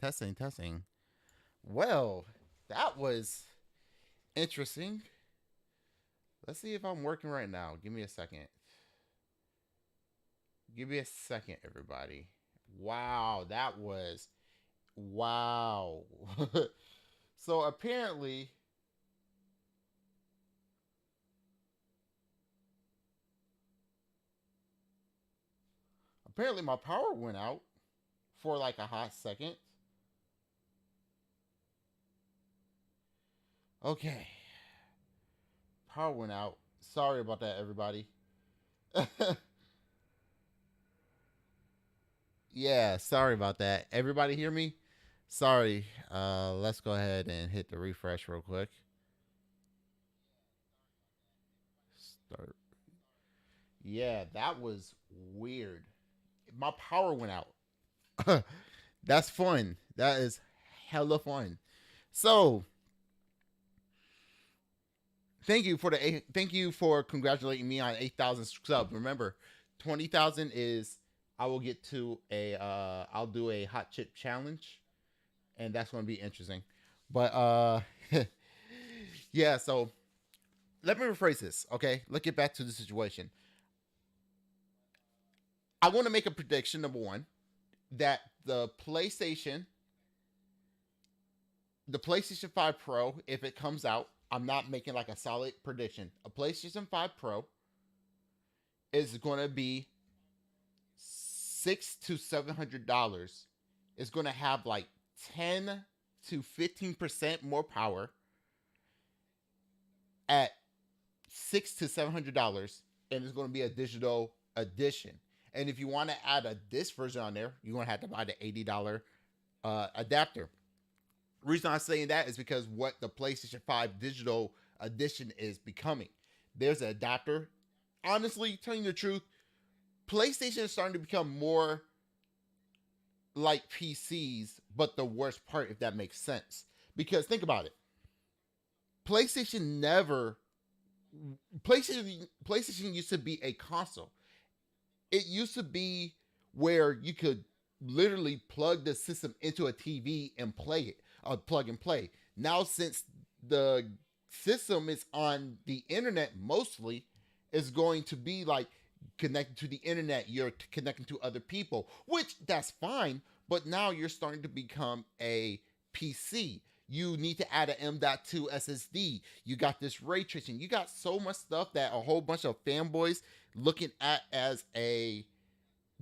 Testing, testing. Well, that was interesting. Let's see if I'm working right now. Give me a second. Give me a second, everybody. Wow, that was wow. So apparently my power went out for like a hot second. Okay, power went out. Sorry about that, everybody. Yeah, sorry about that. Everybody hear me? Sorry. Let's go ahead and hit the refresh real quick. Start. Yeah, that was weird. My power went out. That's fun. That is hella fun. So, thank you for congratulating me on 8,000 subs. Remember, 20,000 is I will get to a I'll do a hot chip challenge, and that's going to be interesting. But yeah, so let me rephrase this, okay? Let's get back to the situation. I want to make a prediction, number one, that the PlayStation 5 Pro, if it comes out, I'm not making like a solid prediction. A PlayStation 5 Pro is going to be $600 to $700. It's going to have like 10 to 15% more power at $600 to $700, and it's going to be a digital edition. And if you want to add a disc version on there, you're going to have to buy the $80 adapter. The reason I'm saying that is because what the PlayStation 5 digital edition is becoming. There's an adapter. Honestly, telling you the truth, PlayStation is starting to become more like PCs, but the worst part, if that makes sense. Because think about it. PlayStation never PlayStation used to be a console. It used to be where you could literally plug the system into a TV and play it, plug and play. Now, since the system is on the internet mostly, it's going to be like connected to the internet. You're connecting to other people, which that's fine. But now you're starting to become a PC. You need to add an M.2 SSD. You got this ray tracing. You got so much stuff that a whole bunch of fanboys looking at as a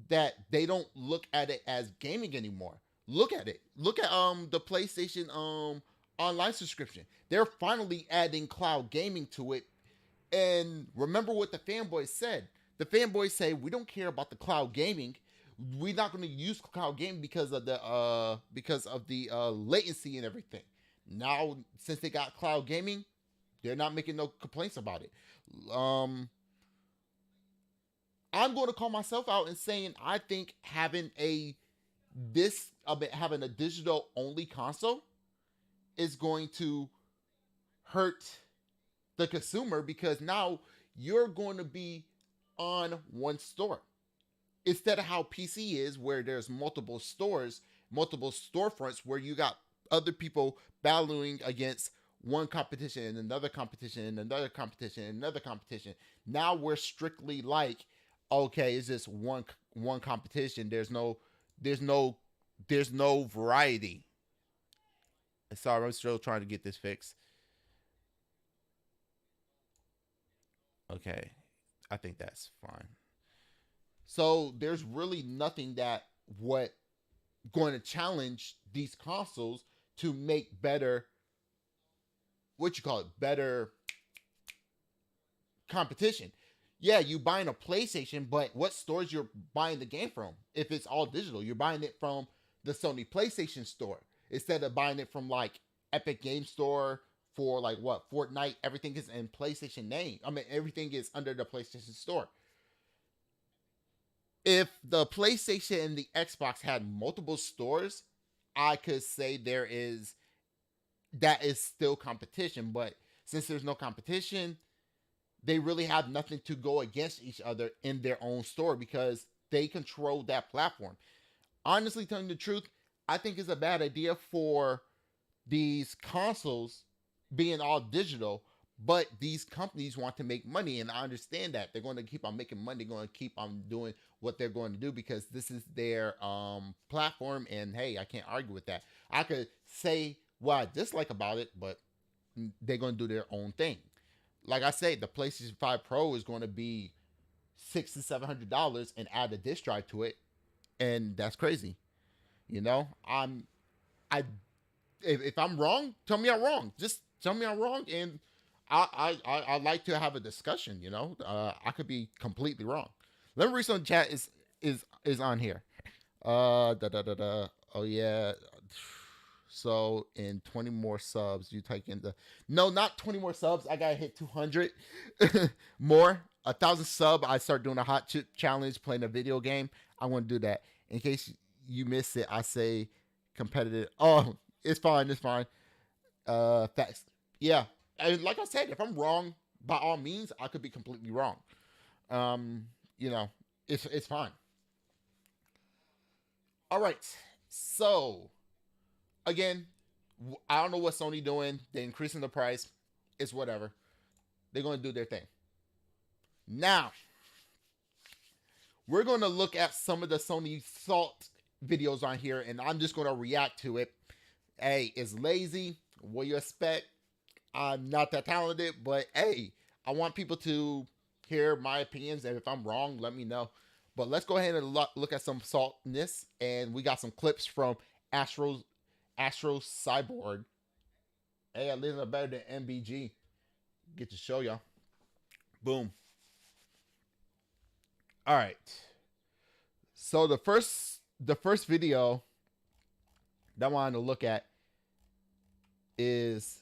that they don't look at it as gaming anymore. Look at it. Look at the PlayStation online subscription. They're finally adding cloud gaming to it. And remember what the fanboys said. The fanboys say we don't care about the cloud gaming. We're not going to use cloud gaming because of the latency and everything. Now, since they got cloud gaming, they're not making no complaints about it. Um, I'm going to call myself out and saying I think having a digital only console is going to hurt the consumer because now you're going to be on one store instead of how PC is, where there's multiple stores, multiple storefronts, where you got other people battling against one competition and another competition and another competition and another competition. Now we're strictly like, okay, it's just one competition. There's no there's no variety. Sorry, I'm still trying to get this fixed. Okay, I think that's fine. So there's really nothing that what going to challenge these consoles to make better what you call it better competition. Yeah, you buying a PlayStation, but what stores you're buying the game from? If it's all digital, you're buying it from the Sony PlayStation Store instead of buying it from like Epic Game Store for like what Fortnite. Everything is in PlayStation name. I mean, everything is under the PlayStation Store. If the PlayStation and the Xbox had multiple stores, I could say that is still competition. But since there's no competition, they really have nothing to go against each other in their own store because they control that platform. Honestly, telling the truth, I think it's a bad idea for these consoles being all digital, but these companies want to make money, and I understand that they're going to keep on making money, going to keep on doing what they're going to do because this is their platform, and hey, I can't argue with that. I could say what I dislike about it, but they're going to do their own thing. Like I say, the PlayStation 5 Pro is going to be $600 to $700 and add a disc drive to it, and that's crazy. You know, I if I'm wrong, tell me I'm wrong. Just tell me I'm wrong, and I like to have a discussion. You know, I could be completely wrong. Let me read some chat is on here. Da da da da. Oh yeah. So in 20 more subs, you take in the no, not 20 more subs. I gotta hit 200 more. 1,000 sub. I start doing a hot chip challenge, playing a video game. I want to do that. In case you miss it, I say competitive. Oh, it's fine. It's fine. Facts. Yeah. And like I said, if I'm wrong, by all means, I could be completely wrong. You know, it's fine. All right. So again, I don't know what Sony doing. They're increasing the price. It's whatever. They're going to do their thing. Now, we're going to look at some of the Sony Salt videos on here, and I'm just going to react to it. Hey, it's lazy. What you expect? I'm not that talented, but hey, I want people to hear my opinions, and if I'm wrong, let me know. But let's go ahead and look at some saltness, and we got some clips from Astro Cyborg. Hey, I live better than MBG. Get to show y'all. Boom. All right. So the first video that I wanted to look at is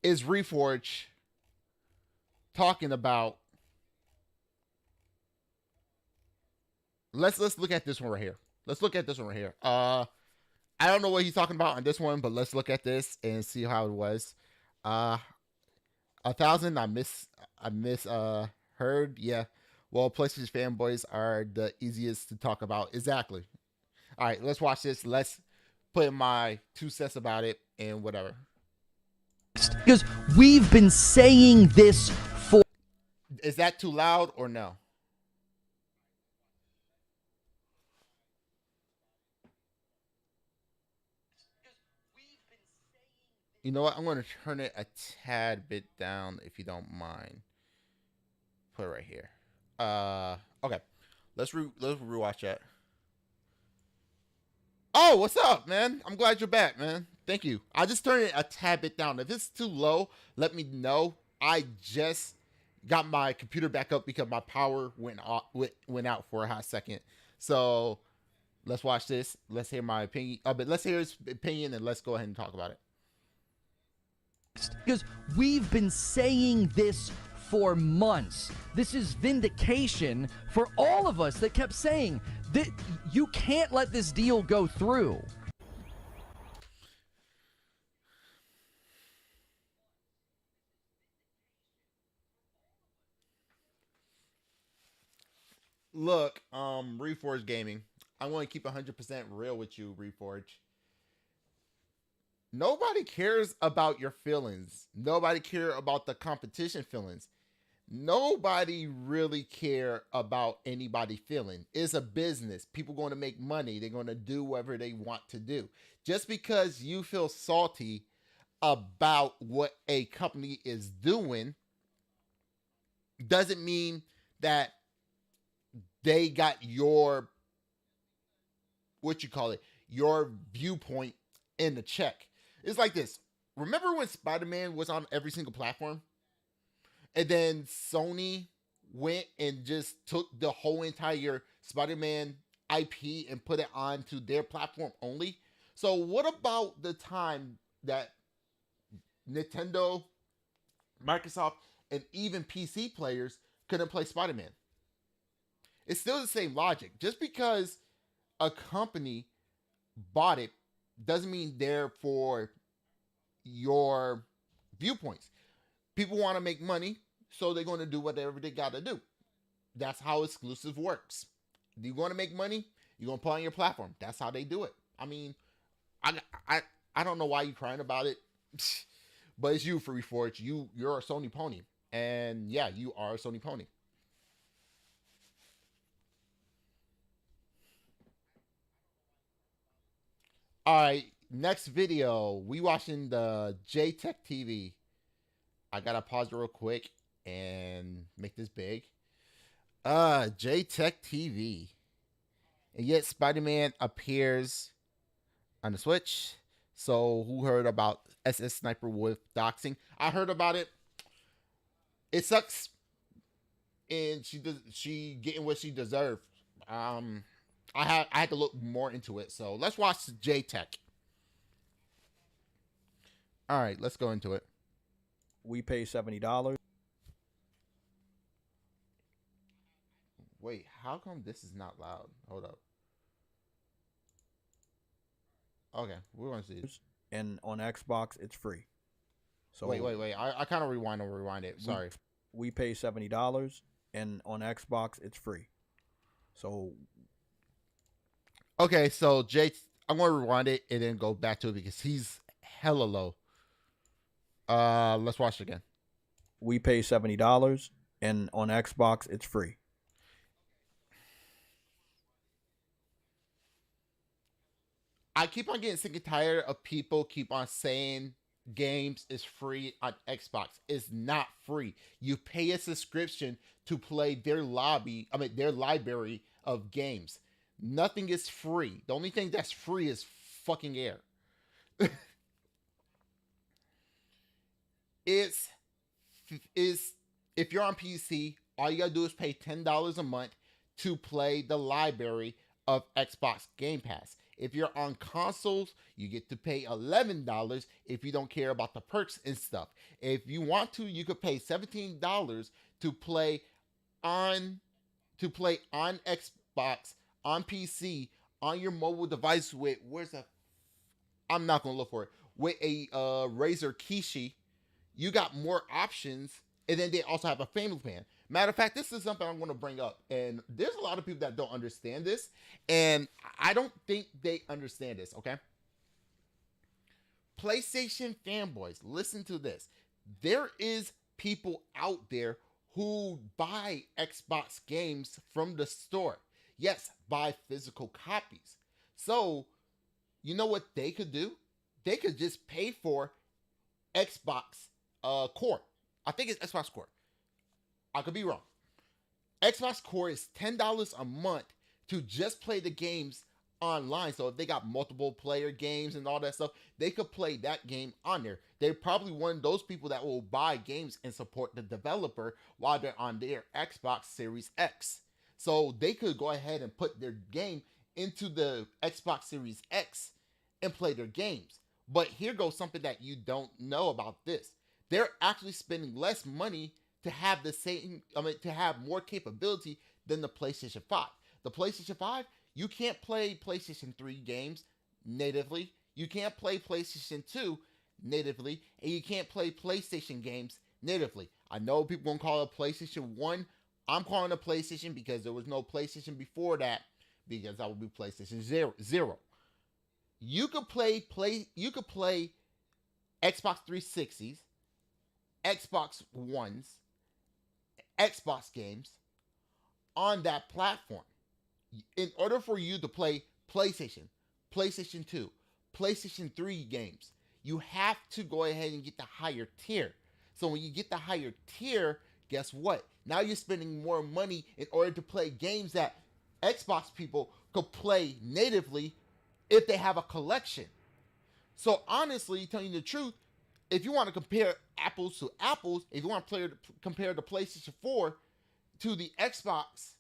Reforge talking about. Let's look at this one right here. Let's look at this one right here. I don't know what he's talking about on this one, but let's look at this and see how it was. 1,000. I miss heard. Yeah. Well, PlayStation fanboys are the easiest to talk about. Exactly. All right, let's watch this. Let's put in my 2 cents about it and whatever. Because we've been saying this for. Is that too loud or no? You know what? I'm going to turn it a tad bit down if you don't mind. Put it right here. Okay. Let's rewatch that. Oh, what's up, man? I'm glad you're back, man. Thank you. I just turned it a tad bit down. If it's too low, let me know. I just got my computer back up because my power went out for a hot second. So let's watch this. Let's hear my opinion. But let's hear his opinion and let's go ahead and talk about it. Because we've been saying this for months. This is vindication for all of us that kept saying that you can't let this deal go through. Look, Reforge Gaming. I'm going to keep 100% real with you, Reforge. Nobody cares about your feelings. Nobody care about the competition feelings. Nobody really care about anybody feeling. It's a business. People going to make money. They're going to do whatever they want to do. Just because you feel salty about what a company is doing doesn't mean that they got your, what you call it, your viewpoint in the check. It's like this. Remember when Spider-Man was on every single platform? And then Sony went and just took the whole entire Spider-Man IP and put it onto their platform only. So what about the time that Nintendo, Microsoft, and even PC players couldn't play Spider-Man? It's still the same logic. Just because a company bought it doesn't mean they're for your viewpoints. People want to make money, so they're going to do whatever they got to do. That's how exclusive works. You want to make money? You're gonna put on your platform. That's how they do it. I mean, I I I don't know why you're crying about it, but it's you, Free Forge. You're a Sony pony, and yeah, you are a Sony pony. All right, next video. We watching the J Tech TV. I gotta pause it real quick and make this big. J Tech TV. And yet Spider Man appears on the Switch. So who heard about SS Sniper with doxing? I heard about it. It sucks, and she getting what she deserved. I had to look more into it. So let's watch J Tech. All right, let's go into it. We pay $70. Wait, how come this is not loud? Hold up. Okay, we're gonna see it. And on Xbox, it's free. So wait. I kind of rewind it. Sorry. We pay $70, and on Xbox, it's free. So okay, so Jay, I'm gonna rewind it and then go back to it because he's hella low. Let's watch it again. We pay $70, and on Xbox, it's free. I keep on getting sick and tired of people keep on saying games is free on Xbox. It's not free. You pay a subscription to play their their library of games. Nothing is free. The only thing that's free is fucking air. it's if you're on PC, all you gotta do is pay $10 a month to play the library of Xbox Game Pass. If you're on consoles, you get to pay $11 if you don't care about the perks and stuff. If you want to, you could pay $17 to play on Xbox, on PC, on your mobile device with I'm not gonna look for it, with a Razer Kishi. You got more options, and then they also have a family plan. Matter of fact, this is something I'm going to bring up, and there's a lot of people that don't understand this, and I don't think they understand this, okay? PlayStation fanboys, listen to this. There is people out there who buy Xbox games from the store. Yes, buy physical copies. So, you know what they could do? They could just pay for Xbox Core. I think it's Xbox Core. I could be wrong. Xbox Core is $10 a month to just play the games online. So if they got multiple player games and all that stuff, they could play that game on there. They're probably one of those people that will buy games and support the developer while they're on their Xbox Series X. So they could go ahead and put their game into the Xbox Series X and play their games. But here goes something that you don't know about this. They're actually spending less money to have to have more capability than the PlayStation 5. The PlayStation 5, you can't play PlayStation 3 games natively. You can't play PlayStation 2 natively, and you can't play PlayStation games natively. I know people gonna call it PlayStation 1. I'm calling it PlayStation because there was no PlayStation before that, because that would be PlayStation 0. You could play Xbox 360s, Xbox Ones, Xbox games on that platform. In order for you to play PlayStation 2, PlayStation 3 games, you have to go ahead and get the higher tier. So when you get the higher tier, guess what? Now you're spending more money in order to play games that Xbox people could play natively if they have a collection. So honestly, telling you the truth, if you want to compare apples to apples, if you want to compare the PlayStation 4 to the Xbox,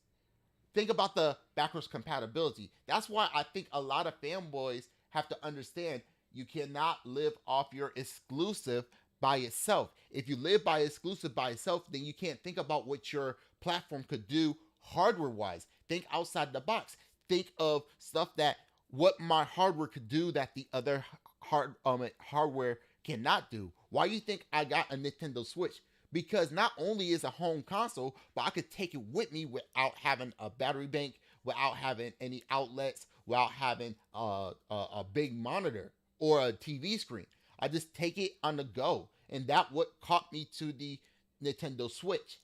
think about the backwards compatibility. That's why I think a lot of fanboys have to understand you cannot live off your exclusive by itself. If you live by exclusive by itself, then you can't think about what your platform could do hardware-wise. Think outside the box. Think of stuff that what my hardware could do that the other hardware cannot do. Why do you think I got a Nintendo Switch? Because not only is a home console, but I could take it with me without having a battery bank, without having any outlets, without having a big monitor or a TV screen. I just take it on the go, and that what caught me to the Nintendo Switch.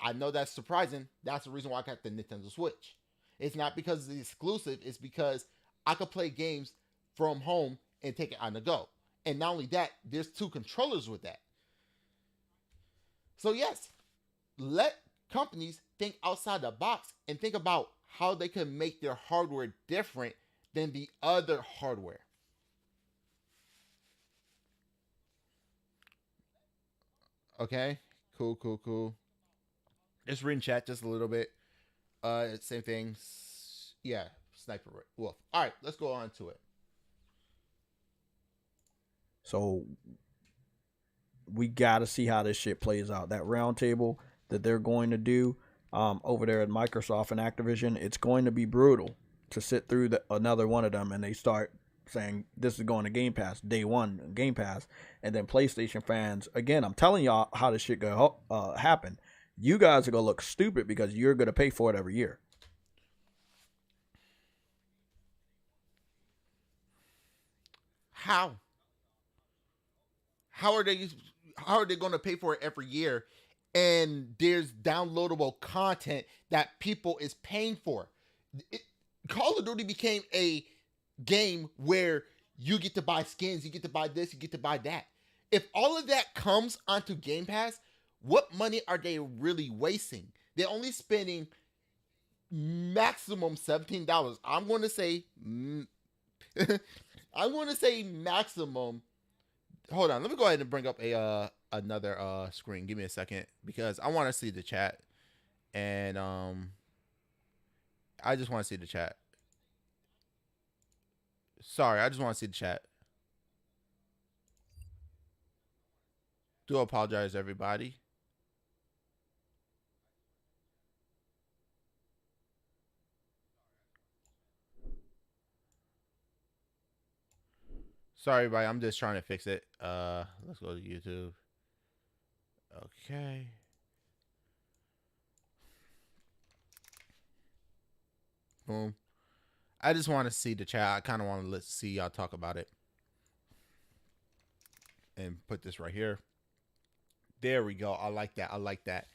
I know that's surprising. That's the reason why I got the Nintendo Switch. It's not because it's exclusive. It's because I could play games from home and take it on the go. And not only that, there's 2 controllers with that. So yes, let companies think outside the box and think about how they can make their hardware different than the other hardware. Okay, cool. Just reading chat just a little bit. Same thing. Yeah, Sniper Wolf. All right, let's go on to it. So we got to see how this shit plays out. That roundtable that they're going to do over there at Microsoft and Activision, it's going to be brutal to sit through another one of them, and they start saying this is going to Game Pass day one, Game Pass, and then PlayStation fans, again, I'm telling y'all how this shit gonna happen. You guys are gonna look stupid because you're gonna pay for it every year. How? How are they? How are they going to pay for it every year? And there's downloadable content that people is paying for. Call of Duty became a game where you get to buy skins, you get to buy this, you get to buy that. If all of that comes onto Game Pass, what money are they really wasting? They're only spending maximum $17. I'm going to say I'm going to say maximum. Hold on, let me go ahead and bring up a another screen. Give me a second because I want to see the chat, and I just want to see the chat. Sorry, I just want to see the chat. Do apologize, everybody. Sorry, everybody. I'm just trying to fix it. Let's go to YouTube. Okay. Boom. I just want to see the chat. I kind of want to see y'all talk about it. And put this right here. There we go. I like that. I like that.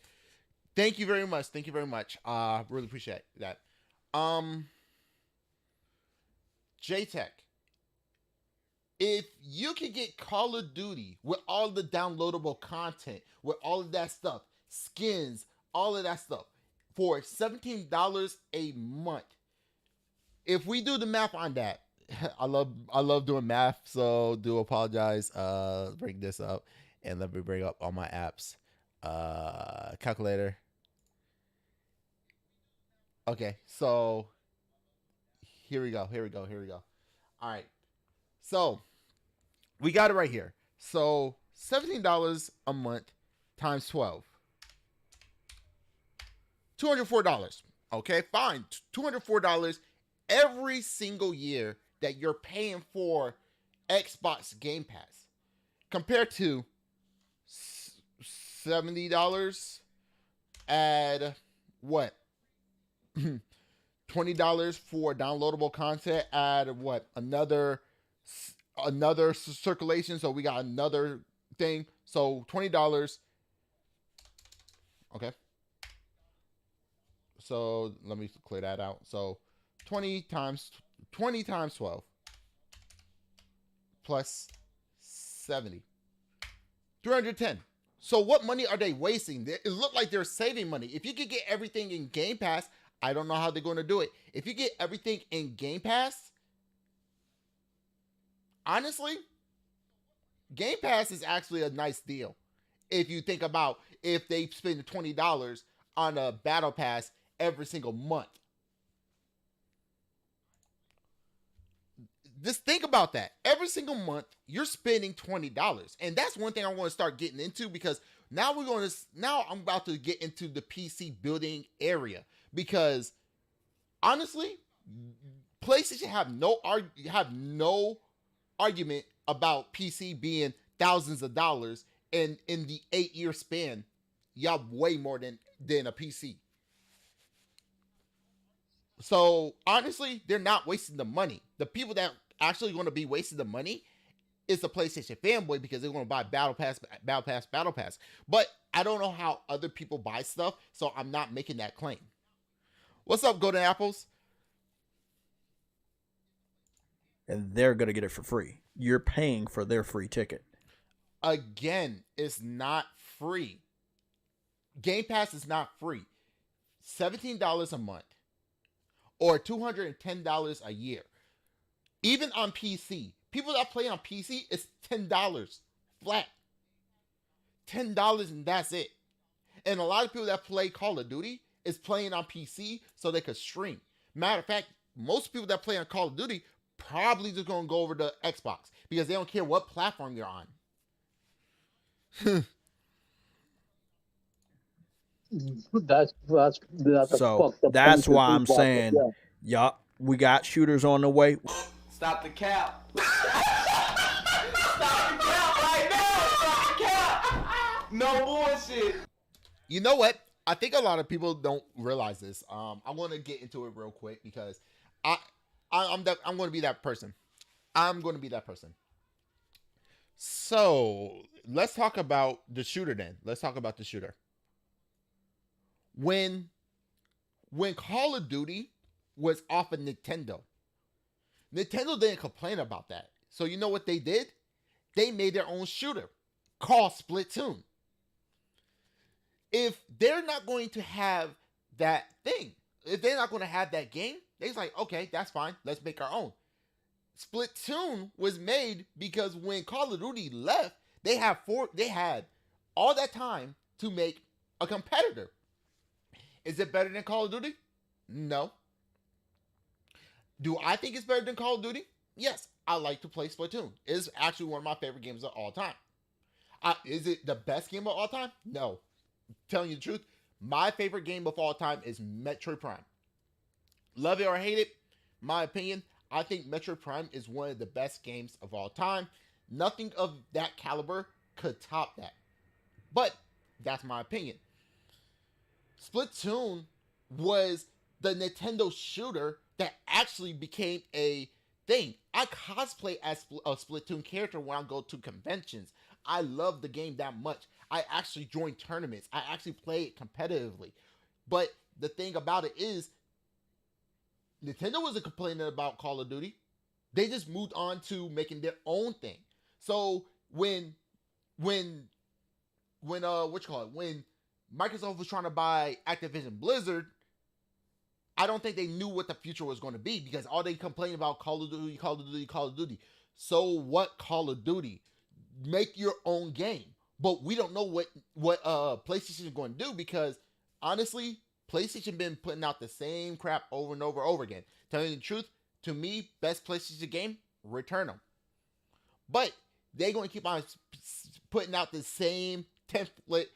Thank you very much. Thank you very much. Really appreciate that. JTech. If you can get Call of Duty with all the downloadable content, with all of that stuff, skins, all of that stuff, for $17 a month, if we do the math on that, I love doing math, so do apologize. Bring this up and let me bring up all my apps. Calculator. Okay, so here we go. All right. So we got it right here. So $17 a month times 12. $204. Okay, fine. $204 every single year that you're paying for Xbox Game Pass. Compared to $70 add what? $20 for downloadable content, add what? Another circulation, so we got another thing. So $20. Okay. So let me clear that out. So 20 times 12 plus 70. 310. So what money are they wasting? It looked like they're saving money. If you could get everything in Game Pass, I don't know how they're going to do it. If you get everything in Game Pass, honestly, Game Pass is actually a nice deal. If you think about if they spend $20 on a battle pass every single month. Just think about that. Every single month, you're spending $20. And that's one thing I want to start getting into, because now I'm about to get into the PC building area, because honestly, PlayStation have no argument about PC being thousands of dollars, and in the 8-year span, y'all way more than a PC. So honestly, they're not wasting the money. The people that actually going to be wasting the money is the PlayStation fanboy because they're going to buy Battle Pass, Battle Pass, Battle Pass. But I don't know how other people buy stuff, so I'm not making that claim. What's up, Golden Apples? And they're going to get it for free. You're paying for their free ticket. Again, it's not free. Game Pass is not free. $17 a month or $210 a year. Even on PC, people that play on PC, it's $10 flat. $10 and that's it. And a lot of people that play Call of Duty is playing on PC so they could stream. Matter of fact, most people that play on Call of Duty probably just gonna go over to Xbox because they don't care what platform you're on. That's So fucked up that's thing to why do, I'm but saying, yeah. yup, we got shooters on the way. Stop the cap. Stop the cap right now. Stop the cap. No bullshit. You know what? I think a lot of people don't realize this. I want to get into it real quick because I'm going to be that person. I'm going to be that person. So let's talk about the shooter then. Let's talk about the shooter. When Call of Duty was off of Nintendo didn't complain about that. So you know what they did? They made their own shooter called Splatoon. If they're not going to have that thing, if they're not going to have that game, they're like, okay, that's fine. Let's make our own. Splatoon was made because when Call of Duty left, they had all that time to make a competitor. Is it better than Call of Duty? No. Do I think it's better than Call of Duty? Yes, I like to play Splatoon. It's actually one of my favorite games of all time. Is it the best game of all time? No. Telling you the truth, my favorite game of all time is Metroid Prime. Love it or hate it, my opinion, I think Metroid Prime is one of the best games of all time. Nothing of that caliber could top that. But that's my opinion. Splatoon was the Nintendo shooter that actually became a thing. I cosplay as a Splatoon character when I go to conventions. I love the game that much. I actually join tournaments. I actually play it competitively. But the thing about it is, Nintendo wasn't complaining about Call of Duty. They just moved on to making their own thing. So when Microsoft was trying to buy Activision Blizzard, I don't think they knew what the future was going to be because all they complained about Call of Duty, Call of Duty, Call of Duty. So what Call of Duty? Make your own game. But we don't know what PlayStation is going to do because honestly, PlayStation been putting out the same crap over and over and over again. Telling you the truth, to me, best PlayStation game, Return them. But they're going to keep on putting out the same template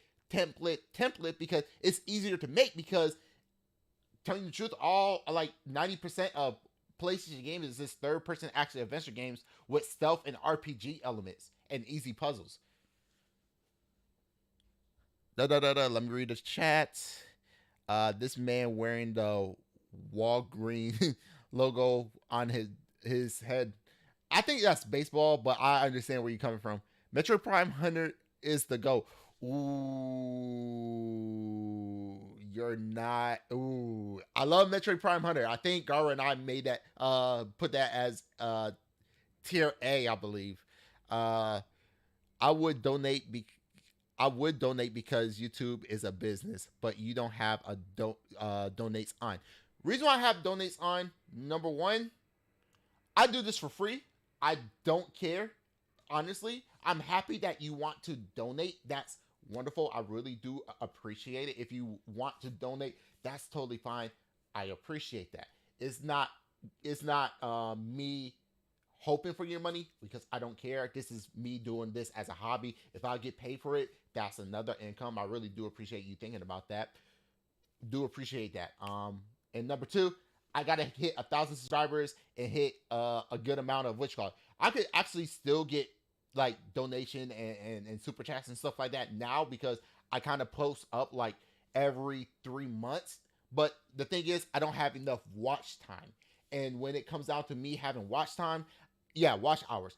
because it's easier to make because telling you the truth, all like 90% of PlayStation games is this third-person action adventure games with stealth and RPG elements and easy puzzles. Let me read the chat. This man wearing the Walgreens logo on his head. I think that's baseball, but I understand where you're coming from. Metroid Prime Hunter is the GOAT. Ooh, you're not. Ooh, I love Metroid Prime Hunter. I think Gara and I made that. Put that as tier A, I believe. I would donate. I would donate because YouTube is a business, but you don't have a donates on. Reason why I have donates on, number one, I do this for free. I don't care. Honestly, I'm happy that you want to donate. That's wonderful. I really do appreciate it. If you want to donate, that's totally fine. I appreciate that. It's not me hoping for your money because I don't care. This is me doing this as a hobby. If I get paid for it, that's another income. I really do appreciate you thinking about that. Do appreciate that. And number two, I gotta hit 1,000 subscribers and hit a good amount of which call. I could actually still get like donation and super chats and stuff like that now because I kind of post up like every 3 months. But the thing is, I don't have enough watch time. And when it comes down to me having watch time, yeah, watch hours.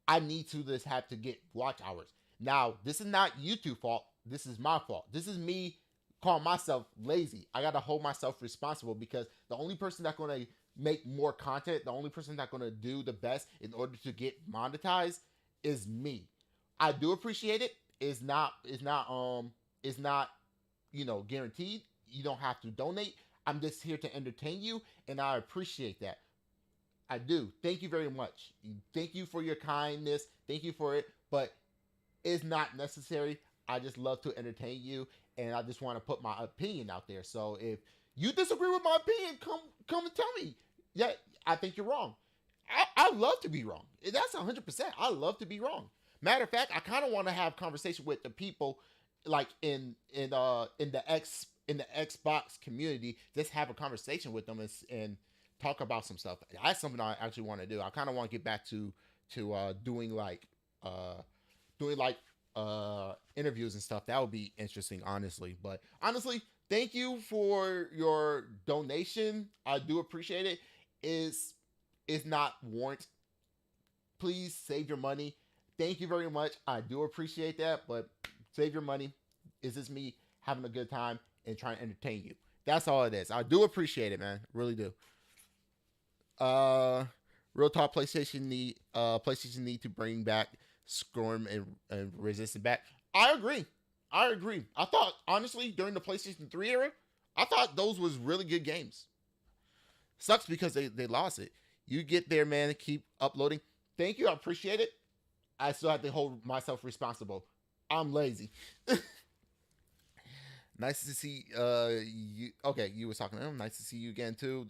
I need to just have to get watch hours. Now, this is not YouTube fault. This is my fault. This is me calling myself lazy. I gotta hold myself responsible because the only person that's gonna make more content, the only person that's gonna do the best in order to get monetized is me. I do appreciate it. It's not guaranteed. You don't have to donate. I'm just here to entertain you, and I appreciate that. I do. Thank you very much. Thank you for your kindness. Thank you for it. But it's not necessary. I just love to entertain you, and I just want to put my opinion out there. So if you disagree with my opinion, come and tell me. Yeah, I think you're wrong. I love to be wrong. That's 100%. I love to be wrong. Matter of fact, I kind of want to have conversation with the people like in the Xbox community. Just have a conversation with them and talk about some stuff. That's something I actually want to do. I kind of want to get back to doing interviews and stuff. That would be interesting, honestly. But honestly, thank you for your donation. I do appreciate it. Is not warrant. Please save your money. Thank you very much. I do appreciate that, but save your money. It's just me having a good time and trying to entertain you. That's all it is. I do appreciate it, man. Really do. Real talk. PlayStation need to bring back Storm and Resistance back. I agree. I thought honestly during the PlayStation 3 era, I thought those was really good games. Sucks because they lost it. You get there, man. Keep uploading. Thank you. I appreciate it. I still have to hold myself responsible. I'm lazy. Nice to see you. Okay, you was talking to him. Nice to see you again too.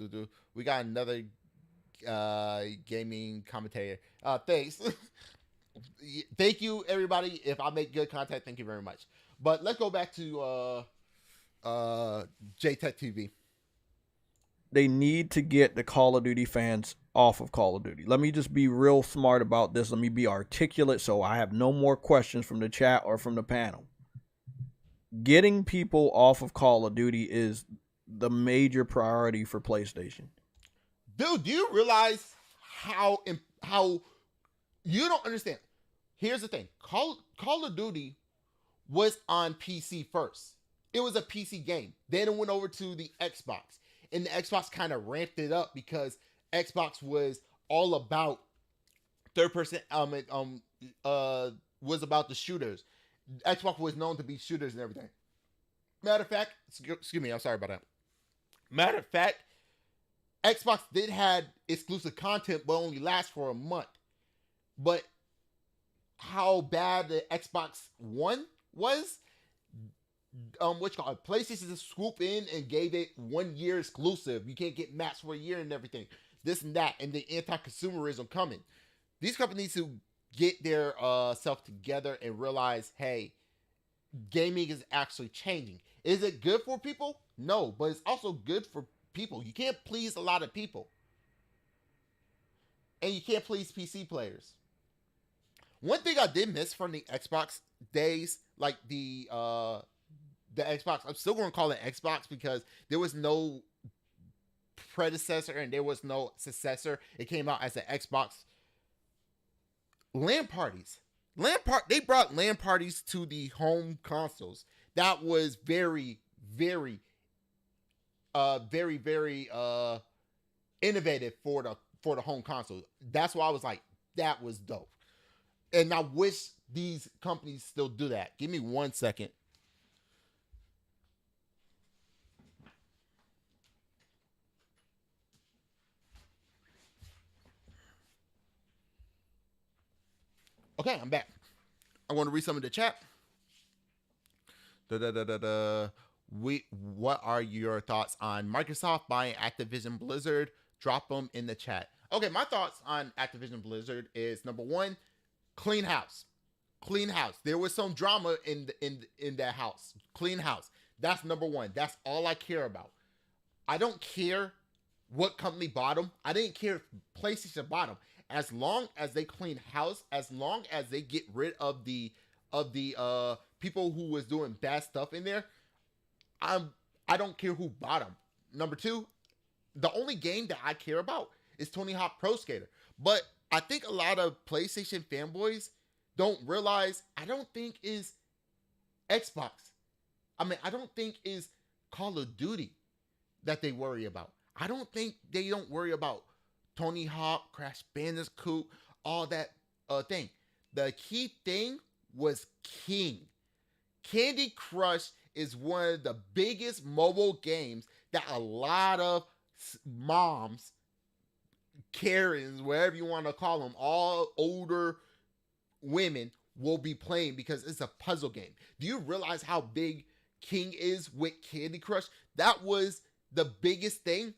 We got another gaming commentator. Thanks. Thank you, everybody. If I make good content, thank you very much. But let's go back to JTech TV. They need to get the Call of Duty fans off of Call of Duty. Let me just be real smart about this. Let me be articulate so I have no more questions from the chat or from the panel. Getting people off of Call of Duty is the major priority for PlayStation. Dude, do you realize how you don't understand? Here's the thing. Call of Duty was on PC first. It was a PC game. Then it went over to the Xbox. And the Xbox kind of ramped it up because Xbox was all about third person was about the shooters. Xbox was known to be shooters and everything. Matter of fact, excuse me, I'm sorry about that. Matter of fact, Xbox did had exclusive content but only last for a month. But how bad the Xbox One was, PlayStation just swooped in and gave it 1 year exclusive. You can't get maps for a year and everything. This and that, and the anti-consumerism coming. These companies who get their self together and realize, hey, gaming is actually changing. Is it good for people? No, but it's also good for people. You can't please a lot of people. And you can't please PC players. One thing I did miss from the Xbox days, like the Xbox, I'm still going to call it Xbox because there was no predecessor and there was no successor. It came out as an Xbox. LAN parties. They brought LAN parties to the home consoles. That was very, very, very innovative for the home console. That's why I was like, that was dope. And I wish these companies still do that. Give me 1 second. Okay, I'm back. I want to read some of the chat. What are your thoughts on Microsoft buying Activision Blizzard? Drop them in the chat. Okay, my thoughts on Activision Blizzard is number one, clean house. Clean house. There was some drama in that house. Clean house. That's number one. That's all I care about. I don't care what company bought them. I didn't care if PlayStation bought them. As long as they clean house, as long as they get rid of the people who was doing bad stuff in there, I don't care who bought them. Number two, the only game that I care about is Tony Hawk Pro Skater. But I think a lot of PlayStation fanboys don't realize, I don't think is Xbox. I don't think is Call of Duty that they worry about. I don't think they don't worry about Tony Hawk, Crash Bandicoot, all that thing. The key thing was King. Candy Crush is one of the biggest mobile games that a lot of moms, Karens, whatever you want to call them, all older women will be playing because it's a puzzle game. Do you realize how big King is with Candy Crush? That was the biggest thing.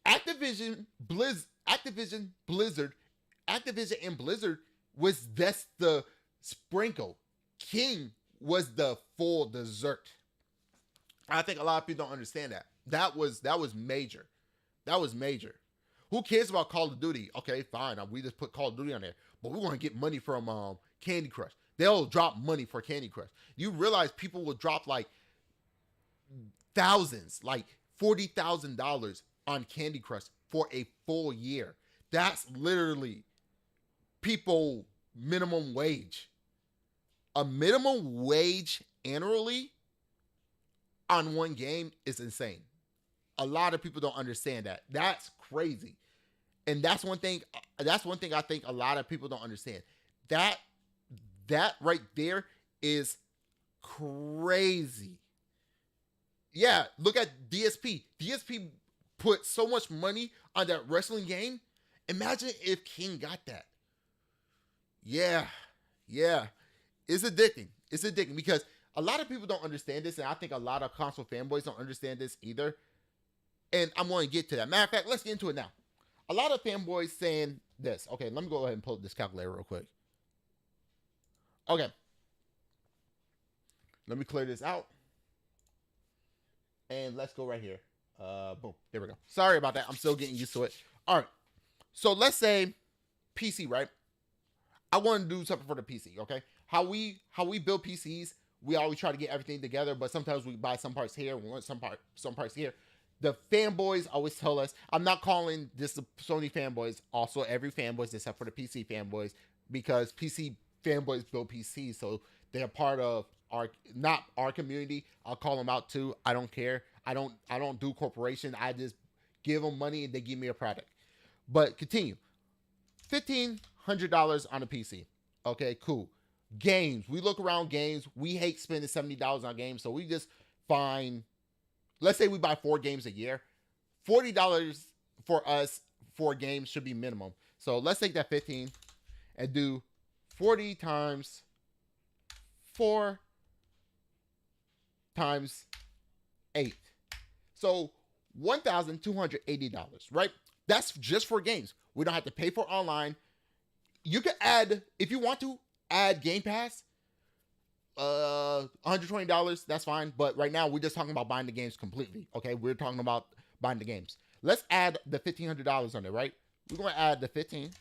Activision and Blizzard was that's the sprinkle. King was the full dessert. I think a lot of people don't understand that. That was major. That was major. Who cares about Call of Duty? Okay, fine. We just put Call of Duty on there, but we want to get money from Candy Crush. They'll drop money for Candy Crush. You realize people will drop like thousands, like $40,000 on Candy Crush for a full year. That's literally people minimum wage. A minimum wage annually on one game is insane. A lot of people don't understand that. That's crazy. And that's one thing I think a lot of people don't understand. That right there is crazy. Yeah, look at DSP. DSP put so much money on that wrestling game. Imagine if King got that. Yeah. It's addicting. It's addicting because a lot of people don't understand this, and I think a lot of console fanboys don't understand this either. And I'm going to get to that. Matter of fact, let's get into it now. A lot of fanboys saying this. Okay, let me go ahead and pull up this calculator real quick. Okay. Let me clear this out. And let's go right here. Boom. There we go. Sorry about that. I'm still getting used to it. All right. So let's say PC, right? I want to do something for the PC, okay? How we build PCs, we always try to get everything together, but sometimes we buy some parts here, we want some parts here. The fanboys always tell us, I'm not calling this the Sony fanboys, also every fanboys except for the PC fanboys, because PC fanboys build PCs, so they're part of not our community. I'll call them out too. I don't care. I don't do corporation. I just give them money and they give me a product. But continue. $1,500 on a PC. Okay, cool. Games. We look around games. We hate spending $70 on games, so we just find. Let's say we buy 4 games a year. $40 for us for games should be minimum. So let's take that 15 and do 40 times 4 times 8. So $1,280, right? That's just for games. We don't have to pay for online. You can add, if you want to, add Game Pass. $120, that's fine. But right now, we're just talking about buying the games completely. Okay, we're talking about buying the games. Let's add the $1,500 on there, right? We're going to add the 15.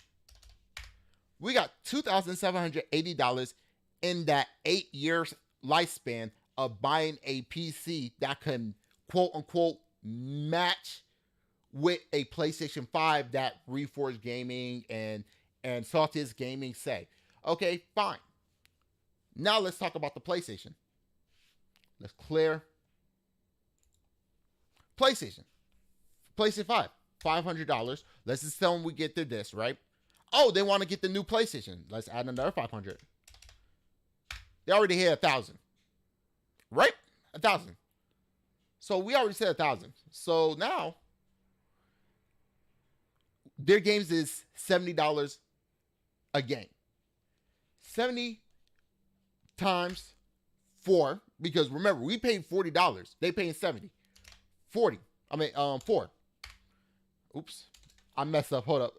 We got $2,780 in that 8 years lifespan of buying a PC that can quote unquote match with a PlayStation 5 that Reforged Gaming and Saltiest Gaming say. Okay, fine. Now let's talk about the PlayStation. Let's clear PlayStation 5, $500. Let's just tell them we get their disc, right? Oh, they want to get the new PlayStation. Let's add another 500. They already hit 1,000, right? 1,000. So we already said 1,000. So now their games is $70 a game. 70 times 4, because remember, we paid $40. They paying 70. 4. Oops. I messed up. Hold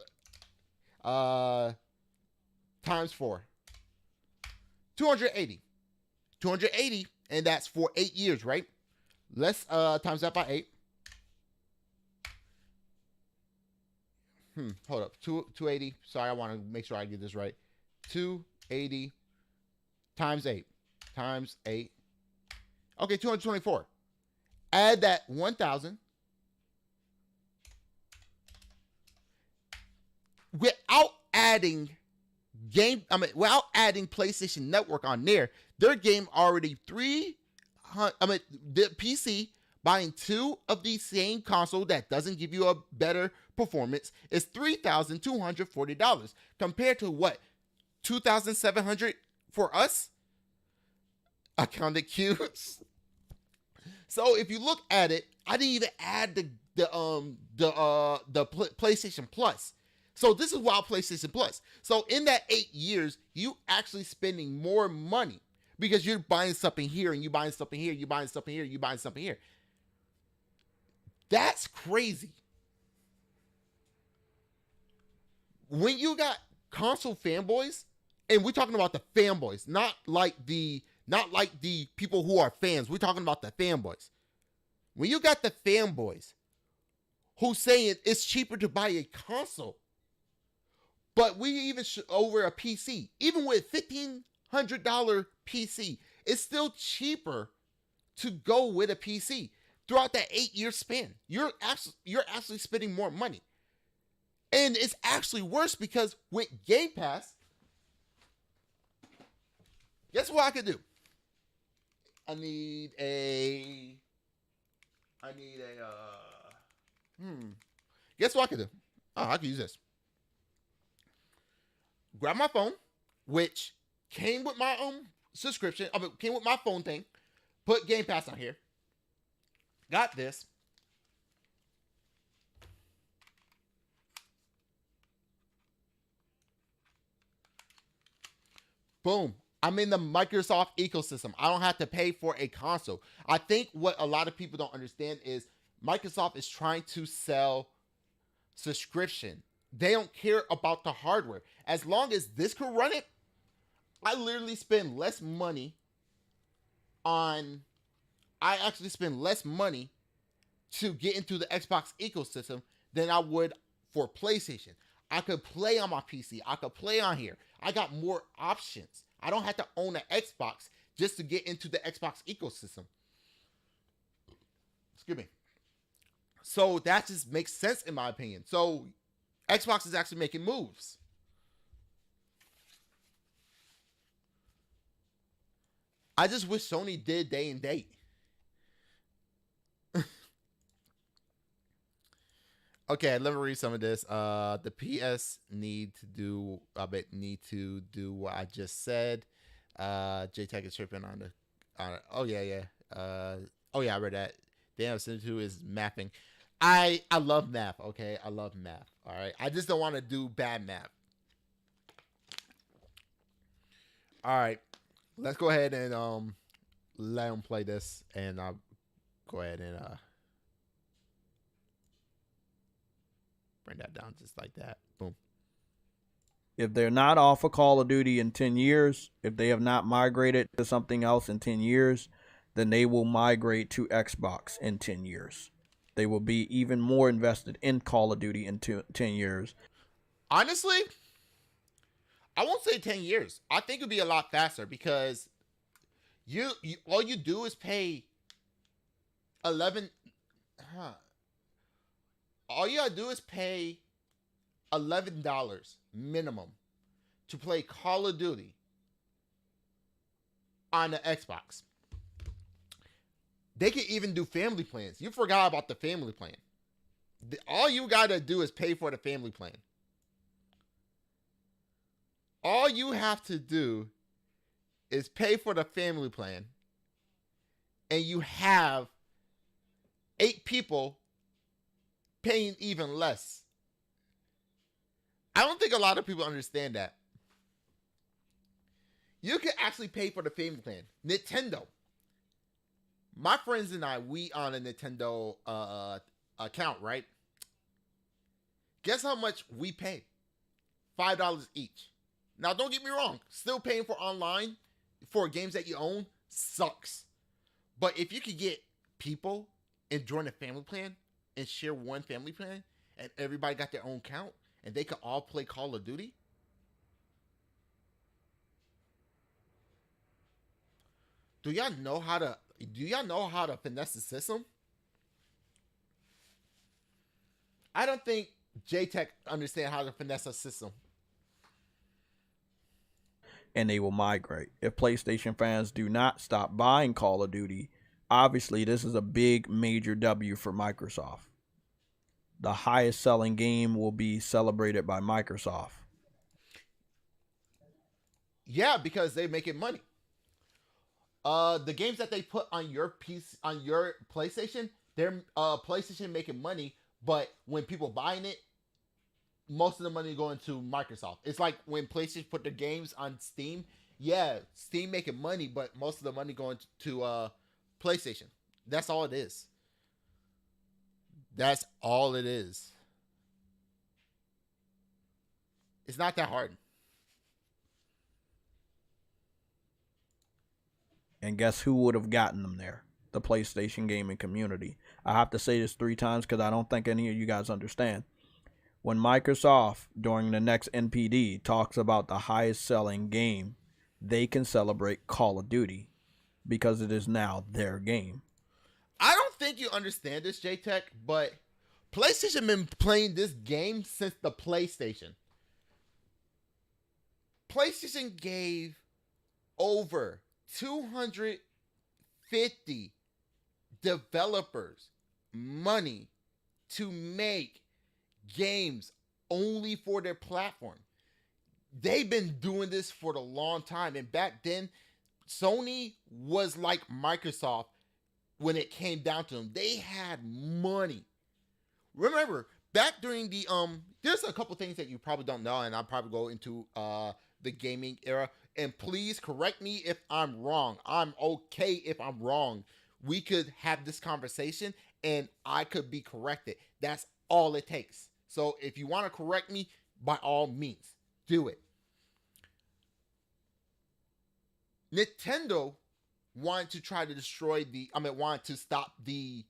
up. Times 4. 280. 280, and that's for 8 years, right? Let's times that by 8. Hold up. 280. Sorry, I want to make sure I get this right. 280 times 8. Times 8. Okay, 224. Add that 1,000 without adding without adding PlayStation Network on there. Their game already 300. The PC buying two of the same console that doesn't give you a better performance is $3,240 compared to what, $2,700 for us. I counted cubes. So if you look at it, I didn't even add the PlayStation Plus. So this is wild PlayStation Plus. So in that 8 years, you actually spending more money because you're buying something here and you buying something here, you buying something here, you buying something here. That's crazy. When you got console fanboys, and we're talking about the fanboys, not like the people who are fans. We're talking about the fanboys. When you got the fanboys who saying it's cheaper to buy a console, but we even over a PC, even with $1,500 PC, it's still cheaper to go with a PC. Throughout that 8-year span, you're actually spending more money. And it's actually worse because with Game Pass, guess what I could do? Guess what I could do? Oh, I could use this. Grab my phone, which came with my subscription. Came with my phone thing. Put Game Pass on here. Got this. Boom. I'm in the Microsoft ecosystem. I don't have to pay for a console. I think what a lot of people don't understand is Microsoft is trying to sell subscription. They don't care about the hardware. As long as this could run it, I literally spend less money on... I actually spend less money to get into the Xbox ecosystem than I would for PlayStation. I could play on my PC. I could play on here. I got more options. I don't have to own an Xbox just to get into the Xbox ecosystem. Excuse me. So that just makes sense in my opinion. So Xbox is actually making moves. I just wish Sony did day and date. Okay, let me read some of this. The PS need to do what I just said. JTech is tripping on the oh yeah. I read that. Damn, Sendou Q is mapping. I love math, okay? I love math. All right. I just don't want to do bad math. All right. Let's go ahead and let him play this, and I'll go ahead and bring that down just like that. Boom. If they're not off of Call of Duty in 10 years, if they have not migrated to something else in 10 years, then they will migrate to Xbox in 10 years. They will be even more invested in Call of Duty in 10 years. Honestly, I won't say 10 years. I think it'd be a lot faster because you all you do is pay 11. All you gotta do is pay $11 minimum to play Call of Duty on the Xbox. They can even do family plans. You forgot about the family plan. All you gotta do is pay for the family plan. All you have to do is pay for the family plan, and you have 8 people paying even less. I don't think a lot of people understand that. You can actually pay for the family plan. Nintendo. My friends and I, we on a Nintendo account, right? Guess how much we pay? $5 each. Now, don't get me wrong. Still paying for online for games that you own sucks. But if you could get people and join a family plan and share one family plan, and everybody got their own account, and they could all play Call of Duty. Do y'all know how to finesse the system? I don't think JTech understand how to finesse a system. And they will migrate. If PlayStation fans do not stop buying Call of Duty, obviously this is a big major W for Microsoft. The highest selling game will be celebrated by Microsoft. Yeah, because they making money. The games that they put on your piece on your PlayStation, they're PlayStation making money, but when people buying it, most of the money going to Microsoft. It's like when PlayStation put their games on Steam. Yeah, Steam making money, but most of the money going to PlayStation. That's all it is. That's all it is. It's not that hard. And guess who would have gotten them there? The PlayStation gaming community. I have to say this 3 times because I don't think any of you guys understand. When Microsoft, during the next NPD, talks about the highest selling game, they can celebrate Call of Duty because it is now their game. I don't think you understand this, JTech, but PlayStation been playing this game since the PlayStation. PlayStation gave over 250 developers money to make games only for their platform. They've been doing this for a long time. And back then, Sony was like Microsoft when it came down to them. They had money. Remember, back during the there's a couple things that you probably don't know, and I'll probably go into the gaming era. And please correct me if I'm wrong. I'm okay if I'm wrong. We could have this conversation and I could be corrected. That's all it takes. So if you want to correct me, by all means, do it. Nintendo wanted to try to destroy wanted to stop the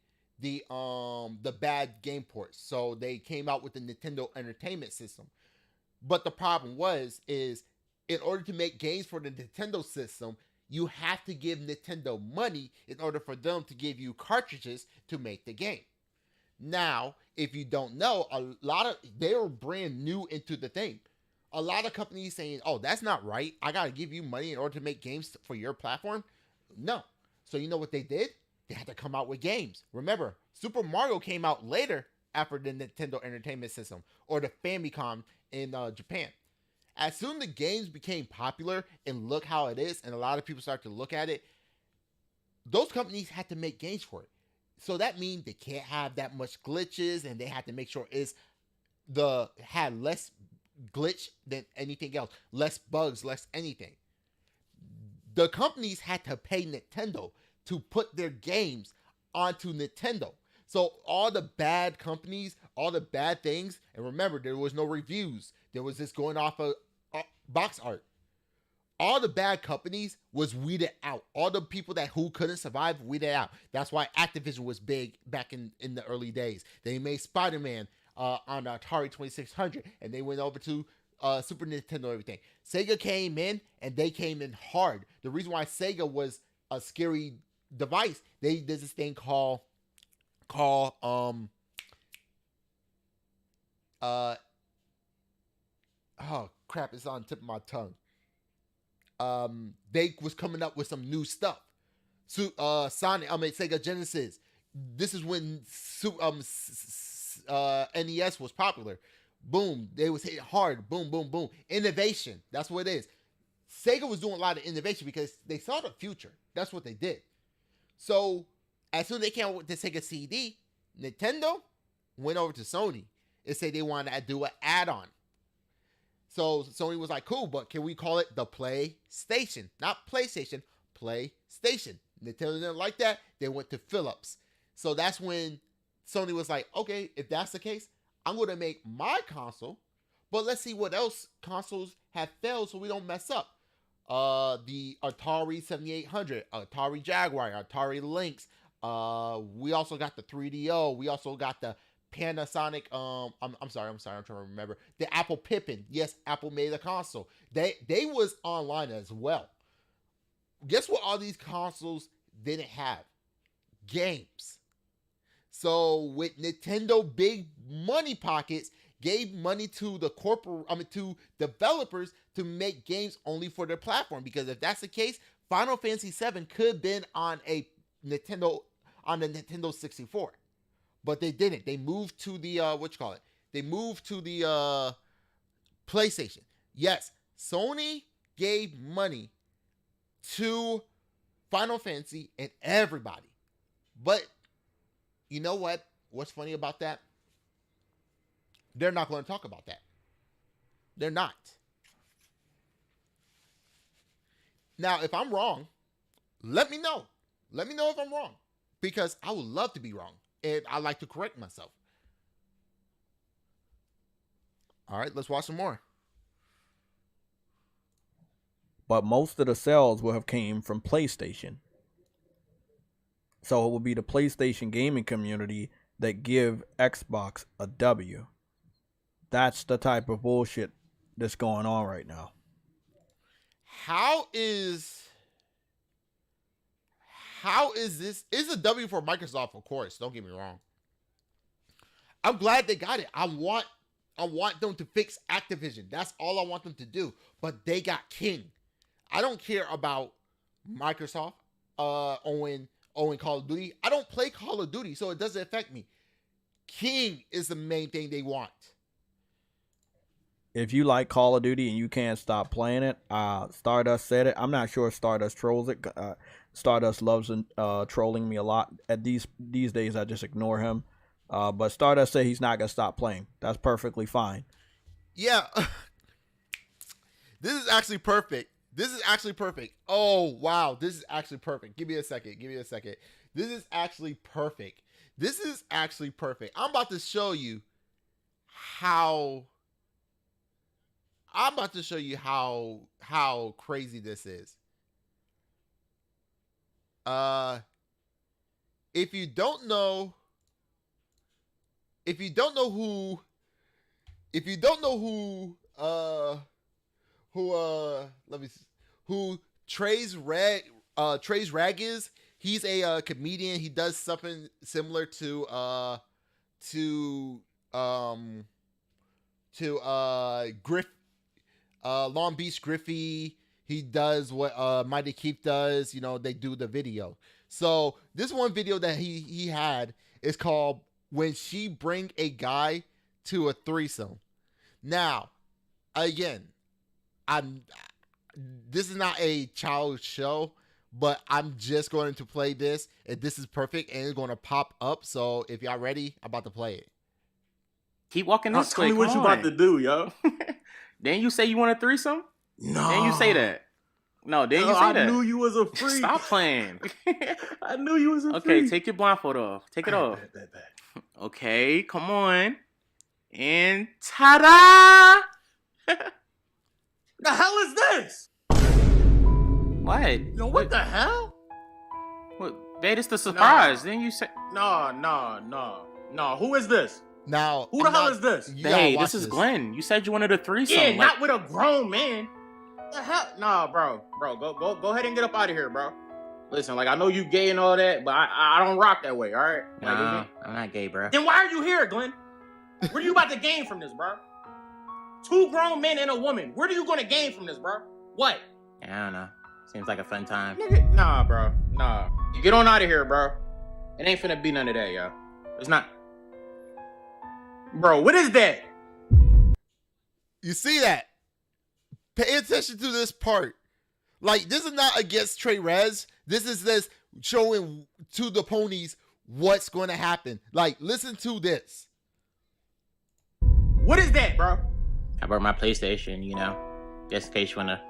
bad game ports. So they came out with the Nintendo Entertainment System. But the problem is in order to make games for the Nintendo system, you have to give Nintendo money in order for them to give you cartridges to make the game. Now, if you don't know, they were brand new into the thing. A lot of companies saying, "Oh, that's not right. I gotta give you money in order to make games for your platform." No. So you know what they did? They had to come out with games. Remember, Super Mario came out later after the Nintendo Entertainment System or the Famicom in Japan. As soon as the games became popular and look how it is, and a lot of people start to look at it, those companies had to make games for it. So that means they can't have that much glitches, and they had to make sure had less glitch than anything else, less bugs, less anything. The companies had to pay Nintendo to put their games onto Nintendo. So all the bad companies, all the bad things, and remember, there was no reviews. There was this going off of box art. All the bad companies was weeded out. All the people who couldn't survive, weeded out. That's why Activision was big back in the early days. They made Spider-Man on Atari 2600, and they went over to Super Nintendo and everything. Sega came in, and they came in hard. The reason why Sega was a scary device, they did this thing called oh crap, it's on the tip of my tongue. They was coming up with some new stuff. So Sega Genesis. This is when NES was popular. Boom, they was hitting hard. Boom, boom, boom. Innovation. That's what it is. Sega was doing a lot of innovation because they saw the future. That's what they did. So as soon as they came out with the Sega CD, Nintendo went over to Sony and said they wanted to do an add-on. So Sony was like, cool, but can we call it the PlayStation? Not PlayStation, PlayStation. Nintendo didn't like that. They went to Philips. So that's when Sony was like, okay, if that's the case, I'm going to make my console, but let's see what else consoles have failed so we don't mess up. The Atari 7800, Atari Jaguar, Atari Lynx. We also got the 3DO. We also got the Panasonic. I'm sorry. I'm trying to remember the Apple Pippin. Yes, Apple made a console. They was online as well. Guess what? All these consoles didn't have games. So with Nintendo big money pockets, gave money to the to developers to make games only for their platform. Because if that's the case, Final Fantasy VII could have been on the Nintendo 64, but they didn't. They moved to the They moved to the PlayStation. Yes, Sony gave money to Final Fantasy and everybody, but you know what? What's funny about that? They're not going to talk about that. They're not. Now, if I'm wrong, let me know. Let me know if I'm wrong, because I would love to be wrong, and I like to correct myself. All right, let's watch some more. But most of the sales will have came from PlayStation. So it will be the PlayStation gaming community that give Xbox a W. That's the type of bullshit that's going on right now. How is this? It's a W for Microsoft, of course. Don't get me wrong. I'm glad they got it. I want them to fix Activision. That's all I want them to do. But they got King. I don't care about Microsoft owning Call of Duty. I don't play Call of Duty, so it doesn't affect me. King is the main thing they want. If you like Call of Duty and you can't stop playing it, Stardust said it. I'm not sure if Stardust trolls it. Stardust loves trolling me a lot. At these days, I just ignore him. But Stardust said he's not going to stop playing. That's perfectly fine. Yeah. This is actually perfect. Oh, wow. This is actually perfect. Give me a second. This is actually perfect. I'm about to show you how crazy this is. If you don't know who Trey's Rag is, he's a comedian. He does something similar to Long Beach Griffey. He does what Mighty Keith does. You know, they do the video. So this one video that he had is called "When She Bring a Guy to a Threesome." Now, again, this is not a child show, but I'm just going to play this, and this is perfect, and it's going to pop up. So if y'all ready, I'm about to play it. Keep walking this way. Tell me what you about to do, yo. Didn't you say you want a threesome? No. Didn't you say that? No, didn't you say that? I knew you was a freak. Stop playing. I knew you was a freak. Okay, take your blindfold off. Take it off. Bet. Okay, come on. And ta-da! The hell is this? What? Yo, what the hell? What? Babe, it's the surprise. Didn't you say? No. Who is this? Now, Who the hell is this? Hey, this is Glenn. You said you wanted a threesome. Yeah, not with a grown man. The hell? Nah, bro. Go ahead and get up out of here, bro. Listen, like, I know you gay and all that, but I don't rock that way, all right? Nah, I'm not gay, bro. Then why are you here, Glenn? What are you about to gain from this, bro? 2 grown men and a woman. What are you going to gain from this, bro? What? I don't know. Seems like a fun time. Nigga, nah, bro. Nah. You get on out of here, bro. It ain't finna be none of that, yo. It's not. Bro, what is that? You see that? Pay attention to this part. Like, this is not against Trey Rez. This is this showing to the ponies what's going to happen. Like, listen to this. What is that, bro? I brought my PlayStation, you know, just in case you want to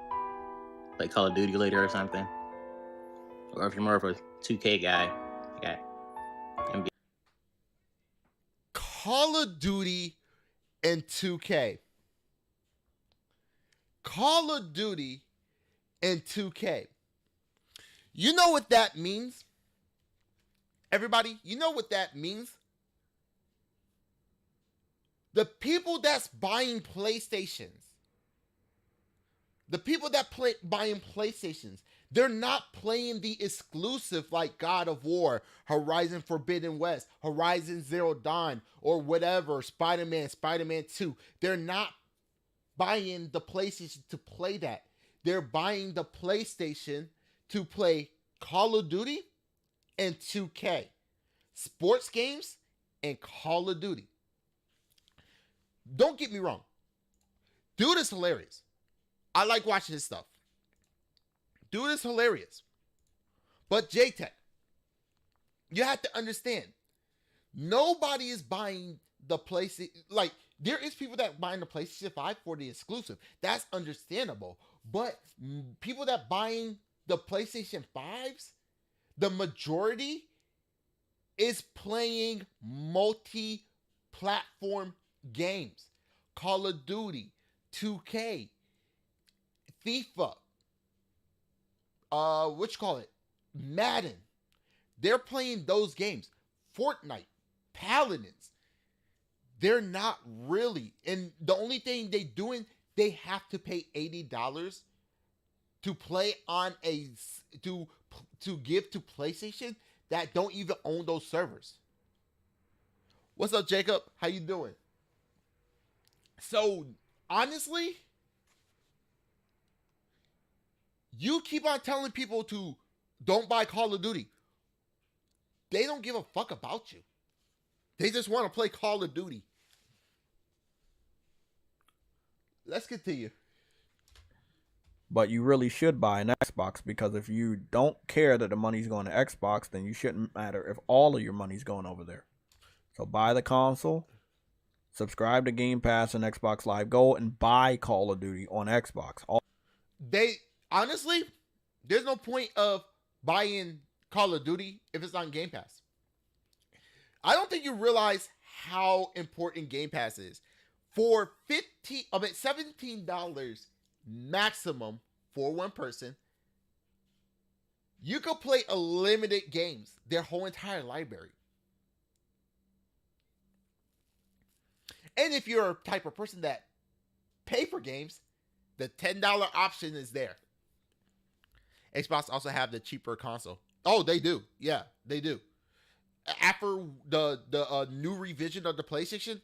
play Call of Duty later or something. Or if you're more of a 2K guy, you got NBA. Call of Duty and 2K. Call of Duty and 2K. You know what that means? Everybody, you know what that means? The people that's buying PlayStations The people that play buying PlayStations, they're not playing the exclusive like God of War, Horizon Forbidden West, Horizon Zero Dawn, or whatever, Spider-Man, Spider-Man 2. They're not buying the PlayStation to play that. They're buying the PlayStation to play Call of Duty and 2K. Sports games and Call of Duty. Don't get me wrong. Dude is hilarious. I like watching his stuff. Dude is hilarious. But J-Tech, you have to understand, nobody is buying the PlayStation. Like, there is people that buying the PlayStation 5 for the exclusive. That's understandable. But people that buying the PlayStation 5s, the majority is playing multi-platform games. Call of Duty, 2K, FIFA, Madden. They're playing those games. Fortnite, Paladins. They're not really. And the only thing they doing, they have to pay $80 to play on to give to PlayStation that don't even own those servers. What's up, Jacob? How you doing? So, honestly, you keep on telling people to don't buy Call of Duty. They don't give a fuck about you. They just want to play Call of Duty. Let's continue. But you really should buy an Xbox, because if you don't care that the money's going to Xbox, then you shouldn't matter if all of your money's going over there. So buy the console, subscribe to Game Pass and Xbox Live Gold, and buy Call of Duty on Xbox. Honestly, there's no point of buying Call of Duty if it's on Game Pass. I don't think you realize how important Game Pass is. For $17 maximum for one person, you could play unlimited games, their whole entire library. And if you're a type of person that pay for games, the $10 option is there. Xbox also have the cheaper console. Oh, they do. Yeah, they do. After the new revision of the PlayStation,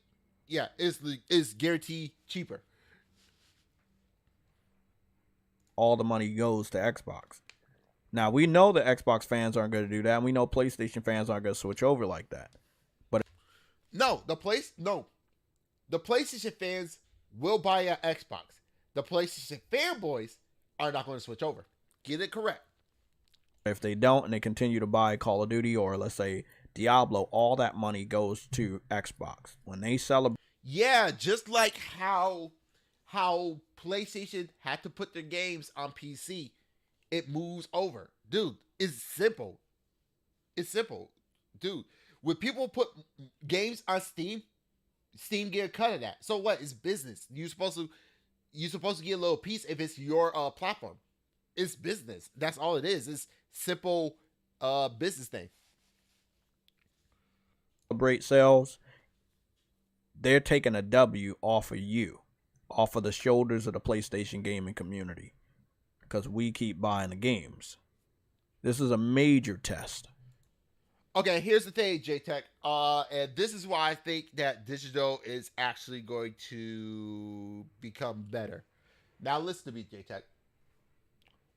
yeah, is guaranteed cheaper. All the money goes to Xbox. Now, we know that Xbox fans aren't going to do that, and we know PlayStation fans aren't going to switch over like that. But the PlayStation fans will buy an Xbox. The PlayStation fanboys are not going to switch over. Get it correct. if they don't and they continue to buy Call of Duty or let's say Diablo, all that money goes to Xbox. When they celebrate. Yeah, just like how PlayStation had to put their games on PC, it moves over. Dude, it's simple. It's simple. Dude, when people put games on Steam get a cut of that. So what? It's business. You're supposed to get a little piece if it's your platform. It's business. That's all it is. It's simple business thing. Celebrate sales, they're taking a W off of you, off of the shoulders of the PlayStation gaming community, because we keep buying the games. This is a major test. Okay, here's the thing, J-Tech. And this is why I think that digital is actually going to become better. Now listen to me, J-Tech.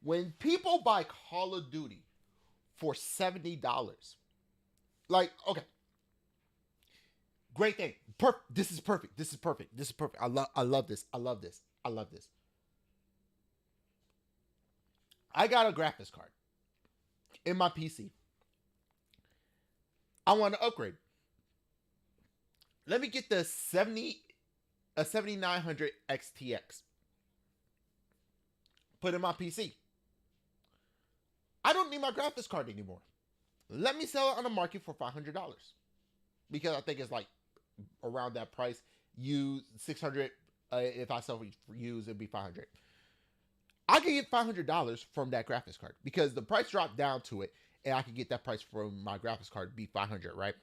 When people buy Call of Duty for $70, like, okay, great thing. This is perfect. This is perfect. This is perfect. I love this. I love this. I love this. I got a graphics card in my PC. I want to upgrade. Let me get the 7900 XTX. Put in my PC. I don't need my graphics card anymore. Let me sell it on the market for $500. Because I think it's like around that price. Used 600. If I sell for used, it'd be 500. I can get $500 from that graphics card because the price dropped down to it. And I can get that price from my graphics card, be $500, right?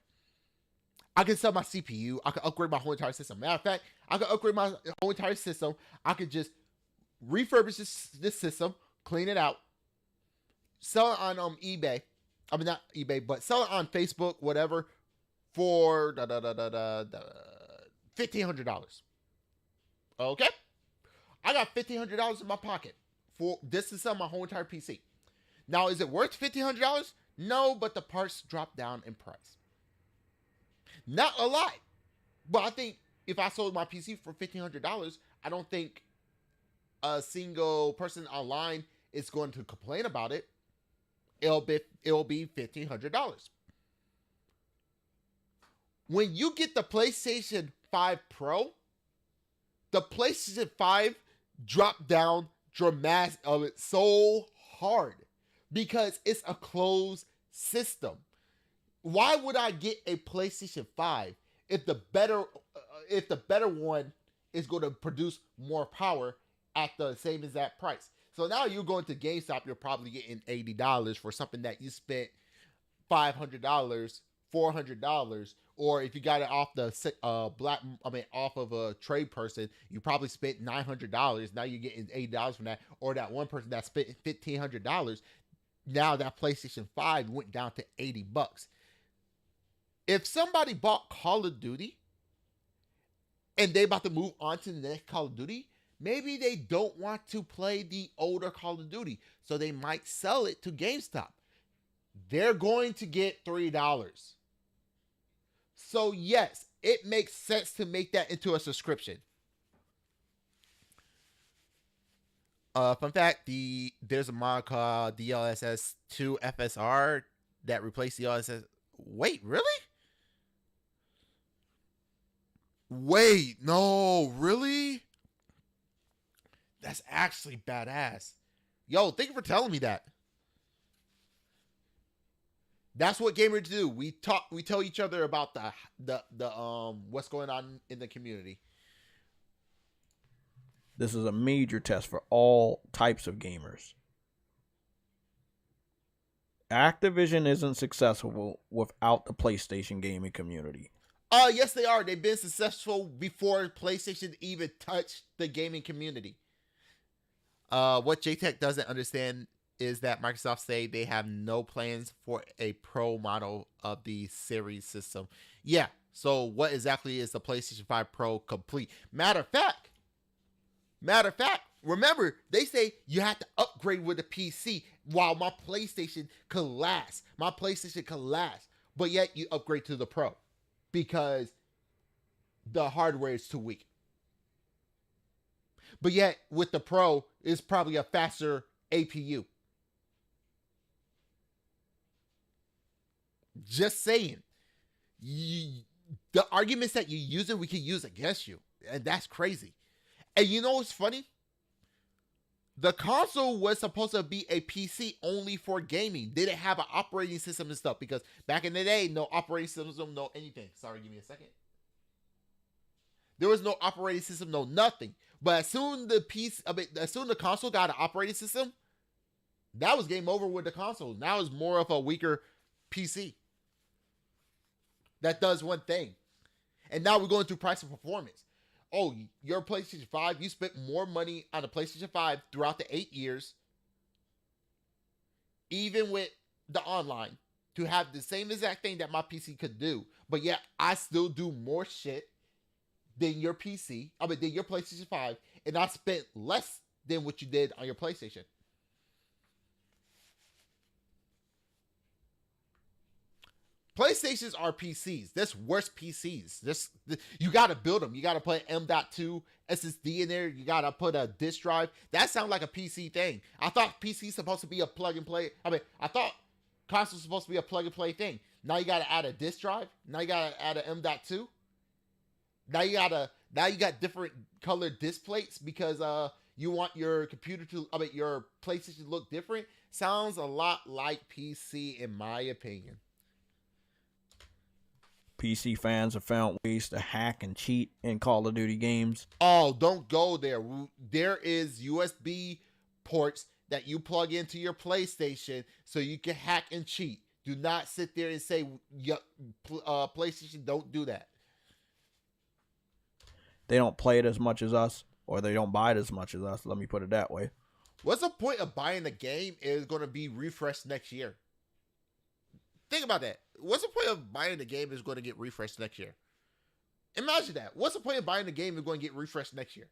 I can sell my CPU. I can upgrade my whole entire system. Matter of fact, I can upgrade my whole entire system. I could just refurbish this system, clean it out, sell it on eBay. I mean, not eBay, but sell it on Facebook, whatever, for $1,500. Okay? I got $1,500 in my pocket for this to sell my whole entire PC. Now, is it worth $1,500? No, but the parts drop down in price. Not a lot, but I think if I sold my PC for $1,500, I don't think a single person online is going to complain about it. It'll be $1,500. When you get the PlayStation 5 Pro, the PlayStation 5 dropped down dramatic of it so hard because it's a closed system. Why would I get a PlayStation 5 if the better one is going to produce more power at the same exact price? So now you're going to GameStop, you're probably getting $80 for something that you spent $500, $400, or if you got it off the off of a trade person, you probably spent $900. Now you're getting $80 from that, or that one person that spent $1,500. Now that PlayStation 5 went down to $80. If somebody bought Call of Duty and they about to move on to the next Call of Duty, maybe they don't want to play the older Call of Duty, so they might sell it to GameStop. They're going to get $3. So yes, it makes sense to make that into a subscription. Fun fact, there's a mod called DLSS 2 FSR that replaced DLSS. Wait, really? Wait, no, really? That's actually badass. Yo, thank you for telling me that. That's what gamers do. We tell each other about the what's going on in the community. This is a major test for all types of gamers. Activision isn't successful without the PlayStation gaming community. Yes, they are. They've been successful before PlayStation even touched the gaming community. What JTech doesn't understand is that Microsoft say they have no plans for a pro model of the series system. Yeah, so what exactly is the PlayStation 5 Pro complete? Matter of fact, remember, they say you have to upgrade with a PC while my PlayStation could last. But yet you upgrade to the Pro because the hardware is too weak. But yet with the Pro, it's probably a faster APU. Just saying. The arguments that you use we can use against you. And that's crazy. And you know what's funny? The console was supposed to be a PC only for gaming. They didn't have an operating system and stuff because back in the day, no operating system, no anything. Sorry, give me a second. There was no operating system, no nothing. But as soon the console got an operating system, that was game over with the console. Now it's more of a weaker PC that does one thing. And now we're going through price and performance. Oh, your PlayStation 5, you spent more money on a PlayStation 5 throughout the 8 years, even with the online, to have the same exact thing that my PC could do. But yet, I still do more shit than your PC, than your PlayStation 5, and I spent less than what you did on your PlayStation. PlayStations are PCs. That's worse PCs. You got to build them. You got to put M.2 SSD in there. You got to put a disk drive. That sounds like a PC thing. I thought PC supposed to be a plug and play. I thought console supposed to be a plug and play thing. Now you got to add a disk drive. Now you got to add an M.2. Now you got different colored disc plates because you want your computer your PlayStation to look different. Sounds a lot like PC in my opinion. PC fans have found ways to hack and cheat in Call of Duty games. Oh, don't go there. There is USB ports that you plug into your PlayStation so you can hack and cheat. Do not sit there and say PlayStation don't do that. They don't play it as much as us. or they don't buy it as much as us. Let me put it that way. What's the point of buying the game is going to be refreshed next year? Think about that. What's the point of buying the game is going to get refreshed next year? Imagine that. What's the point of buying the game if it's going to get refreshed next year?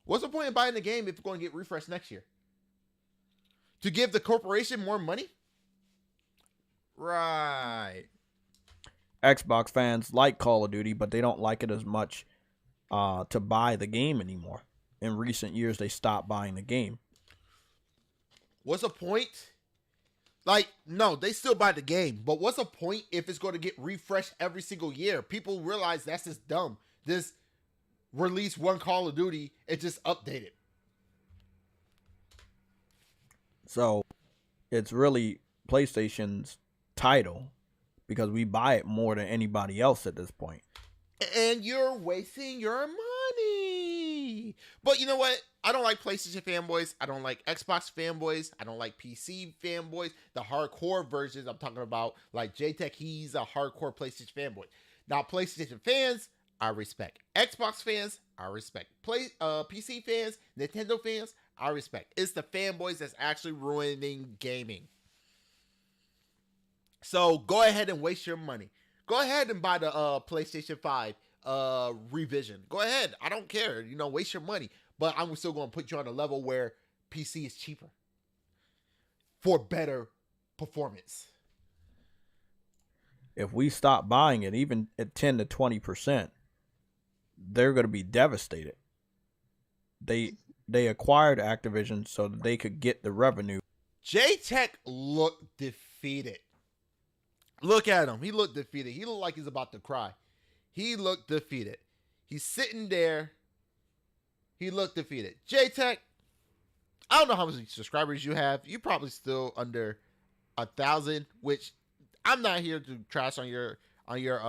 What's the point of buying the game if it's going to get refreshed next year? To give the corporation more money? Right. Xbox fans like Call of Duty, but they don't like it as much to buy the game anymore. In recent years, they stopped buying the game. What's the point? Like, no, they still buy the game, but what's the point if it's going to get refreshed every single year? People realize that's just dumb. Just release one Call of Duty and just update it. So it's really PlayStation's title because we buy it more than anybody else at this point. And you're wasting your money. But you know what? I don't like PlayStation fanboys. I don't like Xbox fanboys. I don't like PC fanboys. The hardcore versions I'm talking about, like JTech, he's a hardcore PlayStation fanboy. Now, PlayStation fans, I respect. Xbox fans, I respect. PC fans, Nintendo fans, I respect. It's the fanboys that's actually ruining gaming. So go ahead and waste your money. Go ahead and buy the PlayStation 5 revision. Go ahead. I don't care. You know, waste your money. But I'm still going to put you on a level where PC is cheaper for better performance. If we stop buying it, even at 10 to 20%, they're going to be devastated. They acquired Activision so that they could get the revenue. J-Tech looked defeated. Look at him. He looked defeated. He looked like he's about to cry. He looked defeated. He's sitting there. He looked defeated. J-Tech, I don't know how many subscribers you have. You're probably still under 1,000, which I'm not here to trash on your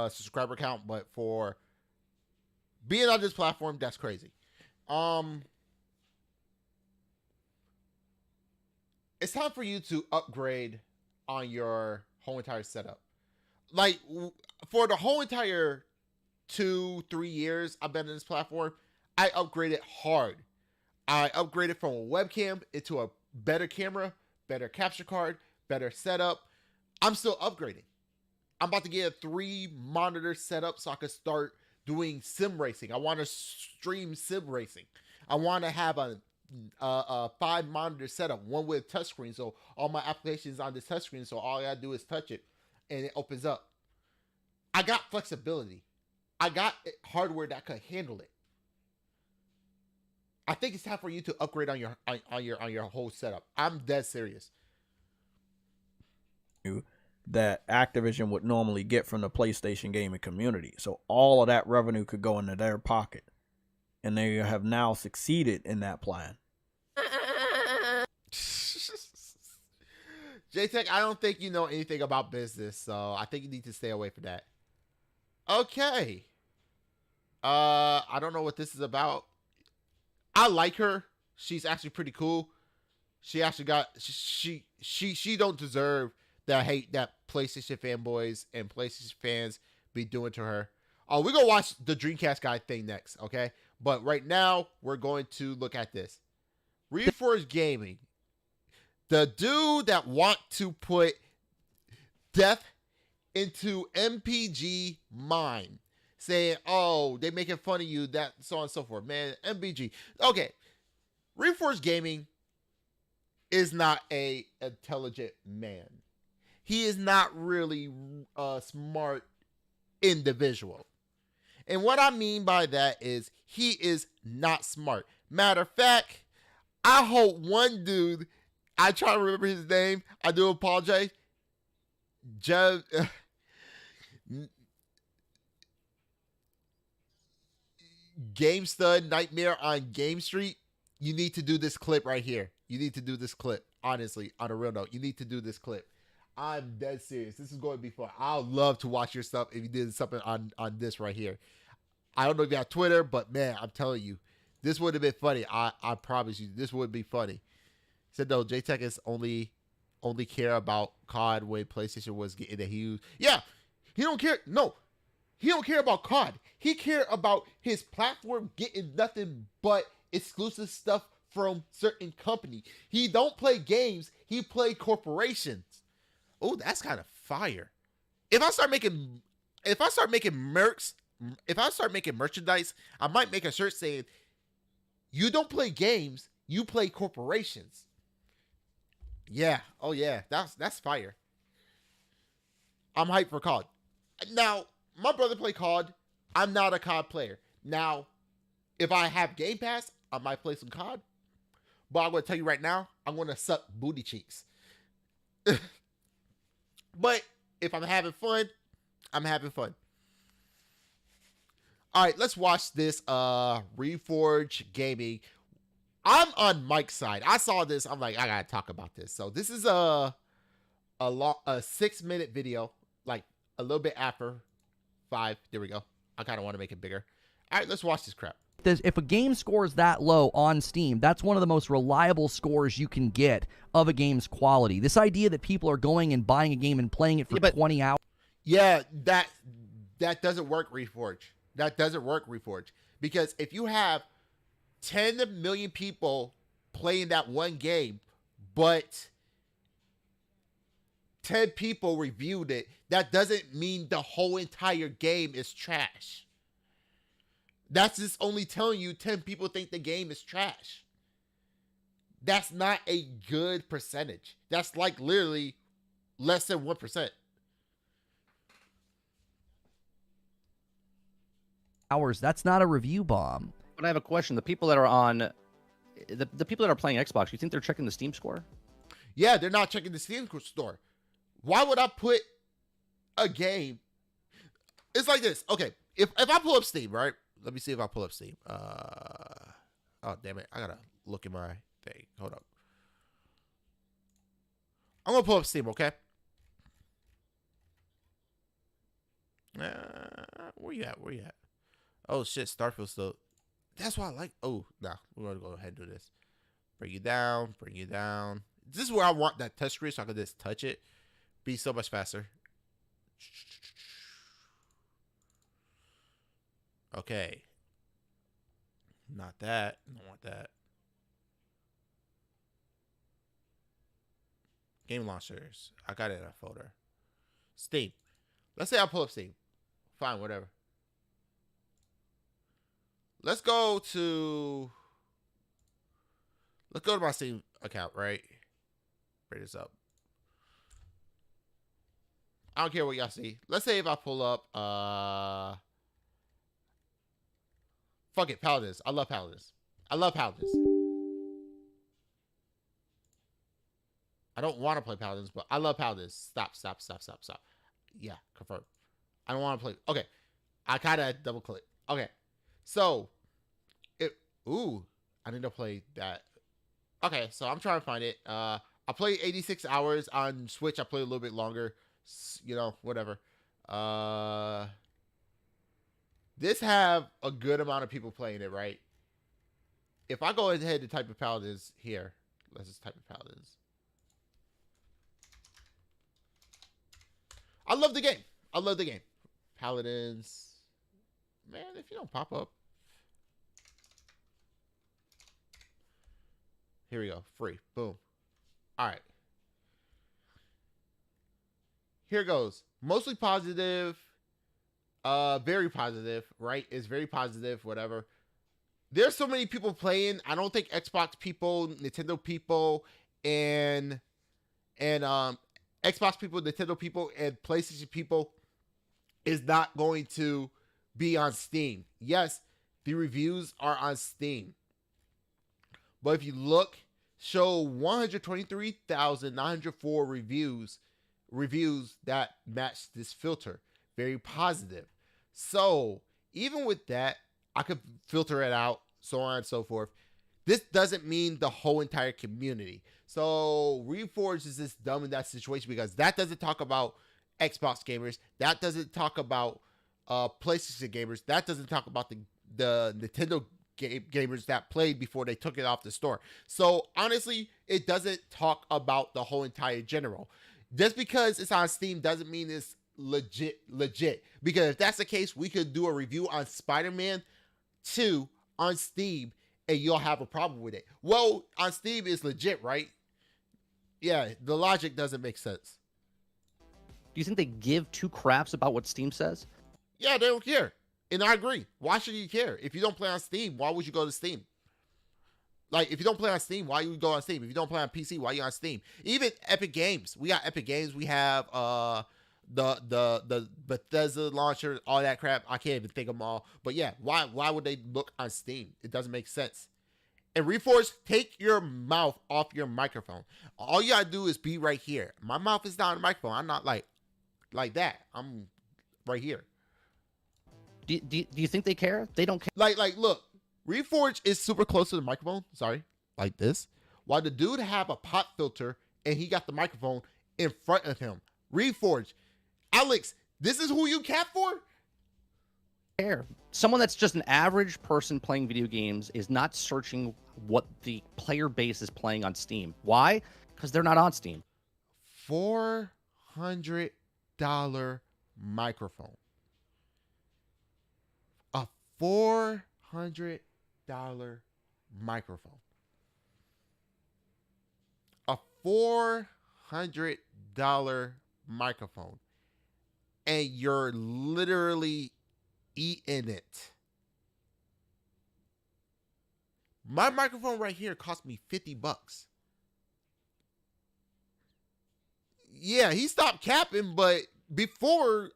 subscriber count, but for being on this platform, that's crazy. It's time for you to upgrade on your whole entire setup. Like, for the whole entire 2-3 years I've been on this platform, I upgraded hard. I upgraded from a webcam into a better camera, better capture card, better setup. I'm still upgrading. I'm about to get a 3-monitor setup so I can start doing sim racing. I want to stream sim racing. I want to have a 5-monitor setup, one with touchscreen, so all my applications on this touchscreen, so all I gotta do is touch it and it opens up. I got flexibility. I got hardware that could handle it. I think it's time for you to upgrade on your whole setup. I'm dead serious. That Activision would normally get from the PlayStation gaming community. So all of that revenue could go into their pocket. And they have now succeeded in that plan. J-Tech, I don't think you know anything about business, so I think you need to stay away from that. Okay. I don't know what this is about. I like her. She's actually pretty cool. She actually got she don't deserve the hate that PlayStation fanboys and PlayStation fans be doing to her. Oh, we're gonna watch the Dreamcast guy thing next, okay? But right now, we're going to look at this. Reforged Gaming. The dude that want to put death into MPG Mind. Saying, oh, they making fun of you, that so on and so forth. Man, MPG. Okay. Reforged Gaming is not a intelligent man. He is not really a smart individual. And what I mean by that is he is not smart. Matter of fact, I hope one dude, I try to remember his name. I do apologize. Game Stud Nightmare on Game Street. You need to do this clip right here. You need to do this clip. Honestly, on a real note, you need to do this clip. I'm dead serious. This is going to be fun. I'd love to watch your stuff if you did something on this right here. I don't know if you have Twitter, but man, I'm telling you, this would have been funny. I promise you, this would be funny. He said, no, J-Tech is only care about COD when PlayStation was getting a huge... Yeah, he don't care. No, He don't care about COD. He care about his platform getting nothing but exclusive stuff from certain company. He don't play games. He play corporations. Oh, that's kind of fire. If I start making merchandise, I might make a shirt saying, "You don't play games, you play corporations." Yeah. Oh yeah. That's fire. I'm hyped for COD. Now, my brother play COD. I'm not a COD player. Now, if I have Game Pass, I might play some COD. But I'm going to tell you right now, I'm going to suck booty cheeks. But if I'm having fun, I'm having fun. All right, let's watch this Reforge Gaming. I'm on Mike's side. I saw this. I'm like, I got to talk about this. So this is a 6-minute video, like a little bit after 5. There we go. I kind of want to make it bigger. All right, let's watch this crap. If a game scores that low on Steam, that's one of the most reliable scores you can get of a game's quality. This idea that people are going and buying a game and playing it for 20 hours. Yeah, that doesn't work, Reforge. That doesn't work, Reforge. Because if you have 10 million people playing that one game, but 10 people reviewed it, that doesn't mean the whole entire game is trash. That's just only telling you 10 people think the game is trash. That's not a good percentage. That's like literally less than 1%. That's not a review bomb. But I have a question. The people that are on, the people that are playing Xbox, you think they're checking the Steam score? Yeah, they're not checking the Steam store. Why would I put a game? It's like this. Okay, if I pull up Steam, right? Let me see if I pull up Steam. Oh, damn it. I got to look at my thing. Hold up. I'm going to pull up Steam, okay? Where you at? Where you at? Oh, shit. Starfield's still. That's why I like. Oh, nah. We're going to go ahead and do this. Bring you down. Bring you down. This is where I want that touch screen so I can just touch it. Be so much faster. Okay. Not that. I don't want that. Game launchers. I got it in a folder. Steam. Let's say I pull up Steam. Fine, whatever. Let's go to my Steam account, right? Bring this up. I don't care what y'all see. Let's say if I pull up fuck it, Paladins. I love Paladins. I love Paladins. I don't want to play Paladins, but I love Paladins. Stop. Yeah, confirm. I don't want to play. Okay. I kind of double click. Okay. So, I need to play that. Okay, so I'm trying to find it. I played 86 hours on Switch. I played a little bit longer. You know, whatever. This have a good amount of people playing it, right? If I go ahead and type of Paladins here, let's just type of Paladins. I love the game. I love the game. Paladins. Man, if you don't pop up. Here we go. Free. Boom. All right. Here goes. Mostly positive. Very positive, right? It's very positive, whatever. There's so many people playing. I don't think Xbox people, Nintendo people, and Xbox people, Nintendo people, and PlayStation people is not going to be on Steam. Yes, the reviews are on Steam. But if you look, show 123,904 reviews that match this filter. Very positive. So even with that, I could filter it out, so on and so forth. This doesn't mean the whole entire community. So Reforged is just dumb in that situation because that doesn't talk about Xbox gamers. That doesn't talk about PlayStation gamers. That doesn't talk about the Nintendo gamers that played before they took it off the store. So honestly, it doesn't talk about the whole entire general. Just because it's on Steam doesn't mean it's legit. Because if that's the case, we could do a review on Spider-Man 2 on Steam, and you'll have a problem with it. Well, on Steam is legit, right? Yeah, the logic doesn't make sense. Do you think they give two craps about what Steam says? Yeah, they don't care. And I agree. Why should you care? If you don't play on Steam, why would you go to Steam? Like, if you don't play on Steam, why you go on Steam? If you don't play on PC, why you on Steam? Even Epic Games. We got Epic Games. We have the Bethesda launcher, all that crap. I can't even think of them all. But yeah, why would they look on Steam? It doesn't make sense. And Reforge, take your mouth off your microphone. All you gotta do is be right here. My mouth is not on the microphone. I'm not like that. I'm right here. Do you think they care? They don't care. Like, look, Reforge is super close to the microphone. Sorry, like this. While the dude have a pop filter and he got the microphone in front of him. Reforge, Alex, this is who you cap for? Care. Someone that's just an average person playing video games is not searching what the player base is playing on Steam. Why? Because they're not on Steam. $400 microphone. A $400 microphone. A $400 microphone. And you're literally eating it. My microphone right here cost me $50. Yeah, he stopped capping, but before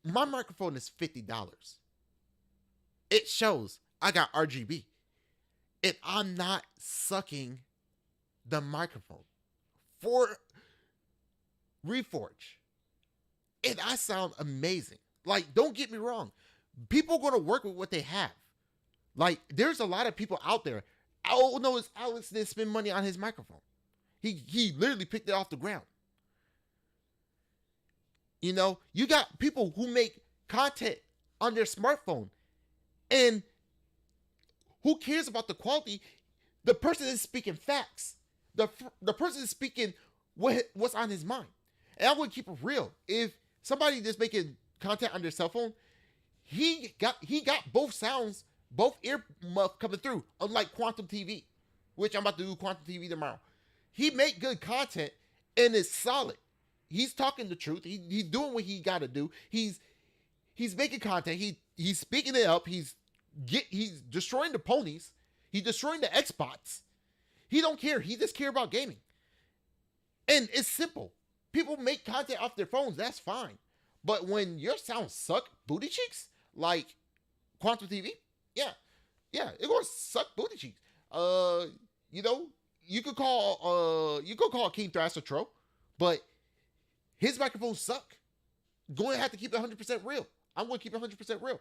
my microphone is $50. It shows I got RGB. And I'm not sucking the microphone for Reforge. And I sound amazing. Like, don't get me wrong. People are going to work with what they have. Like, there's a lot of people out there. Oh, no, it's Alex didn't spend money on his microphone. He literally picked it off the ground. You know, you got people who make content on their smartphone. And who cares about the quality? The person is speaking facts. The person is speaking what's on his mind. And I'm going to keep it real. If somebody just making content on their cell phone, he got both sounds, both ear muff coming through, unlike Quantum TV, which I'm about to do Quantum TV tomorrow. He make good content and it's solid. He's talking the truth. He's doing what he got to do. He's making content. He's speaking it up. He's destroying the ponies. He's destroying the Xbox. He don't care. He just care about gaming. And it's simple. People make content off their phones. That's fine. But when your sound suck booty cheeks, like Quantum TV, yeah, it gonna suck booty cheeks. You know, you could call King Thrasher Tro, but his microphones suck. Going to have to keep it 100% real. I'm going to keep it 100% real.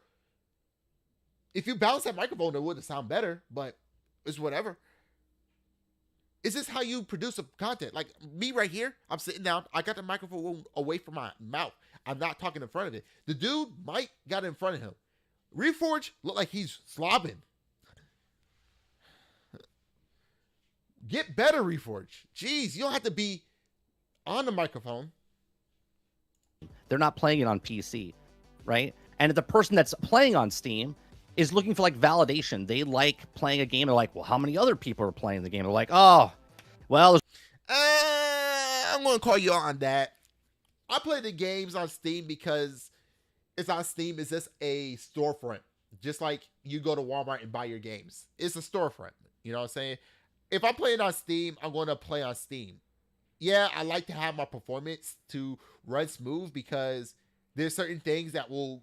If you balance that microphone, it would sound better, but it's whatever. Is this how you produce a content? Like me right here, I'm sitting down. I got the microphone away from my mouth. I'm not talking in front of it. The dude Mike got it in front of him. Reforge looked like he's slobbing. Get better, Reforge. Jeez, you don't have to be on the microphone. They're not playing it on PC, right? And the person that's playing on Steam is looking for like validation. They like playing a game. They're like, well, how many other people are playing the game? They're like, oh, well. I'm going to call you on that. I play the games on Steam because it's on Steam. It's just a storefront. Just like you go to Walmart and buy your games. It's a storefront. You know what I'm saying? If I'm playing on Steam, I'm going to play on Steam. Yeah, I like to have my performance to run smooth because there's certain things that will,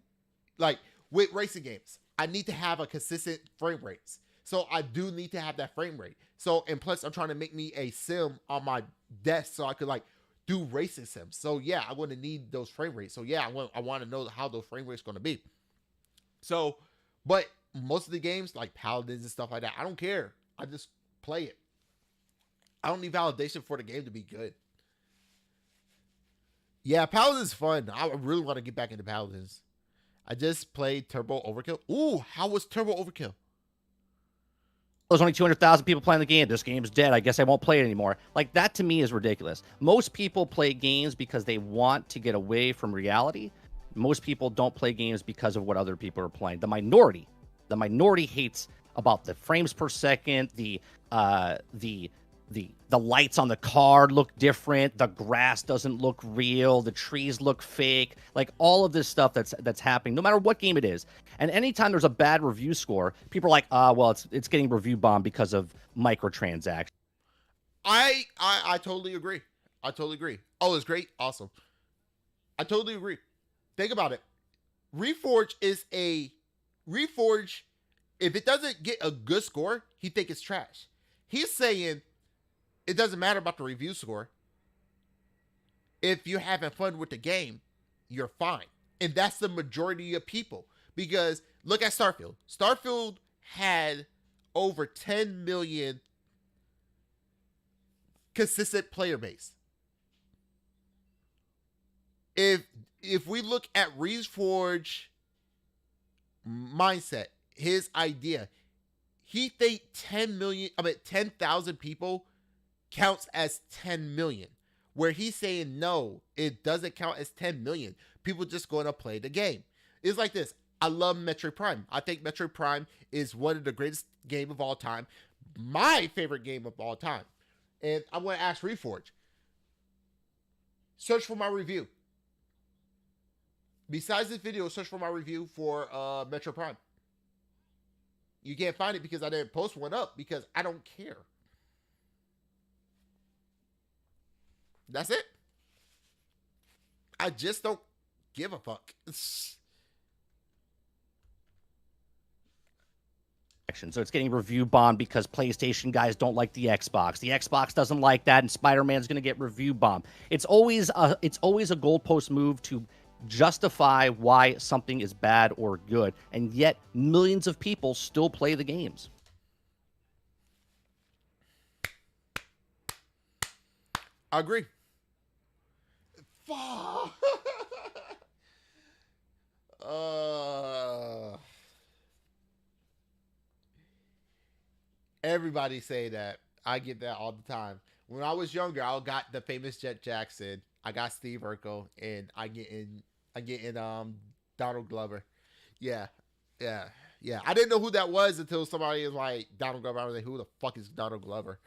like with racing games, I need to have a consistent frame rates. So I do need to have that frame rate. So, and plus I'm trying to make me a sim on my desk so I could like do racing sims. So yeah, I'm going to need those frame rates. So yeah, I want to know how those frame rates going to be. So, but most of the games like Paladins and stuff like that, I don't care. I just play it. I don't need validation for the game to be good. Yeah, Paladins fun. I really want to get back into Paladins. I just played Turbo Overkill. Ooh, how was Turbo Overkill? there's only 200,000 people playing the game. This game's dead. I guess I won't play it anymore. Like, that to me is ridiculous. Most people play games because they want to get away from reality. Most people don't play games because of what other people are playing. The minority hates about the frames per second, the lights on the car look different, the grass doesn't look real, the trees look fake, like all of this stuff that's happening no matter what game it is. And anytime there's a bad review score, people are like, well, it's getting review bombed because of microtransactions. I totally agree. I totally agree. Oh, it's great. Awesome. I totally agree. Think about it. Reforge, if it doesn't get a good score, he think it's trash. He's saying it doesn't matter about the review score. If you're having fun with the game, you're fine. And that's the majority of people. Because look at Starfield. Starfield had over 10 million consistent player base. If we look at Reforge mindset, his idea, he think 10,000 people counts as 10 million. Where he's saying, no, it doesn't count as 10 million. People just going to play the game. It's like this. I love Metroid Prime. I think Metroid Prime is one of the greatest game of all time. My favorite game of all time. And I'm going to ask Reforge. Search for my review. Besides this video, search for my review for Metroid Prime. You can't find it because I didn't post one up because I don't care. That's it. I just don't give a fuck. So it's getting review bombed because PlayStation guys don't like the Xbox. The Xbox doesn't like that, and Spider-Man's going to get review bombed. It's always a goalpost move to justify why something is bad or good, and yet millions of people still play the games. I agree. Everybody say that. I get that all the time. When I was younger, I got the famous Jet Jackson. I got Steve Urkel, and I get in Donald Glover. Yeah. I didn't know who that was until somebody was like Donald Glover. I was like, who the fuck is Donald Glover?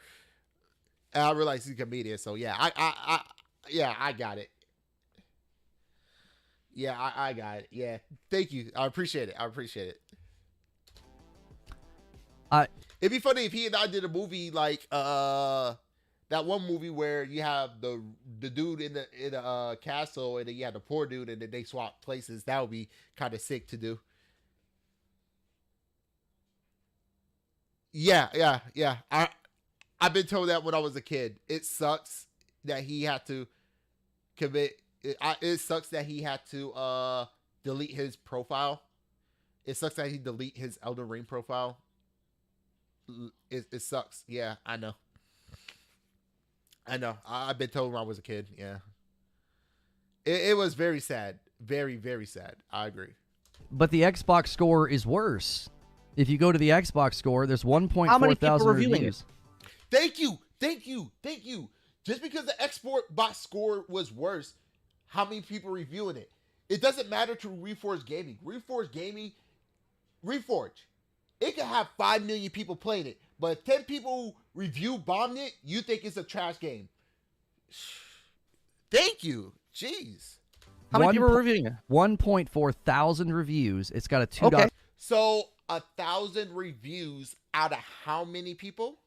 And I realized he's a comedian. So yeah, I got it. Yeah, I got it. Yeah, thank you. I appreciate it. It'd be funny if he and I did a movie like that one movie where you have the dude in the castle and then you have the poor dude and then they swap places. That would be kind of sick to do. Yeah. I've been told that when I was a kid. It sucks that he had to commit. It sucks that he had to delete his profile. It sucks that he delete his Elden Ring profile. It sucks. Yeah, I know. I've been told when I was a kid. Yeah. It was very sad. Very, very sad. I agree. But the Xbox score is worse. If you go to the Xbox score, there's 1.4 How many people thousand reviewing reviews. Thank you. Just because the export box score was worse, how many people reviewing it? It doesn't matter to Reforge Gaming. Reforge. It could have 5 million people playing it, but if 10 people review bombed it, you think it's a trash game. Thank you. Jeez. How many people are reviewing it? 1.4 thousand reviews. It's got a 2. Okay. So 1,000 reviews out of how many people?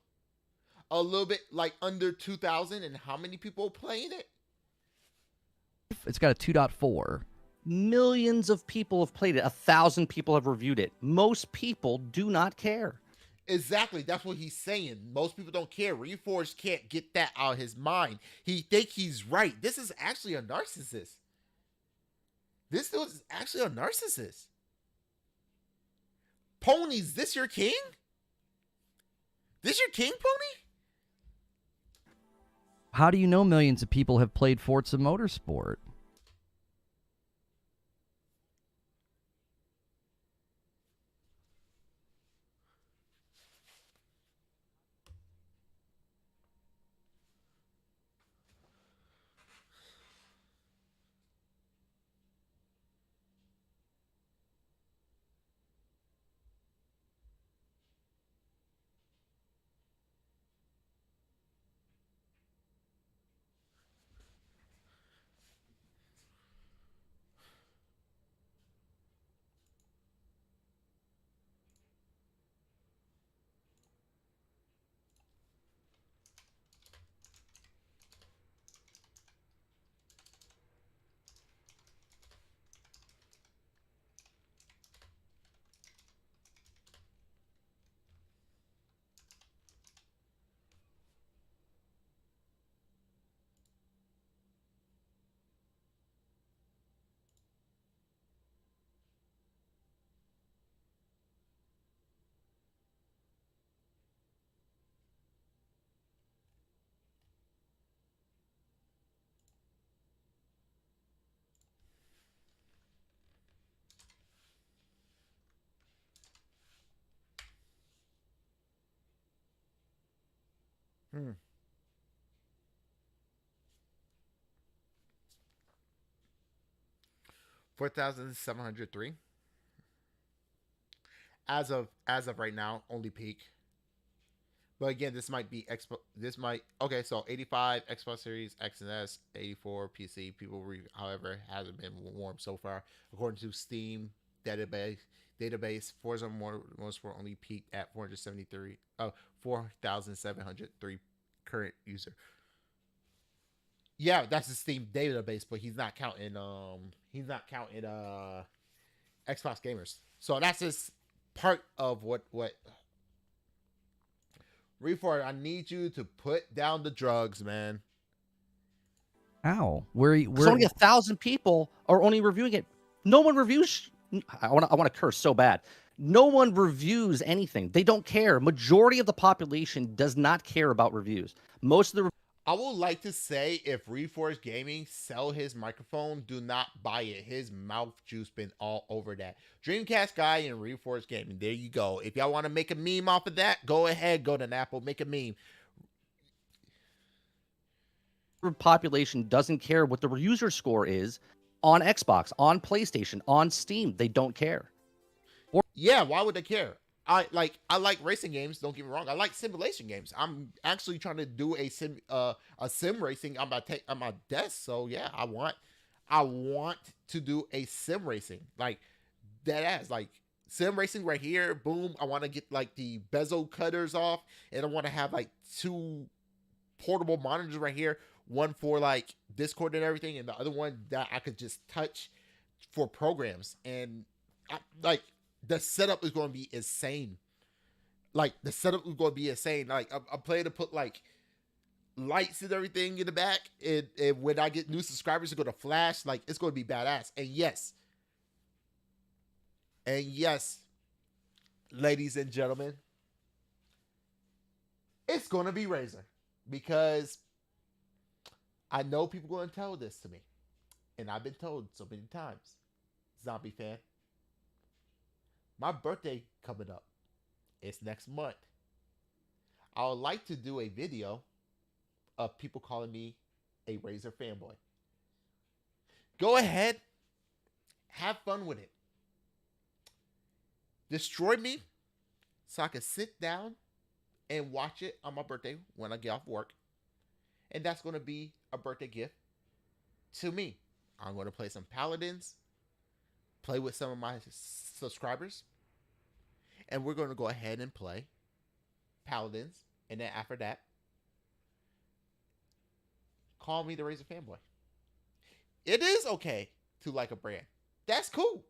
A little bit like under 2,000, and how many people playing it? It's got a 2.4. Millions of people have played it. 1,000 people have reviewed it. Most people do not care. Exactly. That's what he's saying. Most people don't care. Reforge can't get that out of his mind. He think he's right. This is actually a narcissist. This dude is actually a narcissist. Ponies, this your king? This your king, Pony? How do you know millions of people have played Forza Motorsport? Hmm. $4,703 as of right now, only peak. But again, this might be Xbox. This might okay. So 85 Xbox Series X and S, 84 PC. However, hasn't been warm so far, according to Steam database. Forza Motorsport only peaked at 473. 4,703 current user. Yeah, that's the Steam database, but he's not counting. Xbox gamers. So that's just part of what Reforge, I need you to put down the drugs, man. How? Where? Because only 1,000 people are only reviewing it. No one reviews. I want to curse so bad. No one reviews anything. They don't care. Majority of the population does not care about reviews. Most of the I would like to say if Reforge Gaming sell his microphone, do not buy it. His mouth juice been all over that. Dreamcast guy and Reforge Gaming. There you go. If y'all want to make a meme off of that, go ahead, go to Apple, make a meme. population doesn't care what the user score is on Xbox, on PlayStation, on Steam. They don't care. Yeah, why would they care? I like racing games. Don't get me wrong. I like simulation games. I'm actually trying to do a sim racing on my desk. So yeah, I want to do a sim racing like that ass like sim racing right here. Boom. I want to get like the bezel cutters off, and I want to have like 2 portable monitors right here. One for like Discord and everything, and the other one that I could just touch for programs. And the setup is going to be insane. Like the setup is going to be insane. Like I'm planning to put like lights and everything in the back, and when I get new subscribers, it's going to flash. Like it's going to be badass. And yes, ladies and gentlemen, it's going to be Razer, because I know people are going to tell this to me, and I've been told so many times. Zombie fan, my birthday coming up. It's next month. I would like to do a video of people calling me a Razer fanboy. Go ahead. Have fun with it. Destroy me so I can sit down and watch it on my birthday when I get off work. And that's going to be a birthday gift to me. I'm going to play some Paladins, play with some of my subscribers, and we're going to go ahead and play Paladins. And then after that, call me the Razer fanboy. It is okay to like a brand. That's cool.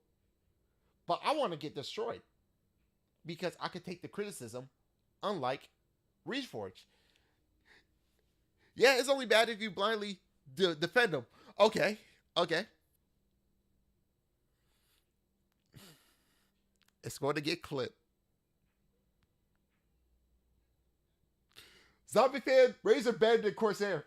But I want to get destroyed, because I could take the criticism, unlike Reforge. Yeah, it's only bad if you blindly defend them. Okay. It's going to get clipped. Zombie fan, Razer better than Corsair.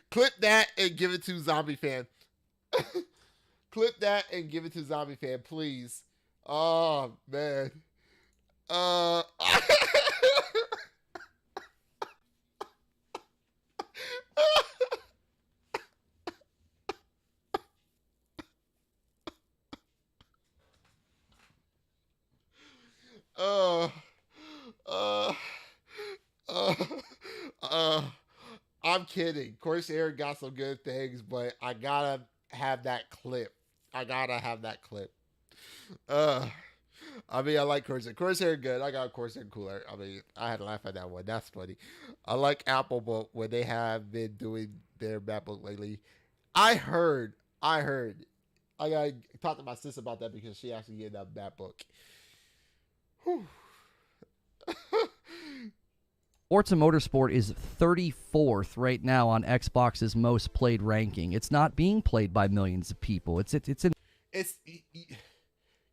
Clip that and give it to Zombie fan. Clip that and give it to Zombie fan, please. Oh man. uh, uh, uh, uh, I'm kidding. Corsair got some good things, but I gotta have that clip. I mean, I like Corsair. Corsair good. I got Corsair cooler. I mean, I had to laugh at that one. That's funny. I like Apple, but when they have been doing their MacBook lately, I heard. I gotta talk to my sister about that, because she actually get that MacBook. Whew. Forza Motorsport is 34th right now on Xbox's most played ranking. It's not being played by millions of people. It's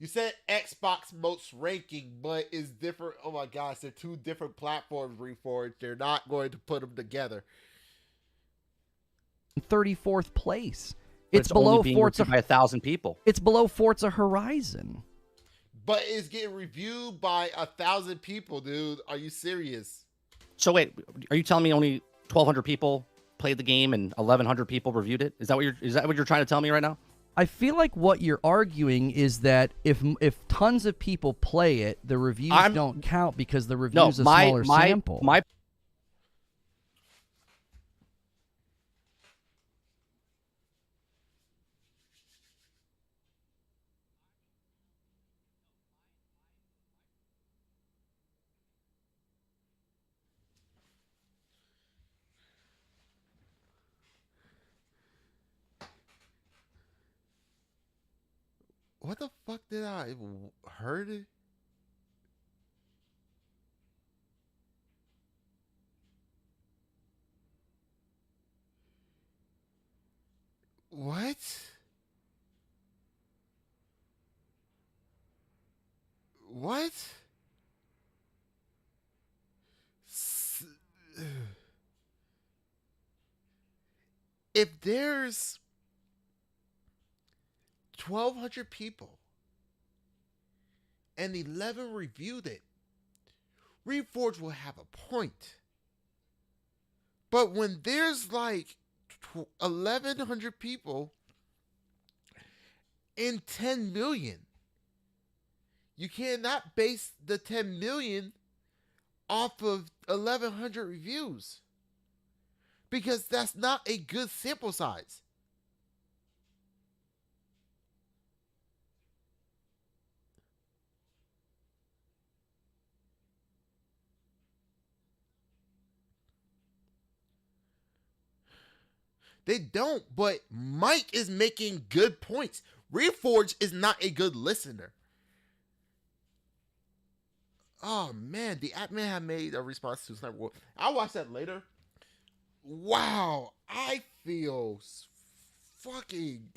you said Xbox most ranking, but it's different. Oh my gosh, they're 2 different platforms, Reforged. They're not going to put them together. 34th place. But It's below only being Forza reviewed by 1,000 people. It's below Forza Horizon. But it's getting reviewed by 1,000 people, dude. Are you serious? So wait, are you telling me only 1,200 people played the game and 1,100 people reviewed it? Is that what you're trying to tell me right now? I feel like what you're arguing is that if tons of people play it, the reviews don't count because the review is a smaller sample. What the fuck did I heard it? What? What? If there's 1,200 people and 11 reviewed it, Reforge will have a point. But when there's like 1,100 people in 10 million, you cannot base the 10 million off of 1,100 reviews because that's not a good sample size. They don't, but Mike is making good points. Reforge is not a good listener. Oh man, the admin have made a response to Sniper Wolf. I'll watch that later. Wow, I feel fucking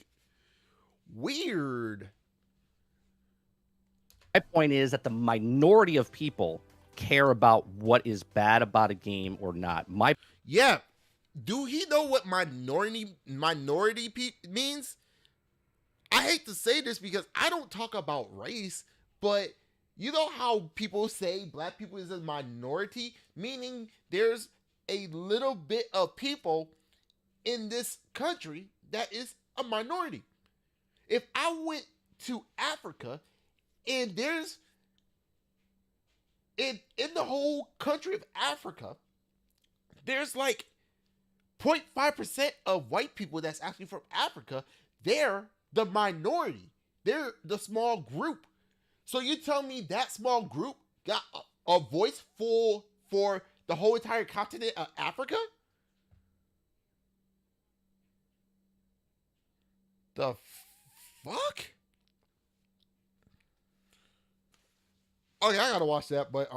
weird. My point is that the minority of people care about what is bad about a game or not. Yeah. Do he know what minority means? I hate to say this because I don't talk about race, but you know how people say black people is a minority, meaning there's a little bit of people in this country that is a minority. If I went to Africa and there's in the whole country of Africa, there's like 0.5% of white people that's actually from Africa. They're the minority. They're the small group. So you tell me that small group got a voice for the whole entire continent of Africa? The fuck? Okay, I gotta watch that, but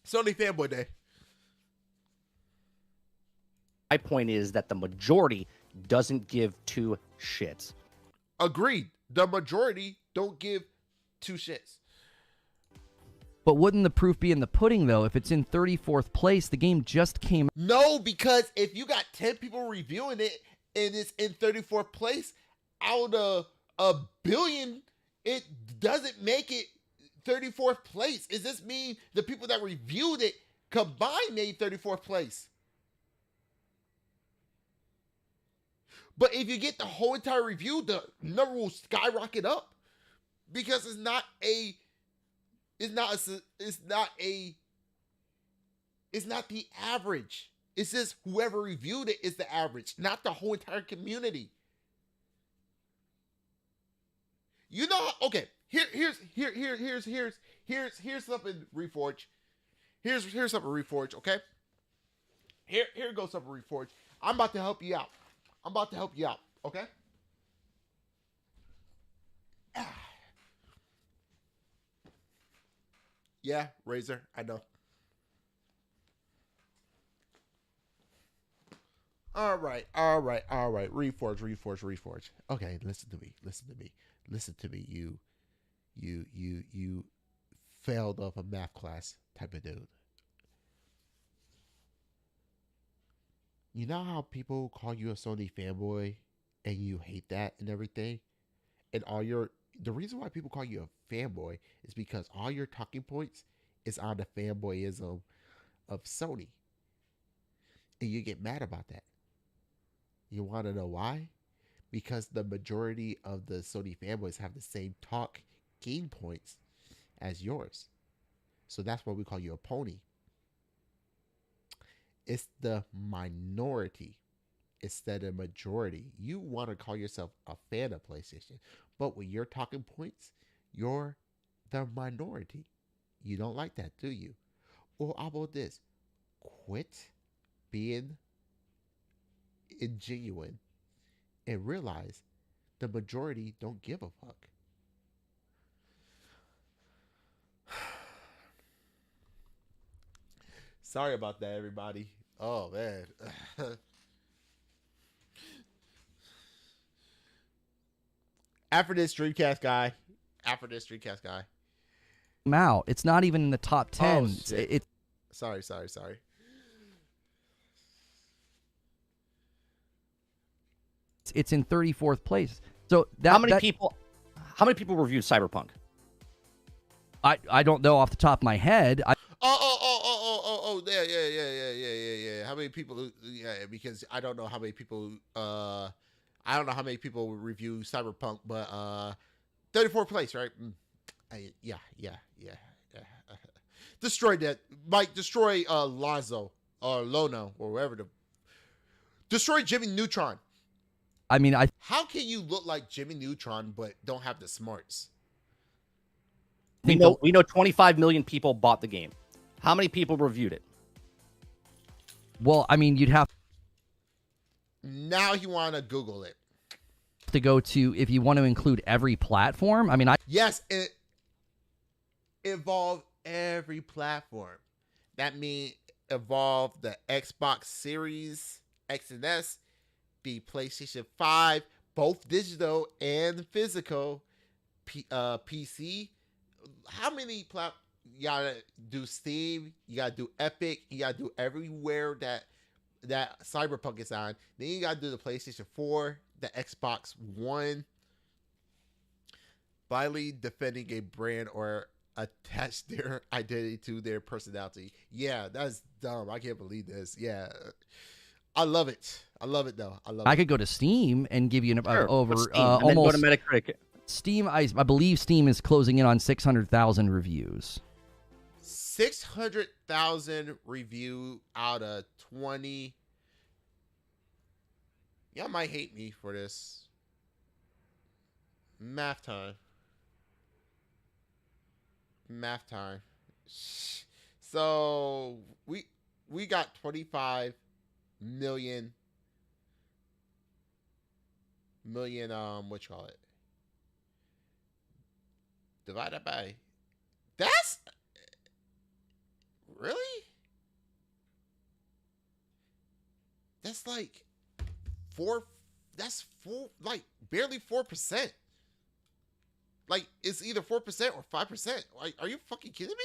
Sony Fanboy Day. My point is that the majority doesn't give two shits. Agreed. The majority don't give two shits. But wouldn't the proof be in the pudding, though? If it's in 34th place, the game just came. No, because if you got 10 people reviewing it and it's in 34th place out of a billion, it doesn't make it 34th place. Does this mean the people that reviewed it combined made 34th place? But if you get the whole entire review, the number will skyrocket up because it's not the average. It's just whoever reviewed it is the average, not the whole entire community. You know, okay. Here's something Reforge. Here's something Reforge. Okay. Here goes something Reforge. I'm about to help you out. Okay. Yeah, Razor. I know. All right. Reforge. Okay, listen to me. You failed off a math class type of dude. You know how people call you a Sony fanboy and you hate that and everything, and the reason why people call you a fanboy is because all your talking points is on the fanboyism of Sony, and you get mad about that. You want to know why? Because the majority of the Sony fanboys have the same game points as yours. So that's why we call you a pony. It's the minority instead of majority. You want to call yourself a fan of PlayStation, but with your talking points, you're the minority. You don't like that, do you? Well, how about this? Quit being ingenuine and realize the majority don't give a fuck. Sorry about that, everybody. Oh, man. After this Dreamcast guy. Out. It's not even in the top 10. Oh, shit. Sorry. It's in 34th place. So how many people reviewed Cyberpunk? I don't know off the top of my head. Yeah. How many people? Yeah, because I don't know how many people. I don't know how many people review Cyberpunk, but 34th place, right? Yeah. Destroy that, Mike. Destroy Lazo or Lono or wherever destroy Jimmy Neutron. I mean, how can you look like Jimmy Neutron but don't have the smarts? We know 25 million people bought the game. How many people reviewed it? Well, I mean, you'd have now you want to Google it to go to if you want to include every platform. I mean, yes, it involved every platform. That means involve the Xbox Series X and S, the PlayStation 5, both digital and physical, PC. How many you gotta do Steam, you gotta do Epic, you gotta do everywhere that Cyberpunk is on. Then you gotta do the PlayStation 4, the Xbox One. Finally defending a brand or attach their identity to their personality. Yeah, that's dumb. I can't believe this. Yeah. I love it. Though. I could go to Steam and give you almost go to Metacritic. Steam. I believe Steam is closing in on 600,000 reviews. 600,000 review out of 20. Y'all might hate me for this. Math time. So we got 25 million what you call it, divided by, that's really, that's like like barely 4%. Like, it's either 4% or 5%. Like, are you fucking kidding me?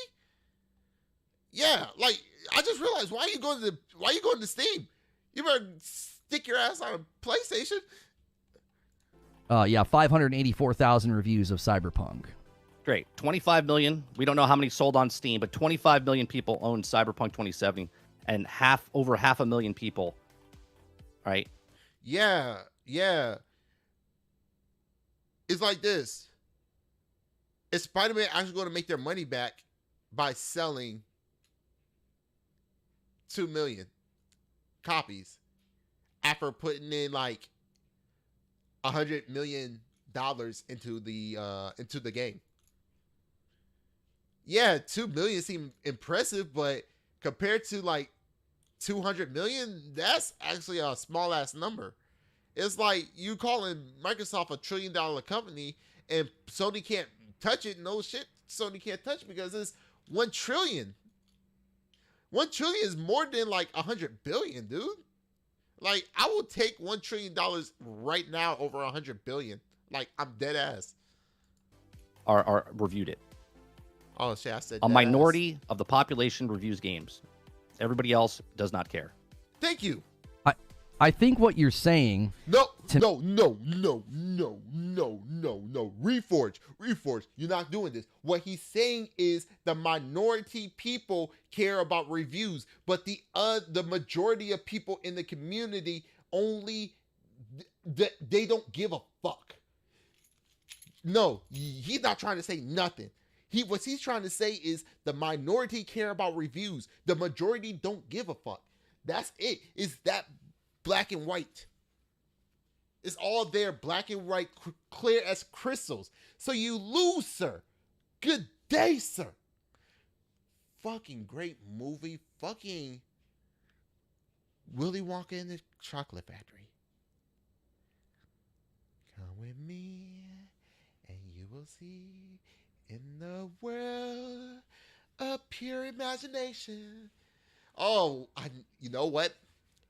Yeah, like, I just realized, why are you going to Steam? You better stick your ass on a PlayStation. Yeah, 584,000 reviews of Cyberpunk. Great. 25 million. We don't know how many sold on Steam, but 25 million people own Cyberpunk 2070, and over half a million people, right? Yeah. It's like this. Is Spider-Man actually going to make their money back by selling 2 million copies after putting in like $100 million into the game? Yeah, 2 million seem impressive, but compared to like 200 million, that's actually a small ass number. It's like you calling Microsoft a $1 trillion company and Sony can't touch it. No shit, Sony can't touch it because it's 1 trillion. 1 trillion is more than like 100 billion, dude. Like, I will take $1 trillion right now over 100 billion. Like, I'm dead ass. Are reviewed it. Oh shit, I said a minority of the population reviews games. Everybody else does not care. Thank you. I think what you're saying. No. Reforge. You're not doing this. What he's saying is the minority people care about reviews, but the majority of people in the community only they don't give a fuck. No, he's not trying to say nothing. What he's trying to say is the minority care about reviews. The majority don't give a fuck. That's it. It's that black and white. It's all there, black and white, clear as crystals. So you lose, sir. Good day, sir. Fucking great movie. Fucking Willy Wonka and the Chocolate Factory. Come with me and you will see in the world a pure imagination. Oh, you know what?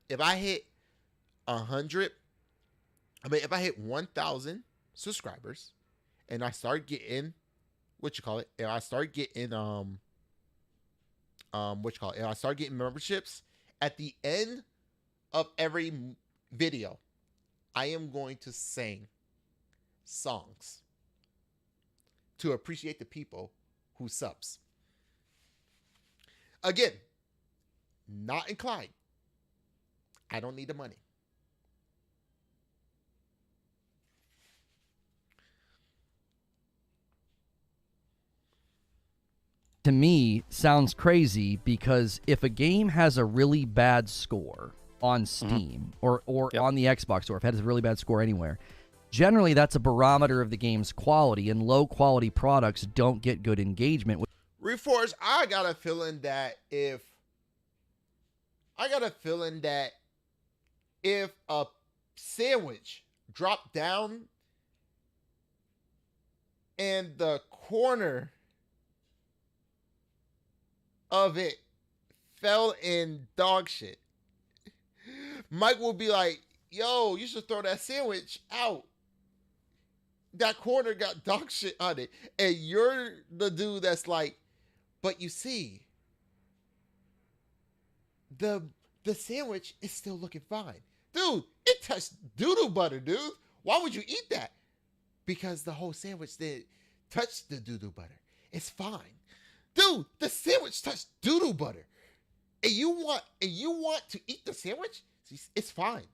If I hit 1,000 subscribers and I start getting, and I start getting, and I start getting memberships at the end of every video, I am going to sing songs to appreciate the people who subs. Again, not inclined. I don't need the money. To me, sounds crazy because if a game has a really bad score on Steam or on the Xbox Store, if it has a really bad score anywhere, generally that's a barometer of the game's quality, and low quality products don't get good engagement. Reforge, I got a feeling that if a sandwich dropped down and the corner of it fell in dog shit, Mike will be like, yo, you should throw that sandwich out. That corner got dog shit on it. And you're the dude that's like, but you see, the sandwich is still looking fine. Dude, it touched doodle butter, dude. Why would you eat that? Because the whole sandwich did touch the doodle butter. It's fine. Dude, the sandwich touched doodle butter. And you want to eat the sandwich? It's fine.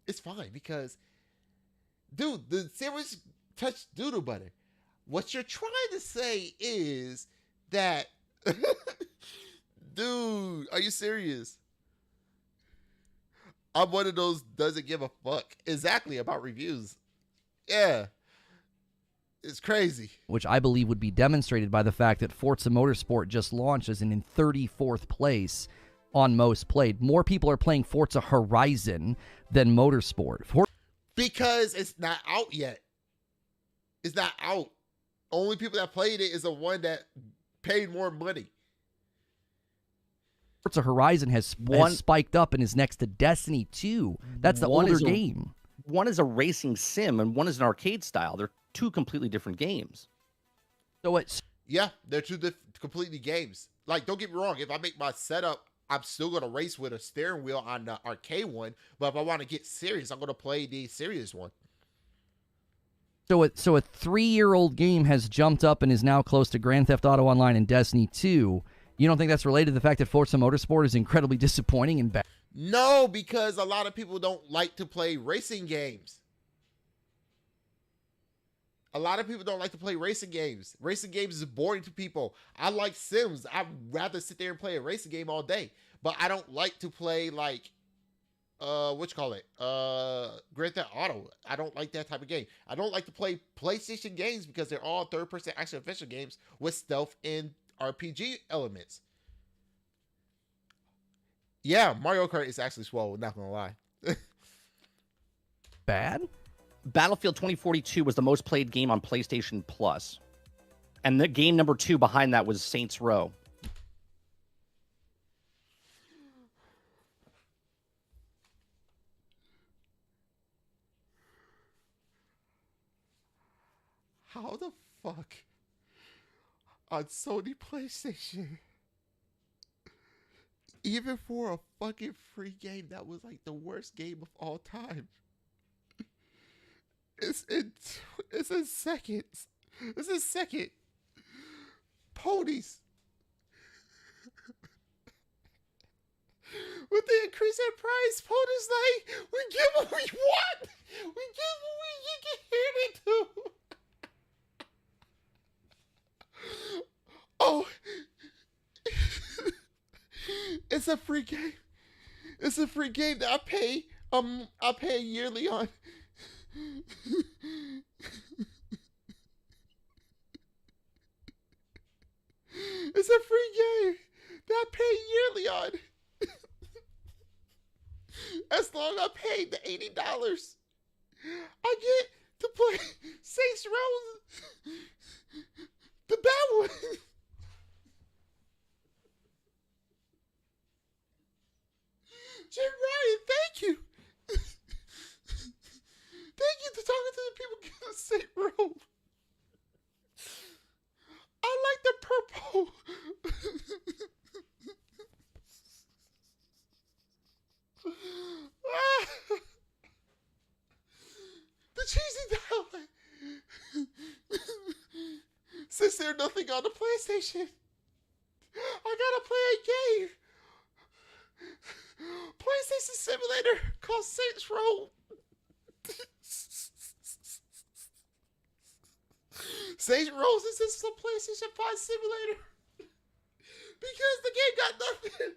It's fine because, dude, the sandwich touched doodle butter. What you're trying to say is that, dude, are you serious? I'm one of those doesn't give a fuck exactly about reviews. Yeah. It's crazy. Which I believe would be demonstrated by the fact that Forza Motorsport just launched as in 34th place on most played. More people are playing Forza Horizon than Motorsport. Because it's not out yet. It's not out. Only people that played it is the one that paid more money. Forza Horizon has spiked up and is next to Destiny 2. That's the older game. One is a racing sim and one is an arcade style. They're two completely different games. So it's they're two completely games. Like, don't get me wrong. If I make my setup, I'm still gonna race with a steering wheel on the arcade one. But if I want to get serious, I'm gonna play the serious one. So a 3-year-old game has jumped up and is now close to Grand Theft Auto Online and Destiny 2. You don't think that's related to the fact that Forza Motorsport is incredibly disappointing and bad? No, because a lot of people don't like to play racing games. A lot of people don't like to play racing games. Racing games is boring to people. I like Sims. I'd rather sit there and play a racing game all day. But I don't like to play like, Grand Theft Auto. I don't like that type of game. I don't like to play PlayStation games because they're all third-person action-adventure games with stealth and RPG elements. Yeah, Mario Kart is actually swole, not gonna lie. Bad? Battlefield 2042 was the most played game on PlayStation Plus. And the game number 2 behind that was Saints Row. How the fuck on Sony PlayStation Even for a fucking free game, that was like the worst game of all time. It's in seconds. It's in second. Ponies. With the increase in price, Ponies like, we give what we want. We give what we can hear it to. Oh. It's a free game. It's a free game that I pay yearly on. It's a free game that I pay yearly on. As long as I pay the $80, I get to play Saints Row, the bad one. Jim Ryan, thank you. Thank you for talking to the people getting Saint Row. I like the purple. The cheesy dialect. Since there's nothing on the PlayStation, I gotta play a game. PlayStation Simulator called Saints Row. Saints Row is a PlayStation 5 simulator. Because the game got nothing.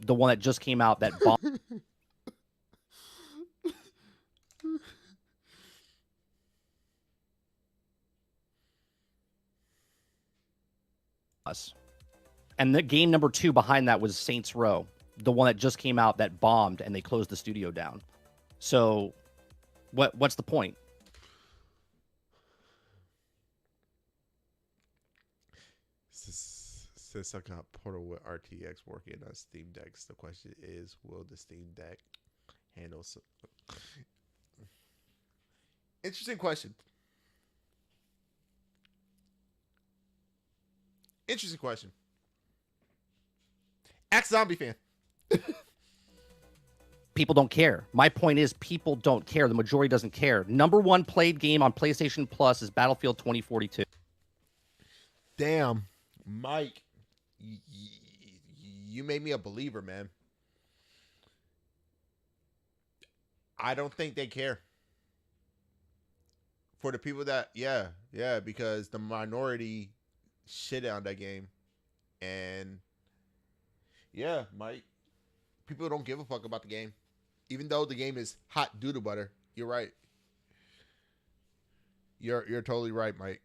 The one that just came out that bombed us. And the game number 2 behind that was Saints Row, the one that just came out that bombed and they closed the studio down. So what's the point? Since I got Portal with RTX working on Steam Decks, the question is, will the Steam Deck handle some... Interesting question. Interesting question. Ask Zombie Fan. People don't care. My point is people don't care. The majority doesn't care. Number 1 played game on PlayStation Plus is Battlefield 2042. Damn, Mike. You made me a believer, man. I don't think they care. For the people that, yeah, because the minority shit on that game. And, yeah, Mike, people don't give a fuck about the game. Even though the game is hot doodle butter. You're right. You're totally right, Mike.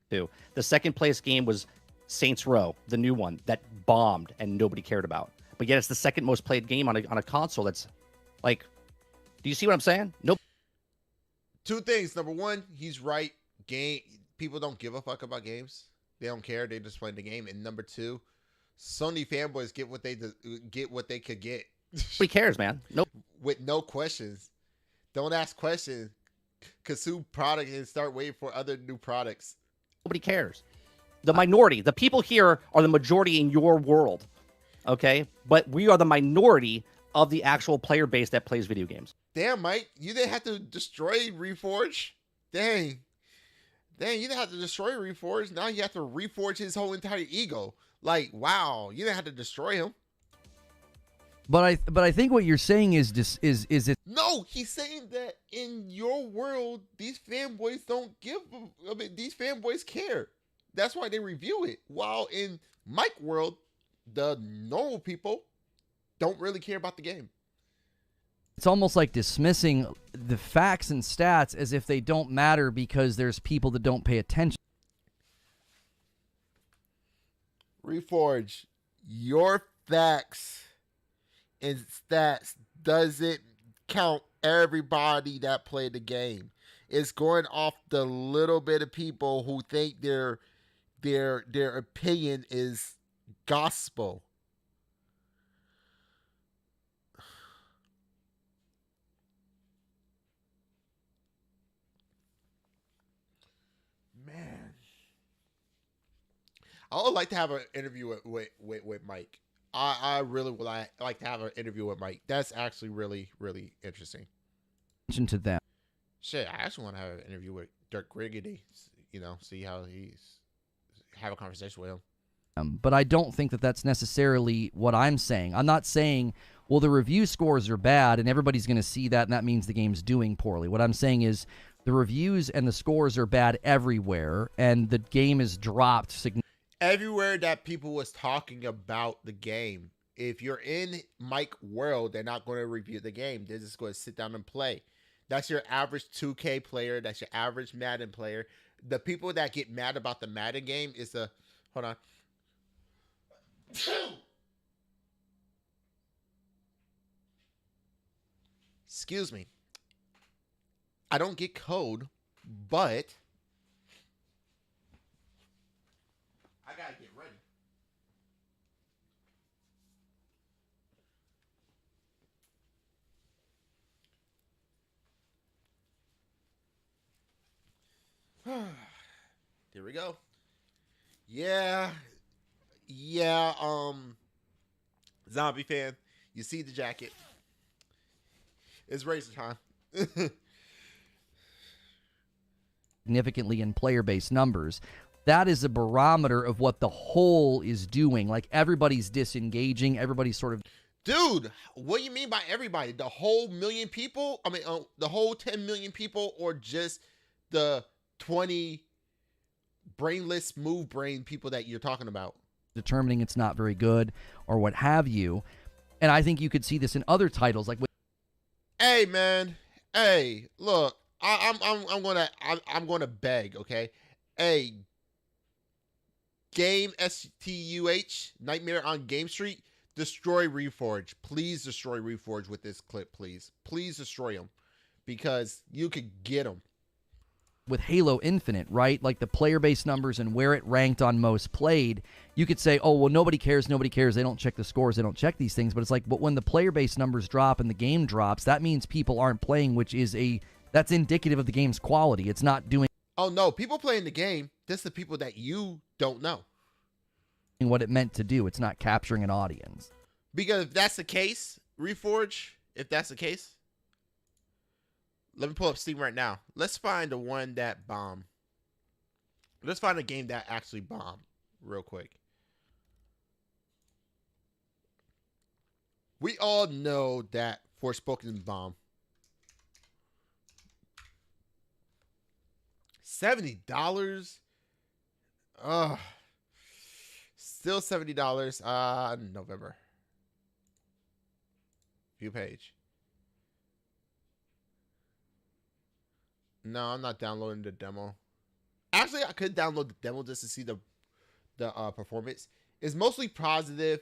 The second place game was Saints Row, the new one that bombed and nobody cared about. But yet it's the second most played game on a console. That's like, do you see what I'm saying? Nope. Two things. Number one, he's right. People don't give a fuck about games. They don't care. They just play the game. And number two, Sony fanboys get what they could get. Nobody cares, man. Nope. With no questions. Don't ask questions. Consume product and start waiting for other new products. Nobody cares. The minority, the people here are the majority in your world, okay? But we are the minority of the actual player base that plays video games. Damn, Mike, you didn't have to destroy Reforge. Dang, you didn't have to destroy Reforge. Now you have to reforge his whole entire ego. Like, wow, you didn't have to destroy him. But I think what you're saying is it. No, he's saying that in your world, these fanboys don't give. I mean, these fanboys care. That's why they review it. While in Mike world, the normal people don't really care about the game. It's almost like dismissing the facts and stats as if they don't matter because there's people that don't pay attention. Reforge, your facts and stats doesn't count everybody that played the game. It's going off the little bit of people who think their opinion is gospel. Man, I would like to have an interview with Mike. I really would like to have an interview with Mike. That's actually really, really interesting. To them. Shit, I actually want to have an interview with Dirk Griggity. You know, see how have a conversation with him. But I don't think that that's necessarily what I'm saying. I'm not saying, well, the review scores are bad and everybody's going to see that and that means the game's doing poorly. What I'm saying is the reviews and the scores are bad everywhere and the game is dropped significantly. Everywhere that people was talking about the game. If you're in Mike world, they're not going to review the game. They're just going to sit down and play. That's your average 2K player. That's your average Madden player. The people that get mad about the Madden game is the... Hold on. Excuse me. I don't get code, but... I gotta get ready. There we go. Yeah. Zombie fan, you see the jacket. It's racer time. Significantly in player-based numbers. That is a barometer of what the whole is doing. Like, everybody's disengaging. Everybody's sort of... Dude, what do you mean by everybody? The whole million people? I mean, the whole 10 million people, or just the 20 brainless move brain people that you're talking about? Determining it's not very good or what have you. And I think you could see this in other titles. Like, hey, man. Hey, look. I'm gonna beg, okay? Hey, Game STUH, Nightmare on Game Street, destroy Reforge. Please destroy Reforge with this clip, please. Please destroy them, because you could get them. with Halo Infinite, right? Like the player base numbers and where it ranked on most played, you could say, oh, well, nobody cares. They don't check the scores. They don't check these things. But it's like, but when the player base numbers drop and the game drops, that means people aren't playing, that's indicative of the game's quality. It's not doing. Oh, no, people playing the game. That's the people that you don't know. What it meant to do. It's not capturing an audience. Because if that's the case, Reforge, if that's the case, let me pull up Steam right now. Let's find the one that bombed. Let's find a game that actually bombed real quick. We all know that Forspoken bombed. $70? Ugh. Still $70. November. View page. No, I'm not downloading the demo. Actually, I could download the demo just to see the performance. It's mostly positive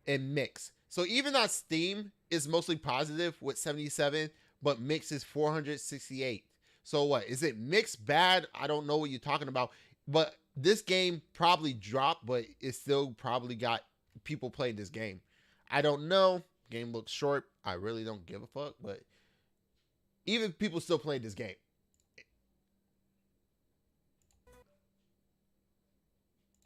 and mixed. So even on Steam, it's mostly positive with 77, but mixed is 468. So what? Is it mixed bad? I don't know what you're talking about. But this game probably dropped, but it still probably got people playing this game. I don't know. Game looks short. I really don't give a fuck. But even people still playing this game.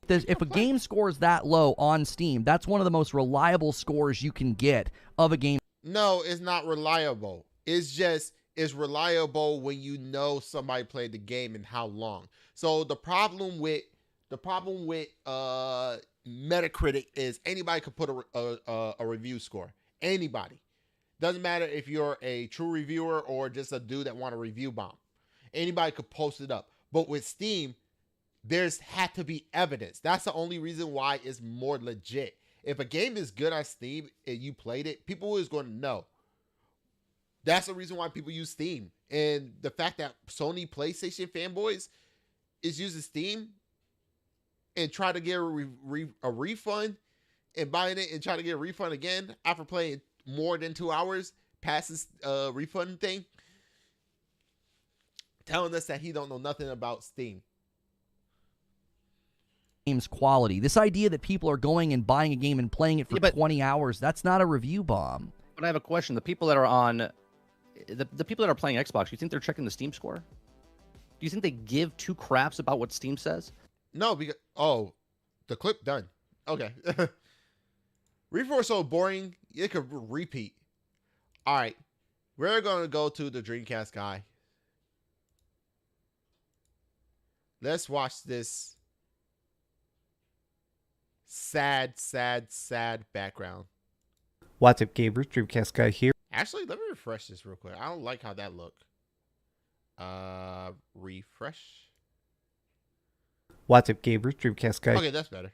If a game scores that low on Steam, that's one of the most reliable scores you can get of a game. No, it's not reliable. It's reliable when you know somebody played the game and how long. So the problem with Metacritic is anybody could put a review score. Anybody. Doesn't matter if you're a true reviewer or just a dude that want a review bomb. Anybody could post it up. But with Steam, there's had to be evidence. That's the only reason why it's more legit. If a game is good on Steam and you played it, people is going to know. That's the reason why people use Steam. And the fact that Sony PlayStation fanboys is using Steam and try to get a refund and buying it and try to get a refund again after playing more than 2 hours past this refund thing. telling us that he don't know nothing about Steam. Game's quality. This idea that people are going and buying a game and playing it for 20 hours, that's not a review bomb. But I have a question. The people that are on, the people that are playing Xbox, you think they're checking the Steam score? Do you think they give two craps about what Steam says? No, because the clip done. Okay. Reforce so boring, it could repeat. All right, we're gonna go to the Dreamcast guy. Let's watch this sad background. What's up, gamers? Dreamcast guy here. Actually, let me refresh this real quick. I don't like how that looked. Refresh. What's up, gamers? Dreamcast guy. Okay, that's better.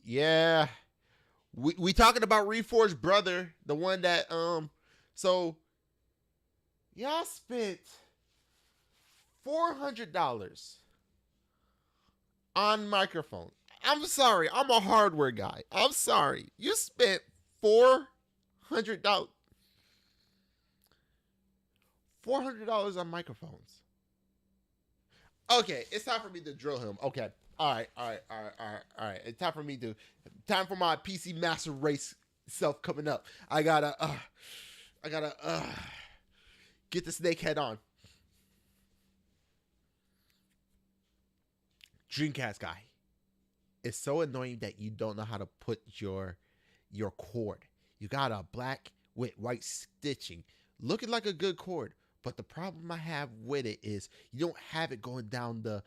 Yeah. We talking about Reforge's brother, the one that so y'all spent $400 on microphone. I'm sorry, I'm a hardware guy. I'm sorry. You spent $400 on microphones. Okay, it's time for me to drill him. Okay. All right. It's time for me to my PC Master Race self coming up. I gotta get the snake head on. Dreamcast guy. It's so annoying that you don't know how to put your cord. You got a black with white stitching, looking like a good cord. But the problem I have with it is you don't have it going down the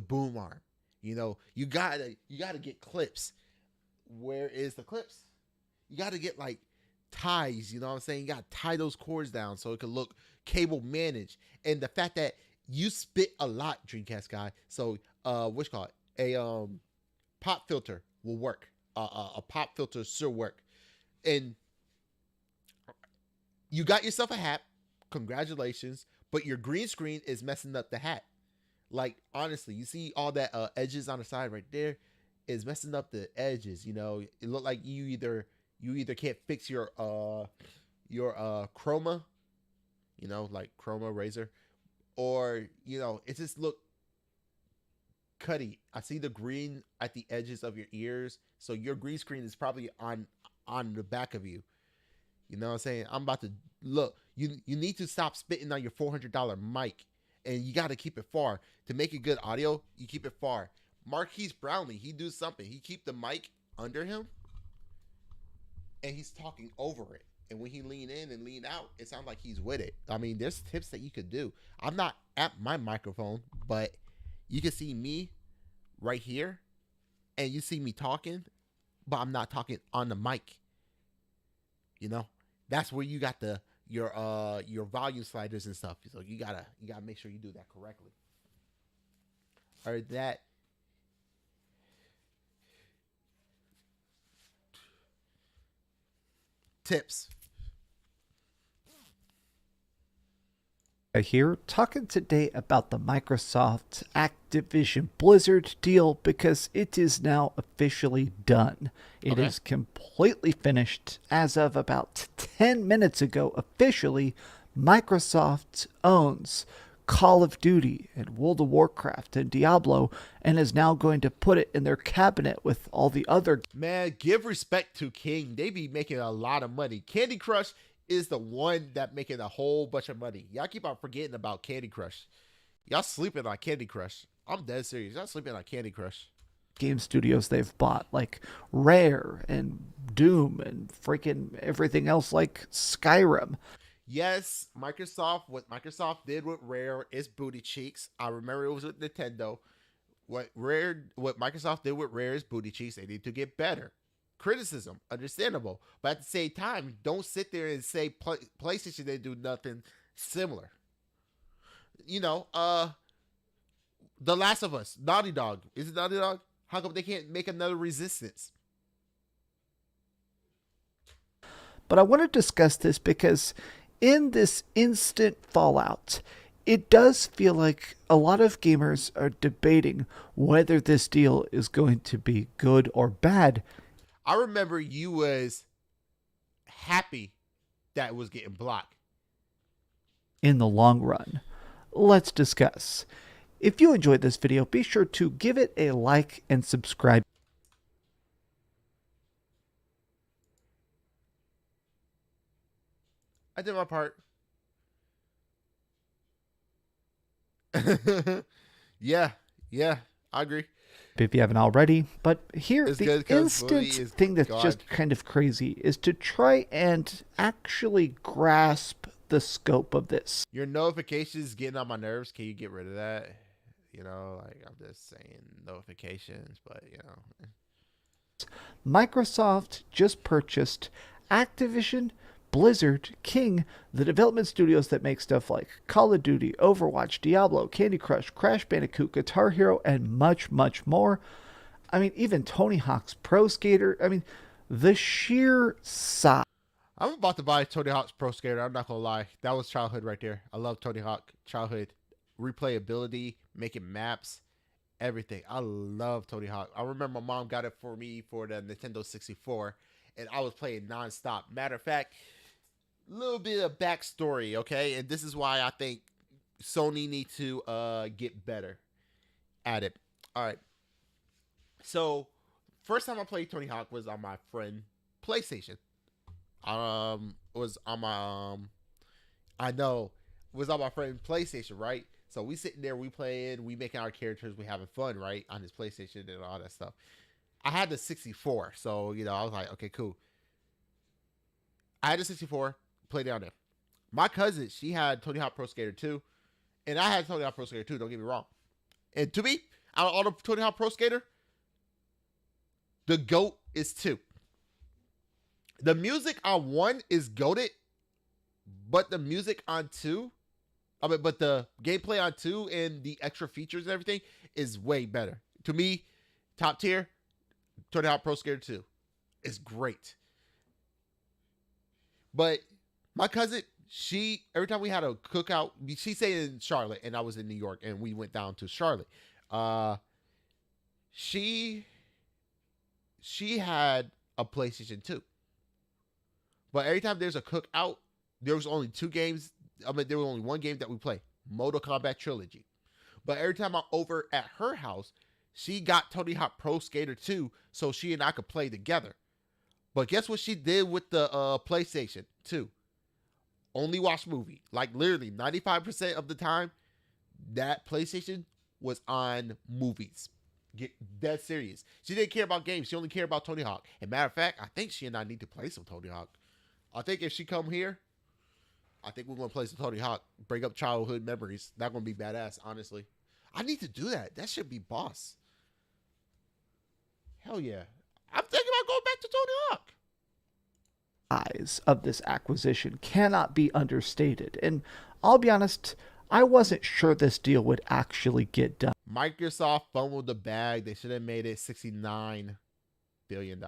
boom arm. You know, you gotta get clips. Where is the clips? You gotta get like ties, you know what I'm saying? You gotta tie those cords down so it can look cable managed. And the fact that you spit a lot, Dreamcast guy. So what's called a pop filter will work. A pop filter should work. And you got yourself a hat. Congratulations. But your green screen is messing up the hat. Like, honestly, you see all that edges on the side right there is messing up the edges. You know, it look like you either can't fix your chroma, you know, like chroma razor, or you know, it just look cutty. I see the green at the edges of your ears, so your green screen is probably on the back of you. You know what I'm saying? I'm about to look. You need to stop spitting on your $400 mic, and you got to keep it far. To make it good audio, you keep it far. Marquise Brownlee, he do something. He keep the mic under him, and he's talking over it. And when he lean in and lean out, it sounds like he's with it. I mean, there's tips that you could do. I'm not at my microphone, but you can see me right here, and you see me talking, but I'm not talking on the mic. You know, that's where you got your volume sliders and stuff. So you gotta make sure you do that correctly. Or that tips. Here talking today about the Microsoft Activision Blizzard deal because it is now officially done. It is completely finished as of about 10 minutes ago. Officially, Microsoft owns Call of Duty and World of Warcraft and Diablo and is now going to put it in their cabinet with all the other. Man, give respect to King. They be making a lot of money. Candy Crush is the one that making a whole bunch of money. Y'all keep on forgetting about Candy Crush. Y'all sleeping on Candy Crush. I'm dead serious. Y'all sleeping on Candy Crush. Game studios they've bought, like Rare and Doom and freaking everything else like Skyrim. Yes, what Microsoft did with Rare is booty cheeks. I remember it was with Nintendo. What Microsoft did with Rare is booty cheeks. They need to get better. Criticism, understandable, but at the same time, don't sit there and say PlayStation they do nothing similar. You know, The Last of Us, Naughty Dog. Is it Naughty Dog? How come they can't make another Resistance? But I want to discuss this because in this instant fallout, it does feel like a lot of gamers are debating whether this deal is going to be good or bad. I remember you was happy that it was getting blocked. in the long run? Let's discuss. If you enjoyed this video, be sure to give it a like and subscribe. I did my part. yeah, I agree. If you haven't already, but here It's the good 'cause instant movie is thing that's God. just kind of crazy is to try and actually grasp the scope of this. Your notifications getting on my nerves. Can you get rid of that? You know, like I'm just saying notifications, but you know. Microsoft just purchased Activision, Blizzard, King, the development studios that make stuff like Call of Duty, Overwatch, Diablo, Candy Crush, Crash Bandicoot, Guitar Hero, and much, much more. I mean, even Tony Hawk's Pro Skater. I mean, the sheer size. I'm about to buy Tony Hawk's Pro Skater. I'm not gonna lie, that was childhood right there. I love Tony Hawk childhood replayability, making maps, everything. I love Tony Hawk. I remember my mom got it for me for the Nintendo 64, and I was playing nonstop. Matter of fact, a little bit of backstory, okay? And this is why I think Sony need to get better at it. All right. So, first time I played Tony Hawk was on my friend PlayStation. Was on my I know it was on my friend PlayStation, right? So we sitting there, we playing, we making our characters, we having fun, right? On his PlayStation and all that stuff. I had the 64, so you know, I was like, okay, cool. I had the 64, play down there. My cousin, she had Tony Hawk Pro Skater 2, and I had Tony Hawk Pro Skater 2, don't get me wrong. And to me, out of all the Tony Hawk Pro Skater, the GOAT is 2. The music on 1 is goated, but the music on 2, but the gameplay on 2 and the extra features and everything is way better. To me, top tier, Tony Hawk Pro Skater 2 is great. But my cousin, she, every time we had a cookout, she stayed in Charlotte and I was in New York and we went down to Charlotte. She had a PlayStation 2. But every time there's a cookout, there was only 2 games. There was only one game that we play, Mortal Kombat Trilogy. But every time I'm over at her house, she got Tony Hawk Pro Skater 2 so she and I could play together. But guess what she did with the PlayStation 2? Only watch movie. Like literally 95% of the time, that PlayStation was on movies. Get dead serious. She didn't care about games. She only cared about Tony Hawk. And matter of fact, I think she and I need to play some Tony Hawk. I think if she come here, I think we're going to play some Tony Hawk. Bring up childhood memories. That's going to be badass, honestly. I need to do that. That should be boss. Hell yeah. I'm thinking about going back to Tony Hawk. Size of this acquisition cannot be understated. And I'll be honest, I wasn't sure this deal would actually get done. Microsoft fumbled the bag. They should have made it $69 billion.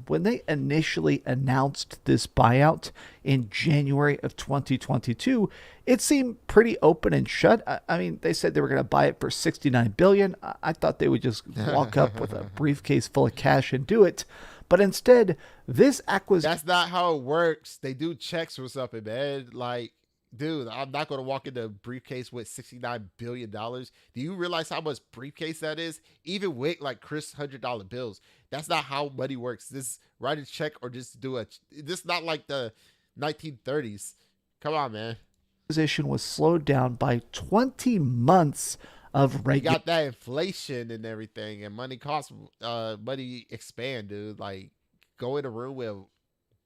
When they initially announced this buyout in January of 2022, it seemed pretty open and shut. I mean, they said they were going to buy it for $69 billion. I thought they would just walk up with a briefcase full of cash and do it. But instead, this acquisition... That's not how it works. They do checks or something, man. Like, dude, I'm not going to walk into a briefcase with $69 billion. Do you realize how much briefcase that is? Even with, like, Chris $100 bills. That's not how money works. This write a check or just do a... This is not like the 1930s. Come on, man. Acquisition was slowed down by 20 months of You regular... got that inflation and everything, and money costs, money expand, dude. Like, go in a room with a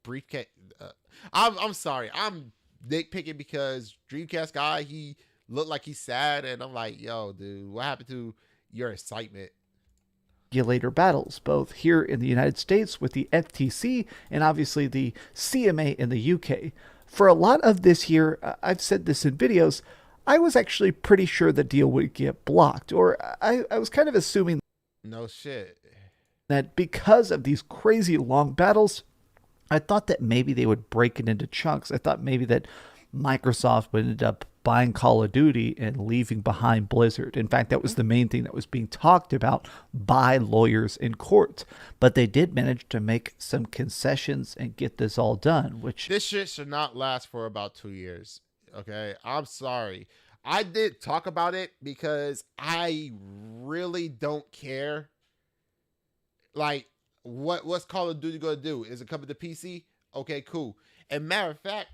briefcase. I'm sorry. I'm nitpicking because Dreamcast guy, he looked like he's sad, and I'm like, yo, dude, what happened to your excitement? Regulator battles, both here in the United States with the FTC and obviously the CMA in the UK. For a lot of this year, I've said this in videos, I was actually pretty sure the deal would get blocked, or I was kind of assuming No shit. that because of these crazy long battles, I thought that maybe they would break it into chunks. I thought maybe that Microsoft would end up buying Call of Duty and leaving behind Blizzard. In fact, that was the main thing that was being talked about by lawyers in court. But they did manage to make some concessions and get this all done, which This shit should not last for about 2 years. Okay, I'm sorry. I did talk about it because I really don't care. Like, what's Call of Duty gonna do? Is it coming to PC? Okay, cool. And matter of fact,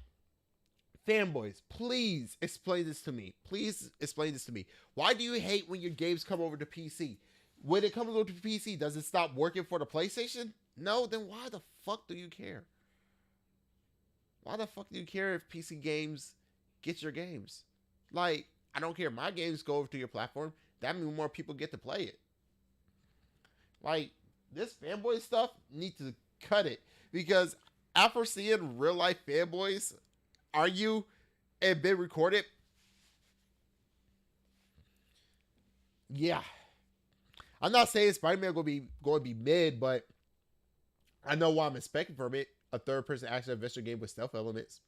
fanboys, please explain this to me. Please explain this to me. Why do you hate when your games come over to PC? When it comes over to PC, does it stop working for the PlayStation? No, then why the fuck do you care? Why the fuck do you care if PC games get your games? Like, I don't care. My games go over to your platform. That means more people get to play it. Like, this fanboy stuff, need to cut it. Because after seeing real life fanboys argue and been recorded, yeah. I'm not saying Spider-Man going to be mid, but I know what I'm expecting from it. A third-person action-adventure game with stealth elements.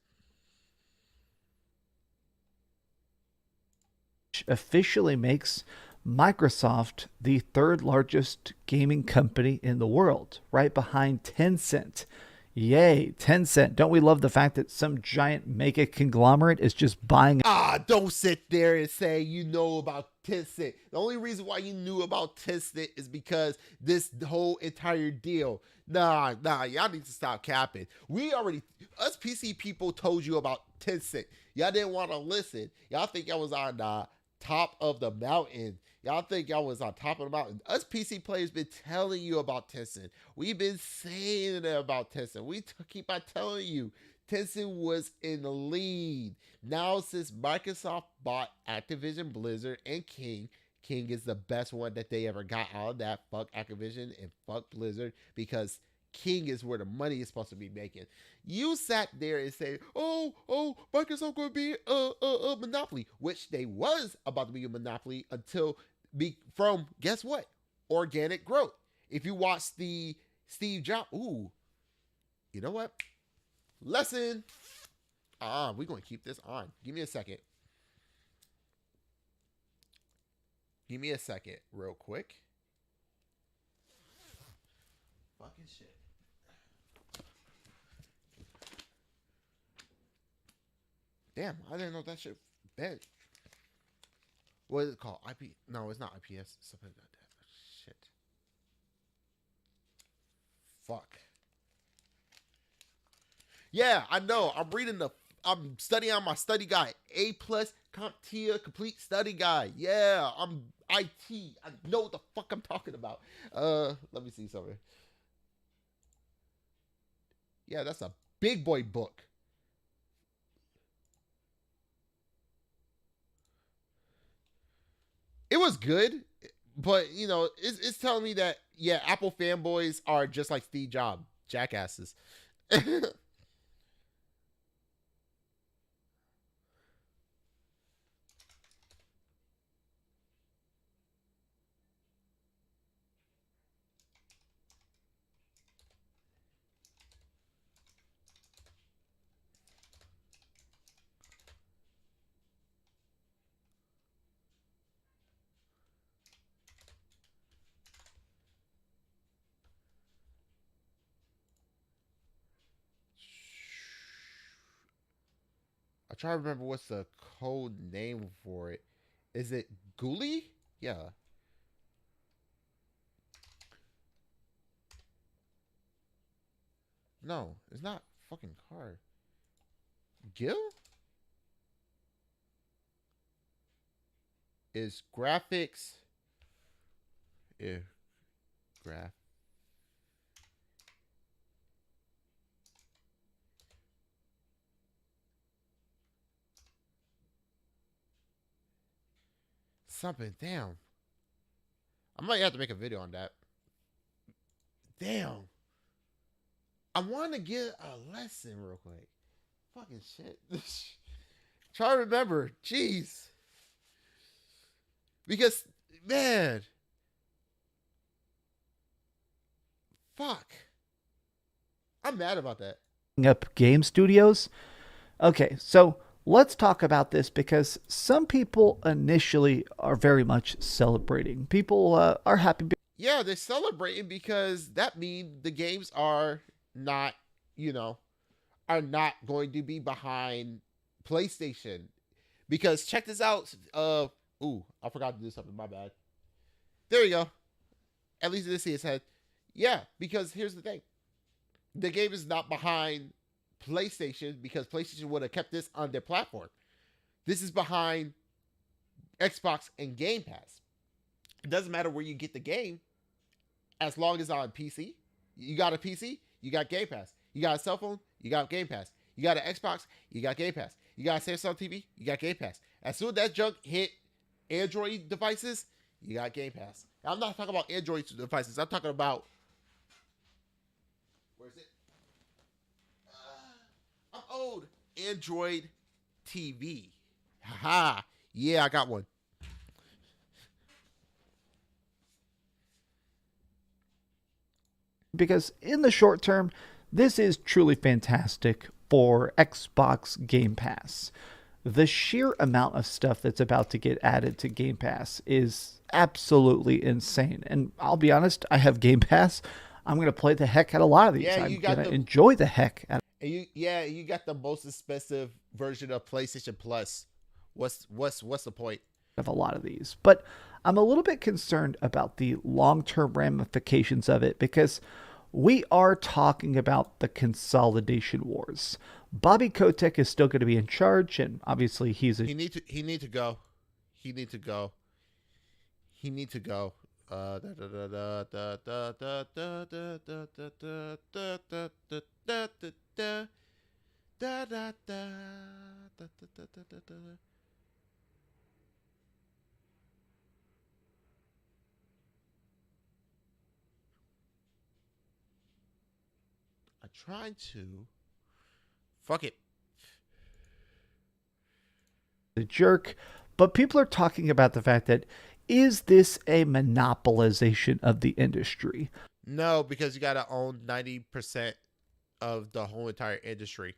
officially makes Microsoft the third largest gaming company in the world, right behind Tencent. Yay, Tencent. Don't we love the fact that some giant mega conglomerate is just buying? Don't sit there and say you know about Tencent. The only reason why you knew about Tencent is because this whole entire deal. Nah, y'all need to stop capping. Us PC people told you about Tencent. Y'all didn't want to listen. Y'all think y'all was on the top of the mountain. Y'all think y'all was on top of the mountain. Us PC players been telling you about Tencent. We've been saying about Tencent. We keep on telling you. Tencent was in the lead. Now, since Microsoft bought Activision, Blizzard, and King is the best one that they ever got out of that. Fuck Activision and fuck Blizzard, because King is where the money is supposed to be making. You sat there and said, oh, Microsoft going to be a monopoly, which they was about to be a monopoly from, guess what? Organic growth. If you watch the Steve Jobs, you know what? Lesson. We're going to keep this on. Give me a second. Real quick. Fucking shit. Damn, I didn't know that shit bad. What is it called? IP? No, it's not IPS. Something like that. Shit. Fuck. Yeah, I know. I'm studying on my study guide. A+ CompTIA complete study guide. Yeah, I'm IT. I know what the fuck I'm talking about. Let me see something. Yeah, that's a big boy book. It was good, but it's telling me that Apple fanboys are just like Steve Jobs, jackasses. I try to remember what's the code name for it. Is it Ghoulie? Yeah. No, it's not fucking car. Gil? Is graphics. Yeah. Graph. Something. Damn. I might have to make a video on that. Damn. I want to get a lesson real quick. Fucking shit. Try to remember. Jeez. Because, man. Fuck. I'm mad about that. Up game studios. Okay, so let's talk about this because some people initially are very much celebrating. People are happy. Yeah, they're celebrating because that means the games are not, you know, are not going to be behind PlayStation. Because check this out. I forgot to do something. My bad. There you go. At least this is head. Yeah, because here's the thing. The game is not behind PlayStation because PlayStation would have kept this on their platform. This is behind Xbox and Game Pass. It doesn't matter where you get the game as long as on PC. You got a PC, you got Game Pass. You got a cell phone, you got Game Pass. You got an Xbox, you got Game Pass. You got a Samsung TV, you got Game Pass. As soon as that junk hit Android devices, you got Game Pass. Now, I'm not talking about Android devices. I'm talking about, where's it? I'm old. Android TV. Haha. Yeah, I got one. Because in the short term, this is truly fantastic for Xbox Game Pass. The sheer amount of stuff that's about to get added to Game Pass is absolutely insane. And I'll be honest, I have Game Pass. I'm going to play the heck out of a lot of these. Yeah, I'm going to enjoy the heck out of and you got the most expensive version of PlayStation Plus. What's the point? Of a lot of these. But I'm a little bit concerned about the long-term ramifications of it because we are talking about the consolidation wars. Bobby Kotick is still going to be in charge, and obviously he need to go. He need to go. I tried to. Fuck it. The jerk, but people are talking about the fact that is this a monopolization of the industry? No, because you got to own 90% of the whole entire industry.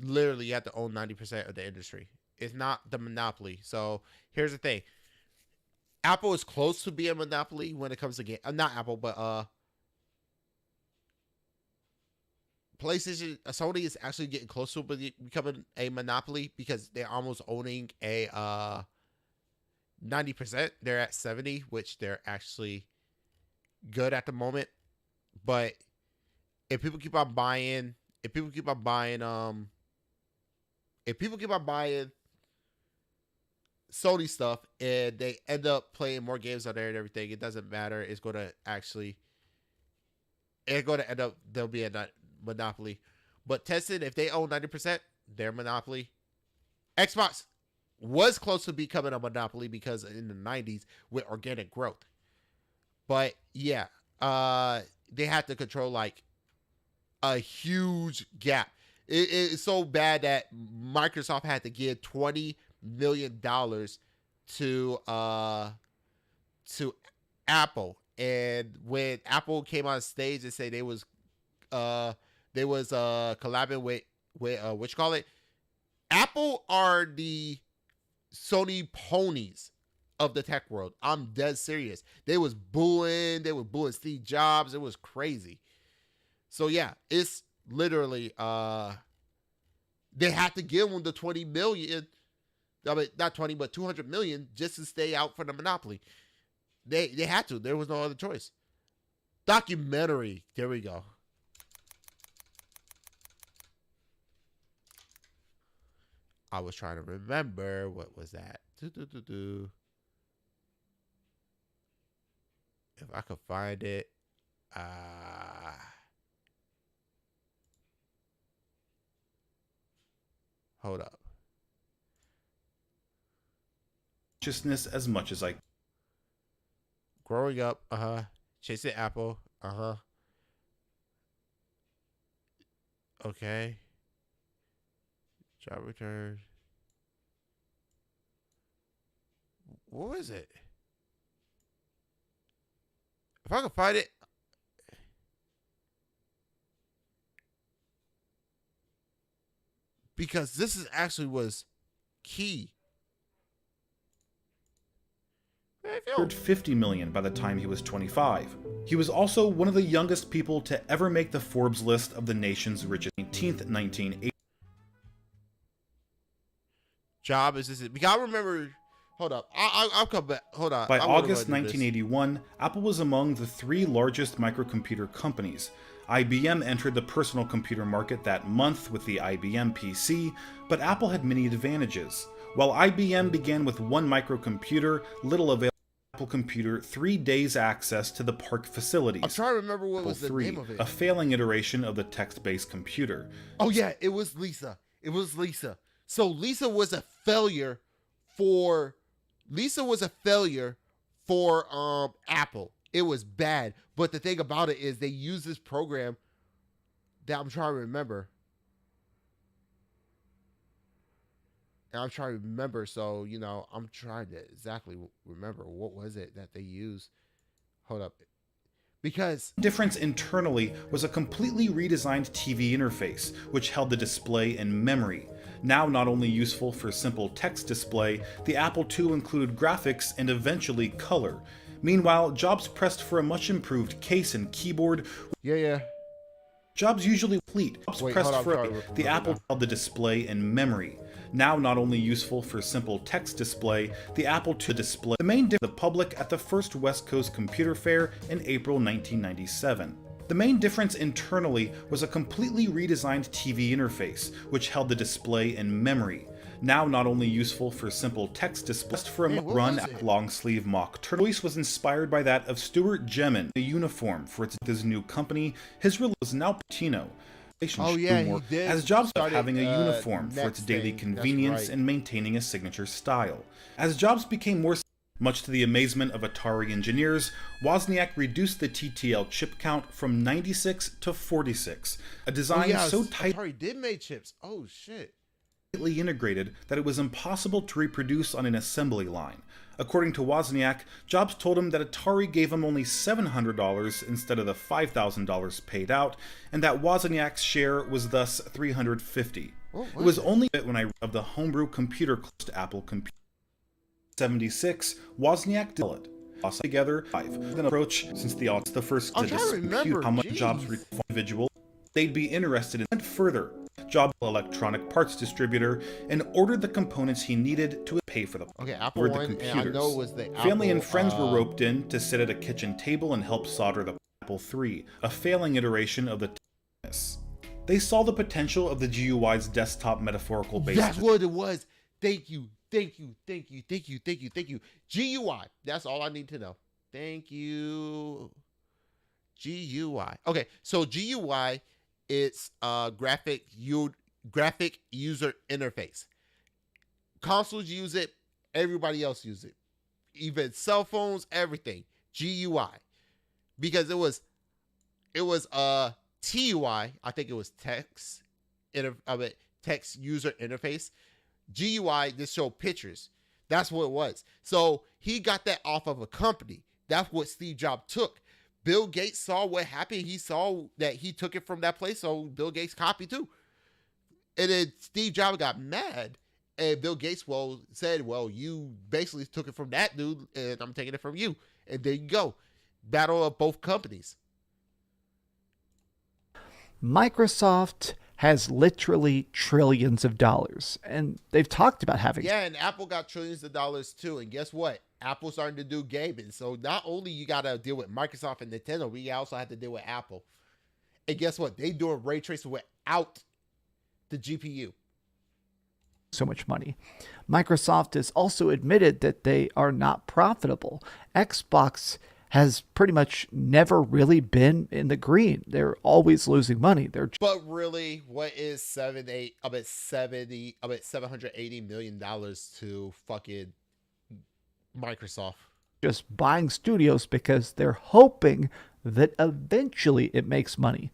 Literally, you have to own 90% of the industry. It's not the monopoly. So here's the thing. Apple is close to being a monopoly when it comes to game. Not Apple, but PlayStation, Sony is actually getting close to becoming a monopoly because they're almost owning a 90%. They're at 70, which they're actually good at the moment. But if people keep on buying Sony stuff and they end up playing more games on there and everything, it doesn't matter. It's going to end up, there'll be a monopoly. But Tencent, if they own 90%, they're monopoly. Xbox was close to becoming a monopoly because in the 90s with organic growth. But yeah, they have to control like a huge gap. It's so bad that Microsoft had to give $20 million to Apple. And when Apple came on stage and said they was collabing with what you call it, Apple are the Sony ponies of the tech world. I'm dead serious. They was booing Steve Jobs. It was crazy. So yeah, it's literally they had to give them the 20 million. I mean, not 20, but 200 million just to stay out for the monopoly. They had to. There was no other choice. Documentary. There we go. I was trying to remember what was that. If I could find it. Hold up. Consciousness as much as I Growing up, chasing Apple, okay. Job return. What was it? If I can find it. because this is actually was key. Earned $50 million by the time he was 25. He was also one of the youngest people to ever make the Forbes list of the nation's richest. 19th, 1980. Job is this? We gotta remember. Hold up, I'll come back. Hold on. By August 1981, Apple was among the 3 largest microcomputer companies. IBM entered the personal computer market that month with the IBM PC, but Apple had many advantages. While IBM began with 1 microcomputer, little available Apple computer 3 days access to the Park facilities. I'm trying to remember what was the III, name of it. A failing iteration of the text-based computer. Oh yeah, it was Lisa. It was Lisa. So Lisa was a failure for Apple. It was bad. But the thing about it is they used this program that I'm trying to remember. And I'm trying to remember, so, you know, I'm trying to exactly remember what was it that they used. Hold up. Because the difference internally was a completely redesigned TV interface, which held the display in memory. Now not only useful for simple text display, the Apple II included graphics and eventually color. Meanwhile, Jobs pressed for a much improved case and keyboard. Yeah. Jobs usually complete. The Apple held the display in memory. Now not only useful for simple text display, the Apple II display the main difference the public at the first West Coast Computer Fair in April 1997. The main difference internally was a completely redesigned TV interface, which held the display in memory. Now not only useful for simple text display, for a run at long-sleeve mock turtle. Voice was inspired by that of Stuart Gemin, a uniform for his new company. His release was now Patino. Oh yeah, he did. As Jobs started having a uniform for its daily thing. convenience and maintaining a signature style. As Jobs became more much to the amazement of Atari engineers, Wozniak reduced the TTL chip count from 96 to 46, a design so Atari did make chips. Oh shit. Integrated that it was impossible to reproduce on an assembly line. According to Wozniak, Jobs told him that Atari gave him only $700 instead of the $5,000 paid out, and that Wozniak's share was thus $350. It was only when I of the homebrew computer close to Apple Computer. 76, Wozniak did it. Together, 5. An approach since the first to dispute how much Jobs required individual they'd be interested in. Went further. Jobs electronic parts distributor and ordered the components he needed to pay for them. Okay, Apple the One, computers. and I know it was the Family Apple, and friends were roped in to sit at a kitchen table and help solder the Apple III, a failing iteration of the TS. They saw the potential of the GUI's desktop metaphorical base. That's what it was. Thank you. GUI. That's all I need to know. Thank you. GUI. Okay, so GUI, it's graphic user interface. Consoles use it. Everybody else use it. Even cell phones, everything. GUI. Because it was TUI. I think it was text user interface. GUI, this showed pictures. That's what it was. So he got that off of a company. That's what Steve Jobs took. Bill Gates saw what happened. He saw that he took it from that place, so Bill Gates copied too. And then Steve Jobs got mad, and Bill Gates said, well, you basically took it from that dude, and I'm taking it from you. And there you go. Battle of both companies. Microsoft has literally trillions of dollars, and they've talked about having... Yeah, and Apple got trillions of dollars too, and guess what? Apple's starting to do gaming, so not only you got to deal with Microsoft and Nintendo, we also have to deal with Apple. And guess what? They doing ray tracing without the GPU. So much money. Microsoft has also admitted that they are not profitable. Xbox has pretty much never really been in the green. They're always losing money. But really, what is $780 million to fucking Microsoft? Just buying studios because they're hoping that eventually it makes money.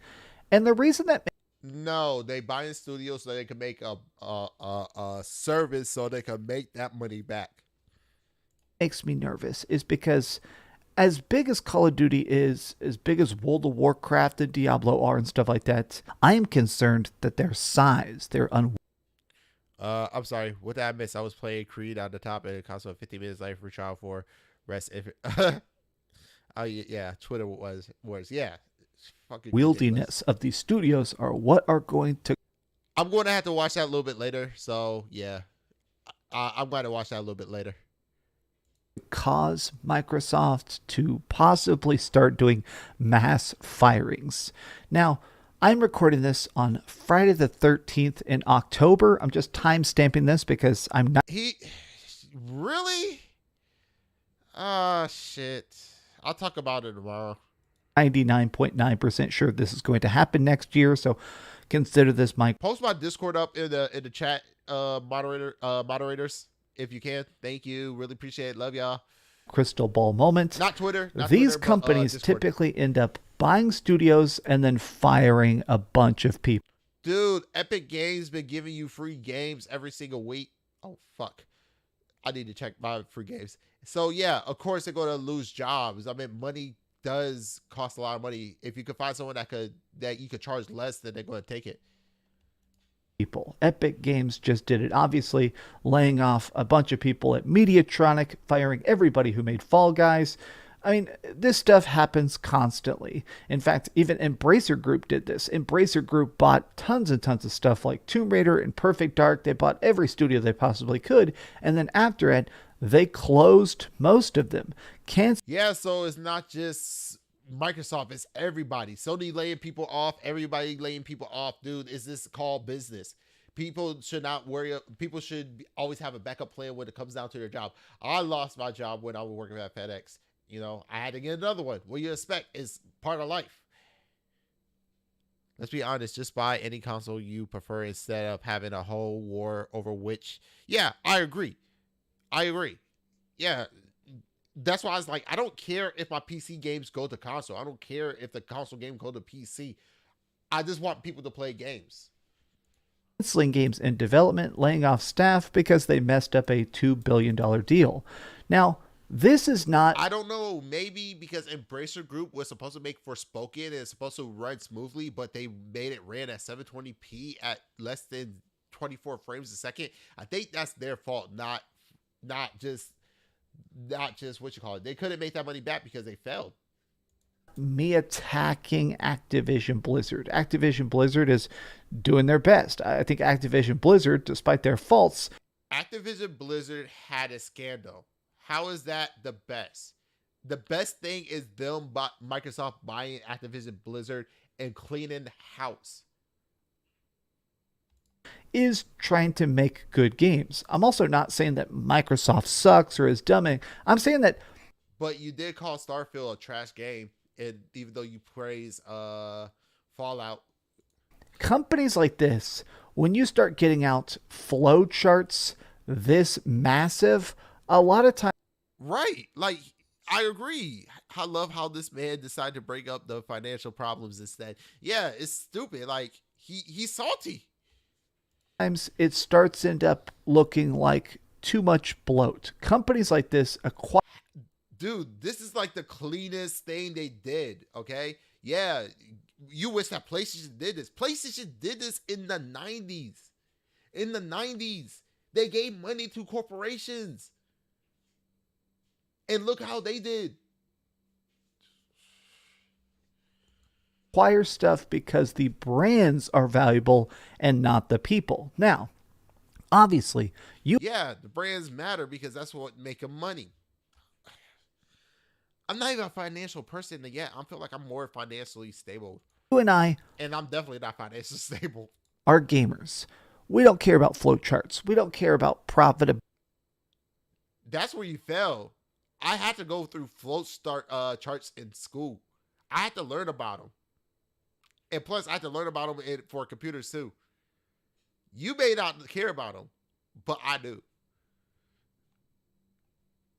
And the reason that... No, they buying studios so they can make a service so they can make that money back. Makes me nervous is because as big as Call of Duty is, as big as World of Warcraft and Diablo are and stuff like that, I am concerned that their size, I'm sorry. What did I miss? I was playing Creed on the top and console 15 minutes later for trial for rest. If oh yeah, Twitter was yeah. Fucking ridiculous. Wieldiness of these studios are what are going to I'm going to have to watch that a little bit later. So yeah, I'm going to watch that a little bit later. cause Microsoft to possibly start doing mass firings. Now, I'm recording this on Friday the 13th in October. I'm just time stamping this because I'm not. He really? Shit. I'll talk about it tomorrow. 99.9% sure this is going to happen next year, so consider this my Post my Discord up in the chat, moderators, if you can. Thank you. Really appreciate it. Love y'all. crystal ball moment. Not Twitter. These Twitter, companies but, Discord. typically end up buying studios and then firing a bunch of people. Dude, Epic Games been giving you free games every single week. Oh, fuck. I need to check my free games. So, yeah, of course they're going to lose jobs. I mean, money does cost a lot of money. If you could find someone that you could charge less, then they're going to take it. People. Epic Games just did it, obviously laying off a bunch of people at Mediatronic, firing everybody who made Fall Guys. I mean, this stuff happens constantly. In fact, even Embracer Group did this. Embracer Group bought tons and tons of stuff like Tomb Raider and Perfect Dark. They bought every studio they possibly could, and then after it, they closed most of them. Yeah, so it's not just Microsoft, it's everybody. Sony laying people off, everybody laying people off. Dude, is this called business? People should not worry. People should always have a backup plan when it comes down to their job. I lost my job when I was working at FedEx. You know, I had to get another one. What you expect is part of life. Let's be honest, just buy any console you prefer instead of having a whole war over which. Yeah, I agree. Yeah, that's why I was like, I don't care if my PC games go to console. I don't care if the console game go to PC. I just want people to play games. Canceling games in development, laying off staff because they messed up a $2 billion deal. Now, this is not... I don't know. Maybe because Embracer Group was supposed to make Forspoken and it's supposed to run smoothly, but they made it ran at 720p at less than 24 frames a second. I think that's their fault, not just what you call it. They couldn't make that money back because they failed. Me attacking Activision Blizzard. Activision Blizzard is doing their best. I think Activision Blizzard, despite their faults... Activision Blizzard had a scandal. How is that the best? The best thing is them Microsoft buying Activision Blizzard and cleaning house. Is trying to make good games. I'm also not saying that Microsoft sucks or is dumbing. I'm saying that... But you did call Starfield a trash game, and even though you praise Fallout. Companies like this, when you start getting out flow charts this massive, a lot of times... Right. Like, I agree. I love how this man decided to bring up the financial problems instead. Yeah, it's stupid. Like, he's salty. Sometimes it starts end up looking like too much bloat. Companies like this acquire... Dude, this is like the cleanest thing they did, okay? Yeah, you wish that PlayStation did this. PlayStation did this in the 90s. In the 90s, they gave money to corporations. And look how they did. Acquire stuff because the brands are valuable and not the people. Now, obviously, Yeah, the brands matter because that's what make them money. I'm not even a financial person yet. I feel like I'm more financially stable. You and I... And I'm definitely not financially stable. Are gamers. We don't care about flow charts. We don't care about profitability. That's where you fail. I had to go through float charts in school. I had to learn about them. And plus, I had to learn about them for computers too. You may not care about them, but I do.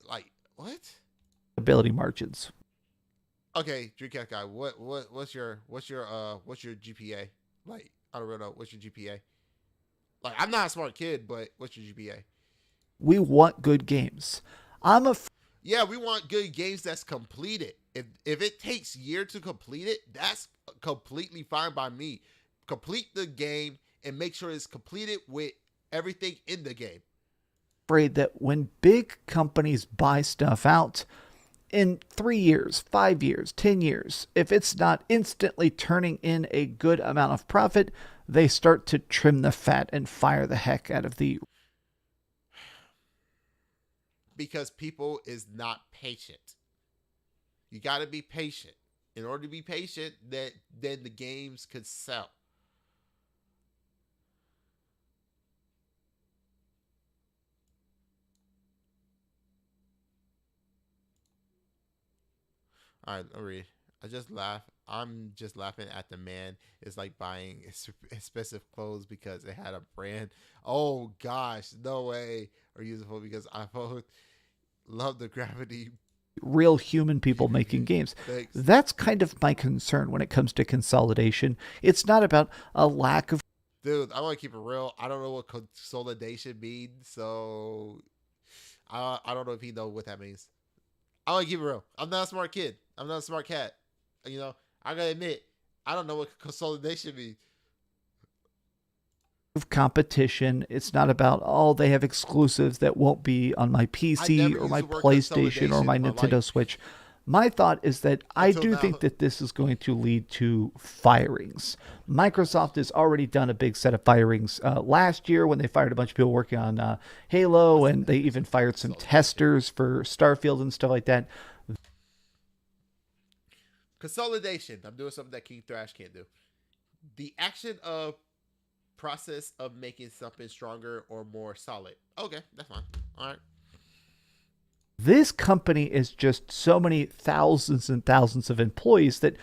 Like, what? Ability margins. Okay, Dreamcast guy, what's your GPA? Like, I don't really know. What's your GPA? Like, I'm not a smart kid, but what's your GPA? We want good games. Yeah, we want good games that's completed. If it takes years to complete it, that's completely fine by me. Complete the game and make sure it's completed with everything in the game. Afraid that when big companies buy stuff out, in 3 years, 5 years, 10 years, if it's not instantly turning in a good amount of profit, they start to trim the fat and fire the heck out of the... Because people is not patient. You got to be patient. In order to be patient, then the games could sell. All right, I'll read. I just laugh. I'm just laughing at the man. It's like buying expensive clothes because it had a brand. Oh gosh, no way. Or useful because I both love the gravity. Real human people making games. Thanks. That's kind of my concern when it comes to consolidation. It's not about a lack of... Dude, I want to keep it real. I don't know what consolidation means, so I don't know if he knows what that means. I want to keep it real. I'm not a smart kid. I'm not a smart cat. You know, I gotta admit, I don't know what consolidation means. Competition. It's not about, oh, they have exclusives that won't be on my PC or my PlayStation or my Nintendo Switch. My thought is that I do think that this is going to lead to firings. Microsoft has already done a big set of firings last year when they fired a bunch of people working on Halo, and they even fired some testers for Starfield and stuff like that. Consolidation. I'm doing something that King Thrash can't do. The action of process of making something stronger or more solid. Okay, that's fine. All right. This company is just so many thousands and thousands of employees that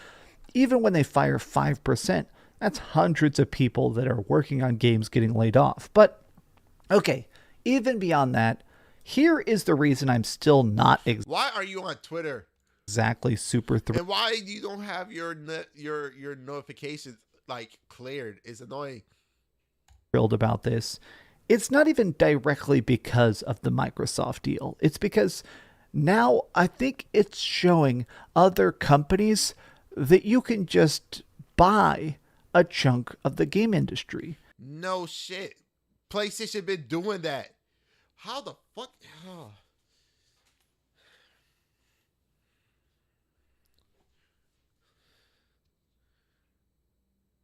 even when they fire 5%, that's hundreds of people that are working on games getting laid off. But, okay, even beyond that, here is the reason I'm still not why are you on Twitter? Exactly super thrilled. And why you don't have your notifications like cleared? It's annoying. Thrilled about this. It's not even directly because of the Microsoft deal. It's because now I think it's showing other companies that you can just buy a chunk of the game industry. No shit. PlayStation been doing that. How the fuck? Oh.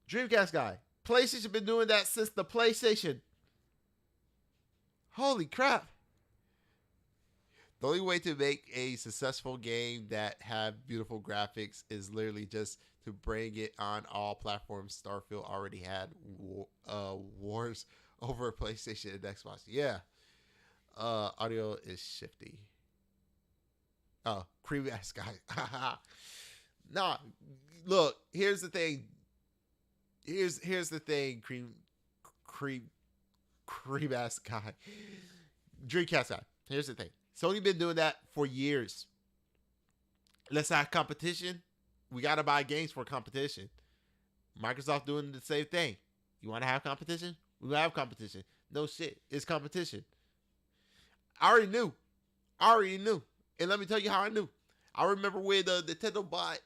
Dreamcast guy. PlayStation been doing that since the PlayStation. Holy crap. The only way to make a successful game that have beautiful graphics is literally just to bring it on all platforms. Starfield already had wars over PlayStation and Xbox. Yeah. Audio is shifty. Oh, cream ass guy. Nah, look, here's the thing. Here's the thing, cream ass guy. Dreamcast guy. Here's the thing. Sony been doing that for years. Let's have competition. We gotta buy games for competition. Microsoft doing the same thing. You wanna have competition? We gonna have competition. No shit. It's competition. I already knew. And let me tell you how I knew. I remember when Nintendo bought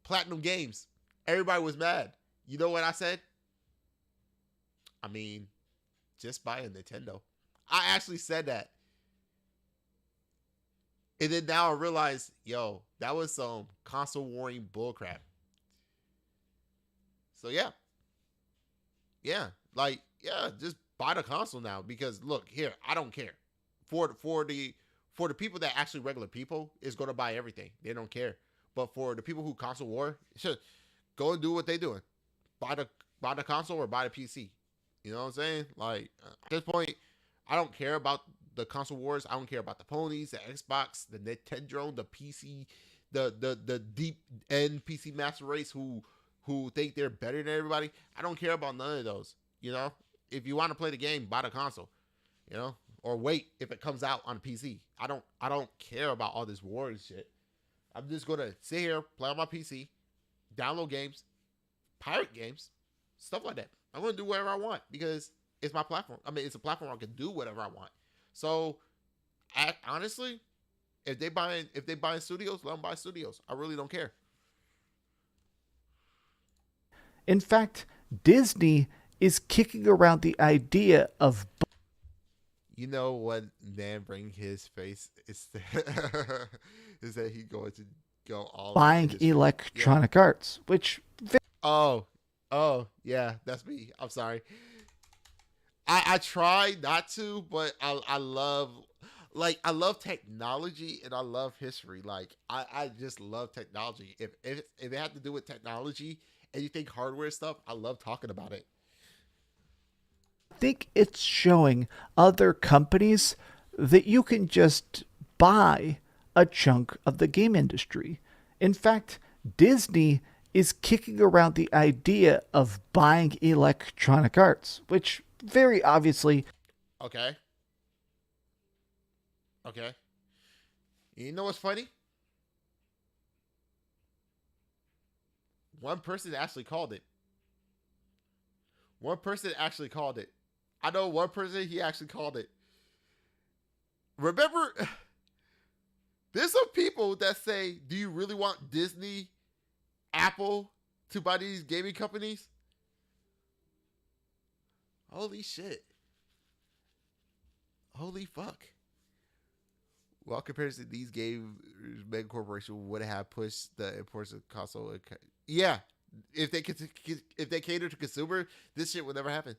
Platinum Games. Everybody was mad. You know what I said? I mean, just buy a Nintendo. I actually said that. And then now I realize, yo, that was some console warring bullcrap. So yeah. Yeah. Like, yeah, just buy the console now. Because look, here, I don't care. For the people that actually regular people is gonna buy everything. They don't care. But for the people who console war, should go and do what they doing. Buy the console or buy the PC. You know what I'm saying? Like at this point, I don't care about the console wars. I don't care about the ponies, the Xbox, the Nintendo, the PC, the deep end PC master race who think they're better than everybody. I don't care about none of those. You know, if you want to play the game, buy the console. You know, or wait if it comes out on PC. I don't care about all this war and shit. I'm just gonna sit here, play on my PC, download games, pirate games, stuff like that. I'm gonna do whatever I want because it's my platform. I mean, it's a platform I can do whatever I want. So, honestly, if they buying studios, let them buy studios. I really don't care. In fact, Disney is kicking around the idea of You know what man bring his face is is that he going to go all buying into his face. Electronic Arts, which Oh, oh, yeah, that's me. I'm sorry. I try not to, but I love I love technology and I love history. Like I just love technology. If it had to do with technology, anything hardware stuff, I love talking about it. I think it's showing other companies that you can just buy a chunk of the game industry. In fact, Disney is kicking around the idea of buying Electronic Arts, which very obviously Okay. Okay. You know what's funny? One person actually called it. One person actually called it. I know one person, he actually called it. Remember, there's some people that say, do you really want Disney, Apple to buy these gaming companies? Holy shit. Holy fuck. Well, compared to these game mega corporation would have pushed the importance of console. Yeah, if they cater to consumer, this shit would never happen.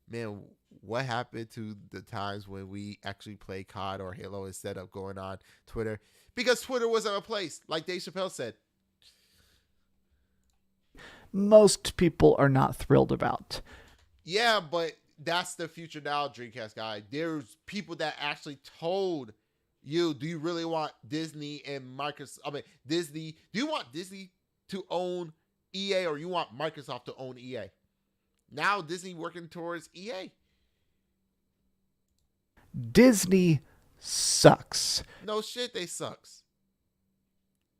Man, what happened to the times when we actually play COD or Halo instead of going on Twitter? Because Twitter wasn't a place, like Dave Chappelle said. most people are not thrilled about. Yeah, but that's the future now, Dreamcast guy. There's people that actually told you, do you really want Disney and Microsoft? I mean, Disney. Do you want Disney to own EA or you want Microsoft to own EA? Now Disney working towards EA. Disney sucks. No shit, they sucks.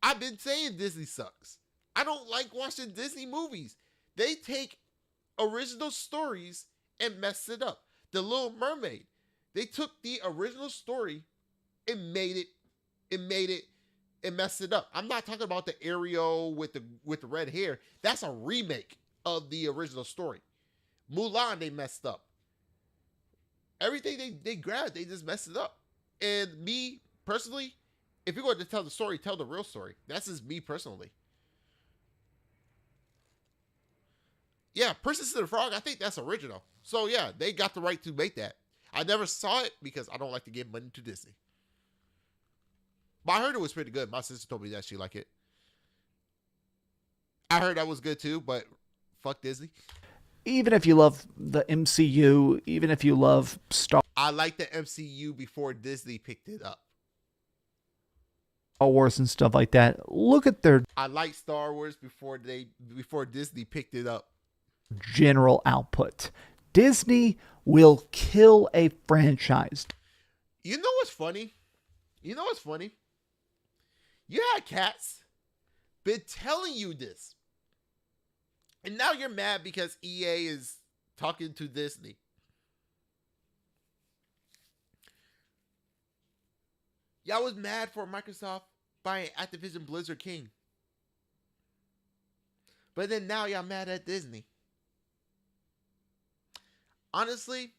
I've been saying Disney sucks. I don't like watching Disney movies. They take original stories and mess it up. The Little Mermaid. They took the original story and messed it up. I'm not talking about the Ariel with the red hair. That's a remake of the original story. Mulan, they messed up. Everything they grabbed, they just messed it up. And me personally, if you're going to tell the story, tell the real story. That's just me personally. Yeah, Princess and the Frog, I think that's original. So yeah, they got the right to make that. I never saw it because I don't like to give money to Disney. But I heard it was pretty good. My sister told me that she liked it. I heard that was good too, but fuck Disney. Even if you love the MCU, even if you love Star I like the MCU before Disney picked it up. Wars and stuff like that, look at their I like Star Wars before Disney picked it up. general output. Disney will kill a franchise. You know what's funny? You know what's funny? You had cats been telling you this. And now you're mad because EA is talking to Disney. Y'all was mad for Microsoft buying Activision Blizzard King. But then now y'all mad at Disney. Honestly,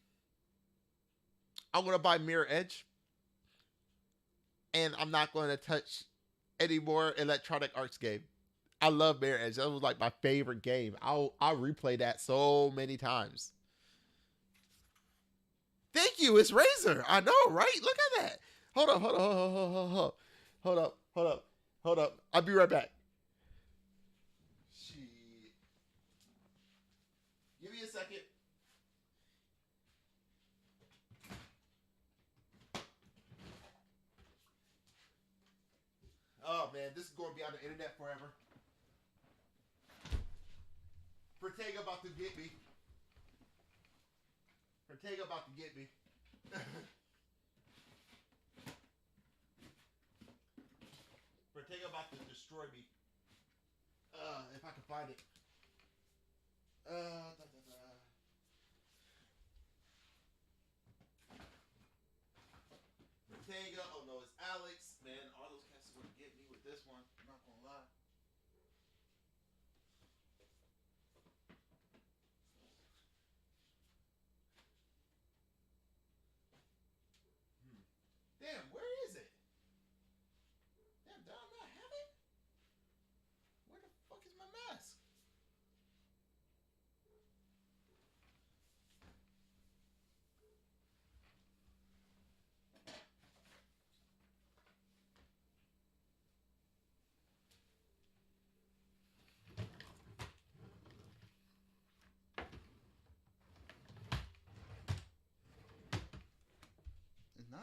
I'm going to buy Mirror Edge. And I'm not going to touch any more Electronic Arts game. I love Mirror Edge. That was like my favorite game. I'll replay that so many times. Thank you. It's Razer. I know, right? Look at that. Hold up. I'll be right back. Shit. Give me a second. Oh man, this is going to be on the internet forever. Ortega about to get me. Ortega about to get me. Ortega about to destroy me. If I can find it. Ortega. Oh no, it's Alex. Man, all those cats are gonna get me with this one. I'm not gonna lie.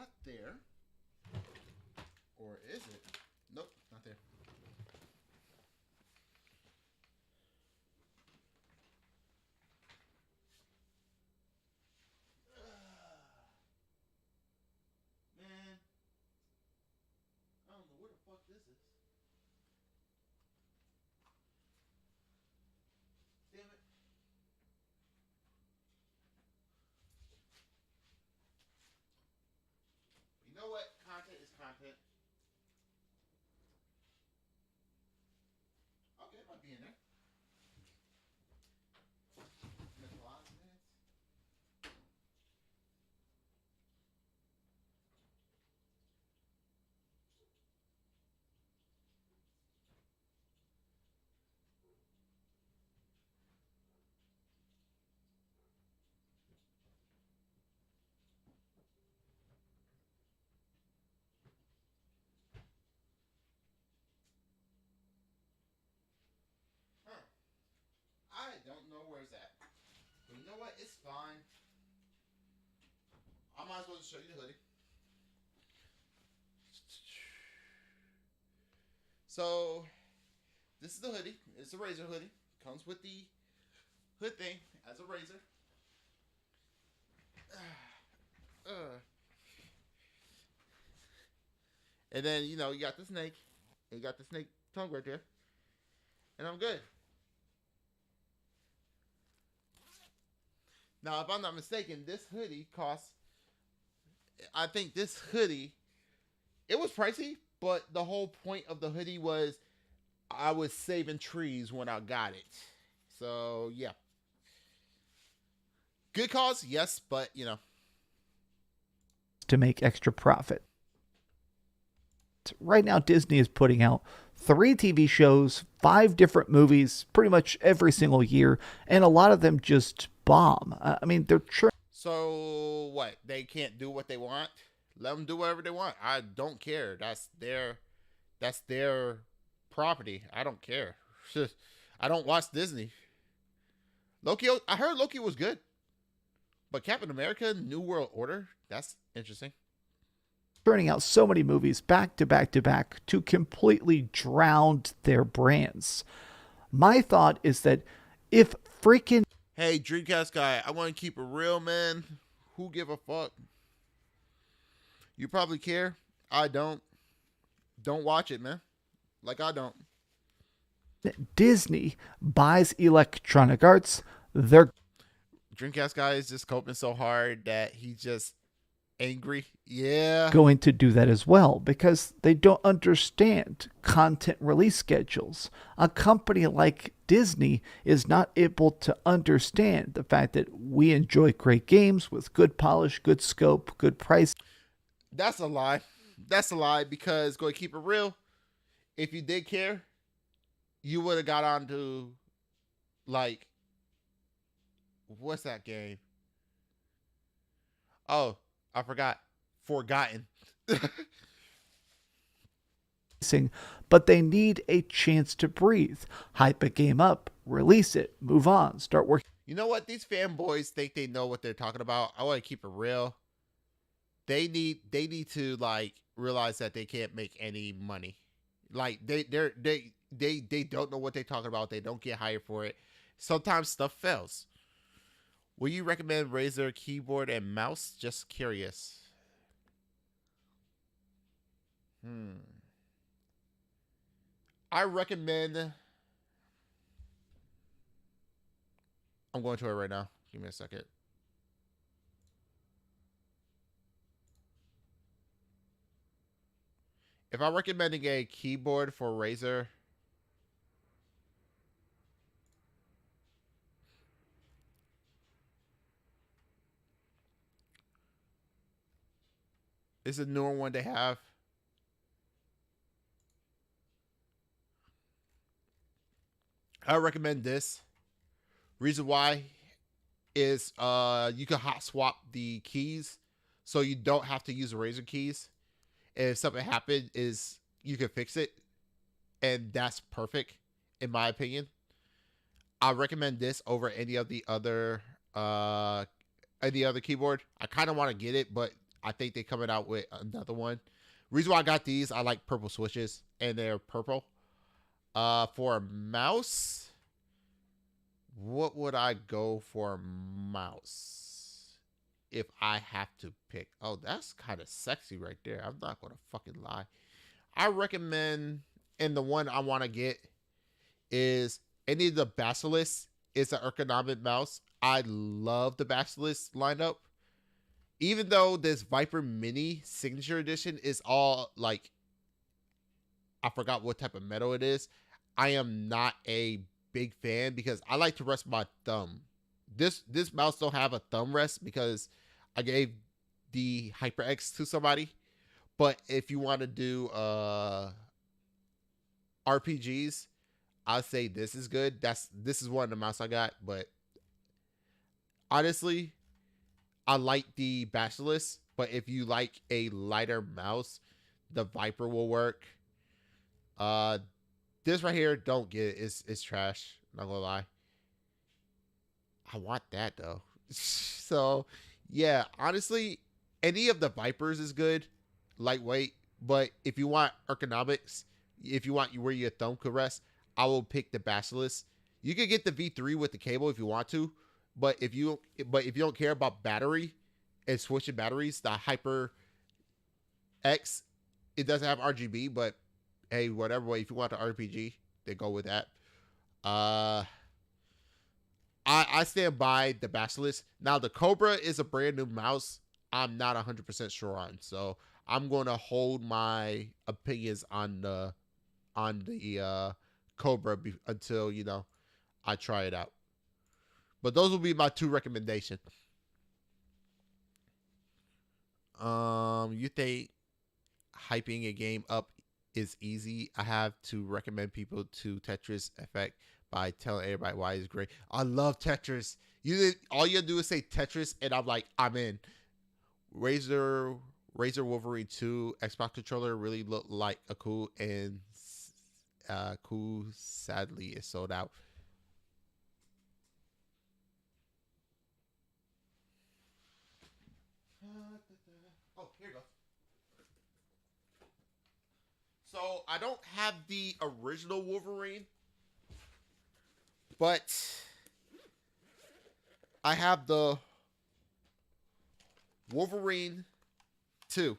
not there. Or is it? Nope, not there. Man, I don't know where the fuck this is. Damn it. You know what? Content is content. Okay, it might be in there. Huh. I don't know where it's at. But you know what? It's fine. I might as well just show you the hoodie. So, this is the hoodie. It's a Razer hoodie. Comes with the hood thing as a Razer. And then, you know, you got the snake. And you got the snake tongue right there. And I'm good. Now, if I'm not mistaken, this hoodie costs... I think this hoodie... It was pricey, but the whole point of the hoodie was I was saving trees when I got it. So, yeah. Good cause, yes, but, you know. To make extra profit. Right now, Disney is putting out 3 TV shows, 5 different movies, pretty much every single year, and a lot of them just bomb. I mean, they're So, what? They can't do what they want? Let them do whatever they want. I don't care. That's their property. I don't care. I don't watch Disney. Loki, I heard Loki was good. But Captain America, New World Order, that's interesting. turning out so many movies back to back to back to completely drown their brands. My thought is that if freaking... Hey, Dreamcast guy, I want to keep it real, man. Who give a fuck? You probably care. I don't. Don't watch it, man. Like I don't. Disney buys Electronic Arts, they're... Dreamcast guy is just coping so hard that he's just angry. Yeah. going to do that as well because they don't understand content release schedules. A company like Disney is not able to understand the fact that we enjoy great games with good polish, good scope, good price. That's a lie. That's a lie because, go keep it real, if you did care, you would have got on to, like, what's that game? Oh, I forgot. Forgotten. But they need a chance to breathe. Hype a game up, release it, move on, start working. You know what? These fanboys think they know what they're talking about. I want to keep it real. They need to like realize that they can't make any money. Like they don't know what they're talking about. They don't get hired for it. Sometimes stuff fails. Will you recommend Razer keyboard and mouse? Just curious. I recommend... I'm going to it right now. Give me a second. If I'm recommending a keyboard for Razer... It's a newer one they have. I recommend this. Reason why is you can hot swap the keys so you don't have to use the Razer keys. And if something happened, is you can fix it. And that's perfect, in my opinion. I recommend this over any other keyboard. I kind of want to get it, but I think they're coming out with another one. Reason why I got these, I like purple switches, and they're purple. For a mouse, what would I go for a mouse if I have to pick? Oh, that's kind of sexy right there. I'm not gonna fucking lie. I recommend, and the one I want to get is any of the Basilisk. It's an ergonomic mouse. I love the Basilisk lineup. Even though this Viper Mini Signature Edition is all like, I forgot what type of metal it is. I am not a big fan because I like to rest my thumb. This mouse don't have a thumb rest because I gave the HyperX to somebody. But if you want to do RPGs, I'll say this is good. This is one of the mouse I got, but honestly, I like the Basilisk, but if you like a lighter mouse, the Viper will work. This right here, don't get it. It's trash. Not gonna lie. I want that though. So yeah, honestly, any of the Vipers is good, lightweight. But if you want ergonomics, if you want where your thumb could rest, I will pick the Basilisk. You could get the V3 with the cable if you want to, but if you don't care about battery and switching batteries, the Hyper X, it doesn't have RGB, but hey, whatever way, if you want the RPG, then go with that. I stand by the Basilisk. Now the Cobra is a brand new mouse. I'm not 100% sure on, so I'm going to hold my opinions on the Cobra until I try it out. But those will be my two recommendations. You think hyping a game up is easy? I have to recommend people to Tetris Effect by telling everybody why it's great. I love Tetris. All you do is say Tetris, and I'm like, I'm in. Razer Wolverine 2 Xbox controller really looked like a cool, and cool. Sadly, it's sold out. Oh, here you go. So I don't have the original Wolverine, but I have the Wolverine 2.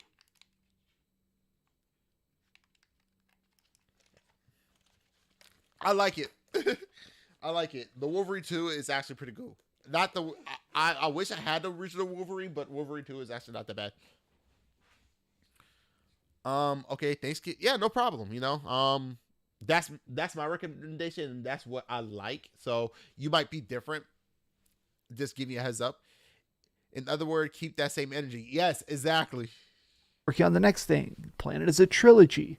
I like it. I like it. The Wolverine 2 is actually pretty cool. Not the I wish I had the original Wolverine, but Wolverine 2 is actually not that bad. Okay, thanks kid. Yeah, no problem, that's my recommendation, and that's what I like. So you might be different. Just give you a heads up. In other words, keep that same energy. Yes, exactly. Working on the next thing. Planet is a trilogy.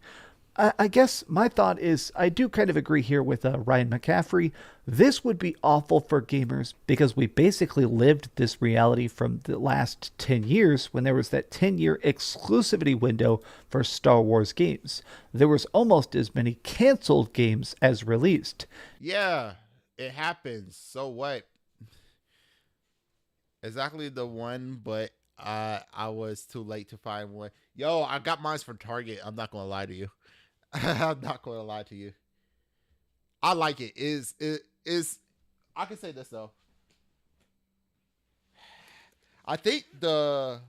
I guess my thought is I do kind of agree here with Ryan McCaffrey. This would be awful for gamers because we basically lived this reality from the last 10 years when there was that 10-year exclusivity window for Star Wars games. There was almost as many canceled games as released. Yeah, it happens. So what? Exactly the one, but I was too late to find one. Yo, I got mine from Target. I'm not going to lie to you. I'm not going to lie to you. I like it. I can say this though. I think to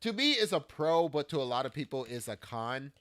me it's a pro, but to a lot of people it's a con.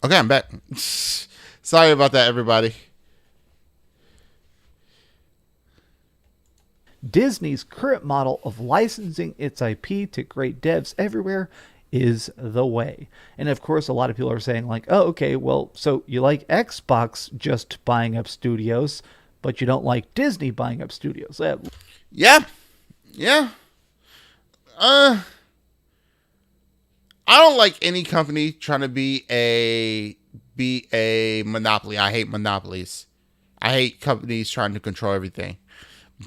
Okay, I'm back. Sorry about that, everybody. Disney's current model of licensing its IP to great devs everywhere is the way. And of course, a lot of people are saying, like, oh, okay, well, so you like Xbox just buying up studios, but you don't like Disney buying up studios. Yeah. I don't like any company trying to be a monopoly. I hate monopolies. I hate companies trying to control everything.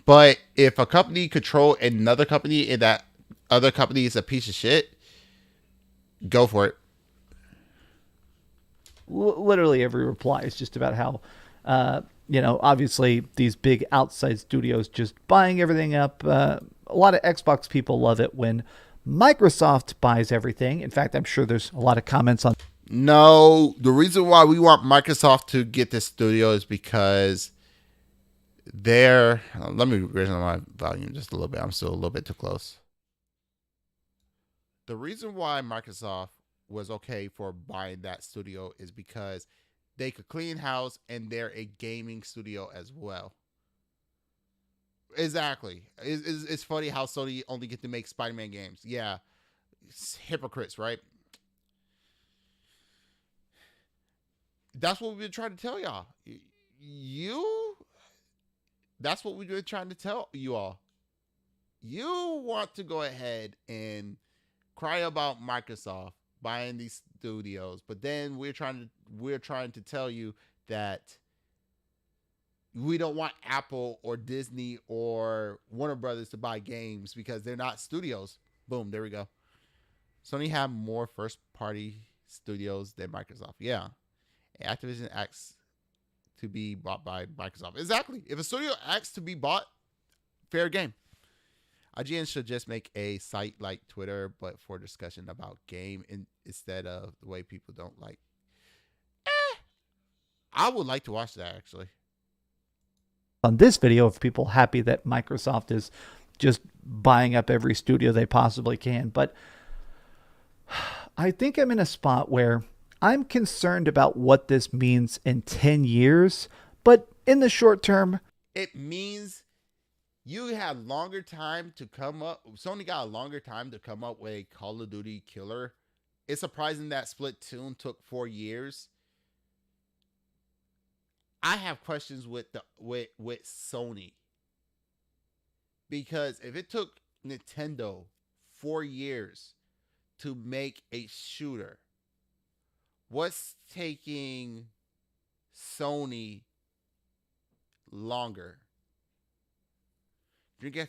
But if a company control another company and that other company is a piece of shit, go for it. Literally every reply is just about how, obviously these big outside studios just buying everything up. A lot of Xbox people love it when Microsoft buys everything. In fact, I'm sure there's a lot of comments on. No, the reason why we want Microsoft to get this studio is because let me raise my volume just a little bit. I'm still a little bit too close. The reason why Microsoft was okay for buying that studio is because they could clean house and they're a gaming studio as well. Exactly. It's funny how Sony only get to make Spider-Man games. Yeah. It's hypocrites, right? That's what we've been trying to tell y'all. That's what we've been trying to tell you all. You want to go ahead and cry about Microsoft buying these studios, but then we're trying to tell you that we don't want Apple or Disney or Warner Brothers to buy games because they're not studios. Boom, there we go. Sony have more first-party studios than Microsoft. Yeah. Activision acts to be bought by Microsoft. Exactly. If a studio acts to be bought, fair game. IGN should just make a site like Twitter, but for discussion about game instead of the way people don't like. I would like to watch that, actually. On this video of people happy that Microsoft is just buying up every studio they possibly can. But I think I'm in a spot where I'm concerned about what this means in 10 years. But in the short term, it means you had longer time to come up. Sony got a longer time to come up with a Call of Duty killer. It's surprising that Splatoon took 4 years. I have questions with Sony, because if it took Nintendo 4 years to make a shooter, what's taking Sony longer?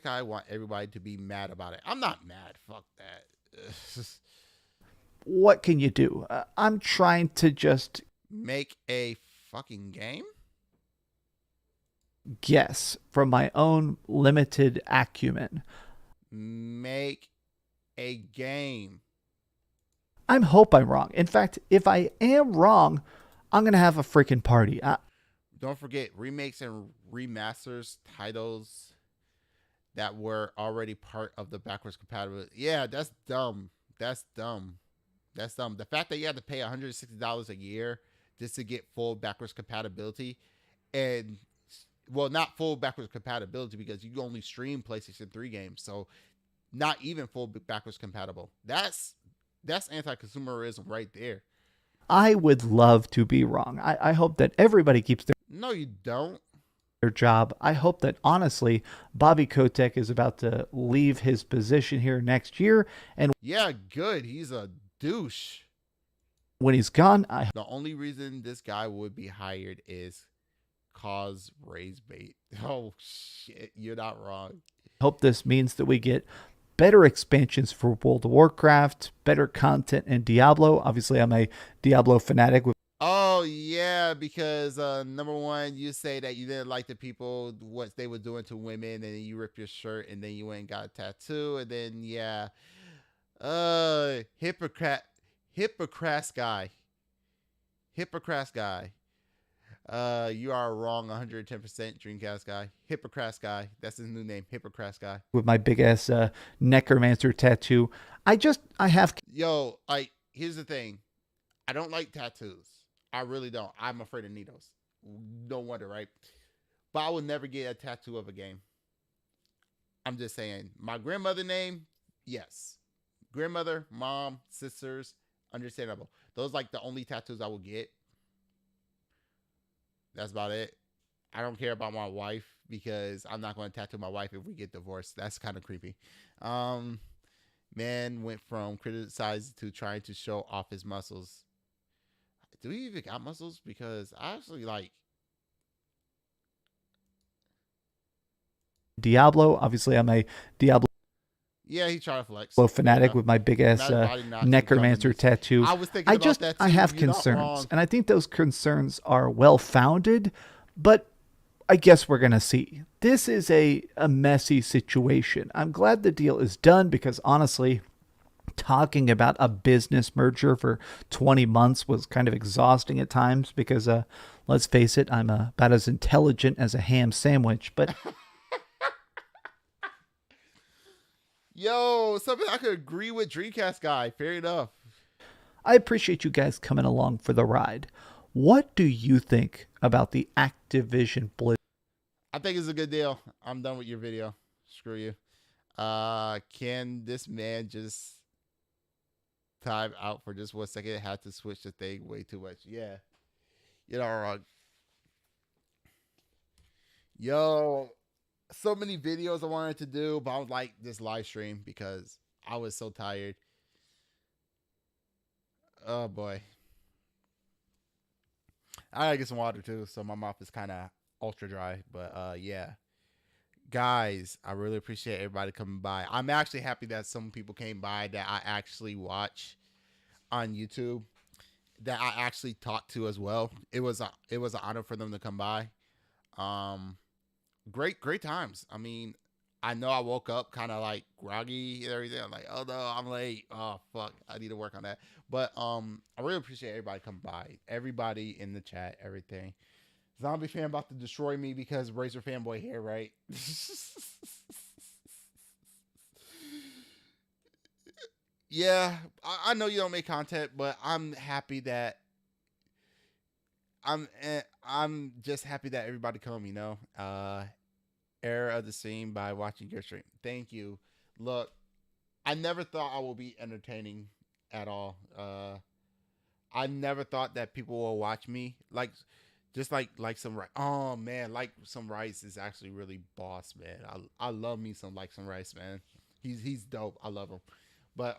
I want everybody to be mad about it. I'm not mad. Fuck that. What can you do? I'm trying to just make a fucking game. Guess from my own limited acumen. Make a game. I hope I'm wrong. In fact, if I am wrong, I'm going to have a freaking party. Don't forget, remakes and remasters titles that were already part of the backwards compatibility. Yeah, that's dumb. That's dumb. The fact that you have to pay $160 a year just to get full backwards compatibility, and well, not full backwards compatibility because you only stream PlayStation 3 games, so not even full backwards compatible. That's anti-consumerism right there. I would love to be wrong. I hope that everybody keeps their... No, you don't. Their job. I hope that, honestly, Bobby Kotick is about to leave his position here next year. And yeah, good. He's a douche. When he's gone, the only reason this guy would be hired is cause raise bait. Oh, shit. You're not wrong. I hope this means that we get better expansions for World of Warcraft, better content in Diablo. Obviously, I'm a Diablo fanatic. Oh, yeah, because number one, you say that you didn't like the people, what they were doing to women, and then you ripped your shirt, and then you went and got a tattoo, and then, yeah. Hypocrite guy. You are wrong 110%, Dreamcast guy. Hypocrite guy. That's his new name, Hypocrite guy. With my big ass necromancer tattoo. I have... Yo, here's the thing. I don't like tattoos. I really don't. I'm afraid of needles. No wonder, right? But I will never get a tattoo of a game. I'm just saying. My grandmother name, yes. Grandmother, mom, sisters, understandable. Those like the only tattoos I will get. That's about it. I don't care about my wife because I'm not going to tattoo my wife if we get divorced. That's kind of creepy. Um, Man went from criticized to trying to show off his muscles. Do we even got muscles? Because I actually like. Diablo. Obviously, I'm a Diablo Yeah, he tried to flex. fanatic with my big ass necromancer tattoo. I was thinking about that too. I have concerns, and I think those concerns are well founded, but I guess we're gonna see. This is a messy situation. I'm glad the deal is done because honestly, talking about a business merger for 20 months was kind of exhausting at times because let's face it, I'm about as intelligent as a ham sandwich, but yo, something I could agree with Dreamcast guy. Fair enough. I appreciate you guys coming along for the ride. What do you think about the Activision Blizzard? I think it's a good deal. I'm done with your video. Screw you. Can this man just time out for just 1 second? Had to switch the thing way too much. Yeah. You know, yo, so many videos I wanted to do, but I was like this live stream because I was so tired. Oh boy. I gotta get some water too, so my mouth is kind of ultra dry. But yeah, guys, I really appreciate everybody coming by. I'm actually happy that some people came by that I actually watch on YouTube, that I actually talked to as well. It was an honor for them to come by. Great times. I mean, I know I woke up kind of like groggy and everything. I'm like, oh no, I'm late. Oh fuck, I need to work on that. But I really appreciate everybody coming by. Everybody in the chat, everything. Zombie fan about to destroy me because Razor fanboy here, right? Yeah, I know you don't make content, but I'm happy that I'm just happy that everybody come. You know, era of the scene by watching your stream. Thank you. Look, I never thought I would be entertaining at all. I never thought that people will watch me like just like some rice. Oh man, like some rice is actually really boss, man. I love me some like some rice, man. He's dope. I love him. But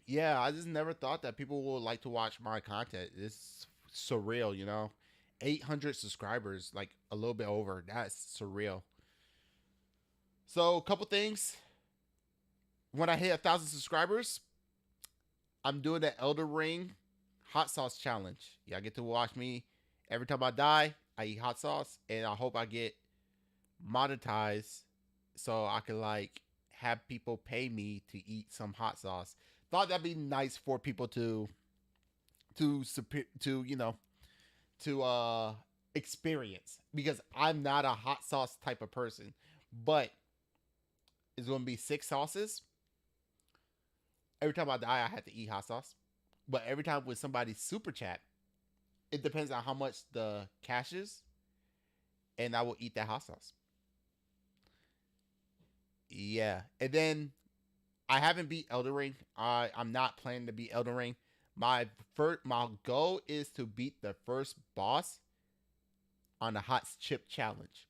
yeah, I just never thought that people would like to watch my content. It's surreal, you know. 800 subscribers, like a little bit over. That's surreal. So, a couple things. When I hit 1,000 subscribers, I'm doing the Elder Ring hot sauce challenge. Yeah, I get to watch me every time I die. I eat hot sauce, and I hope I get monetized so I can like have people pay me to eat some hot sauce. Thought that'd be nice for people to you know, to experience, because I'm not a hot sauce type of person, but it's going to be 6 sauces. Every time I die, I have to eat hot sauce. But every time with somebody super chat, it depends on how much the cash is, and I will eat that hot sauce. Yeah, and then I haven't beat Elden Ring. I'm not planning to beat Elden Ring. My goal is to beat the first boss on the hot chip challenge.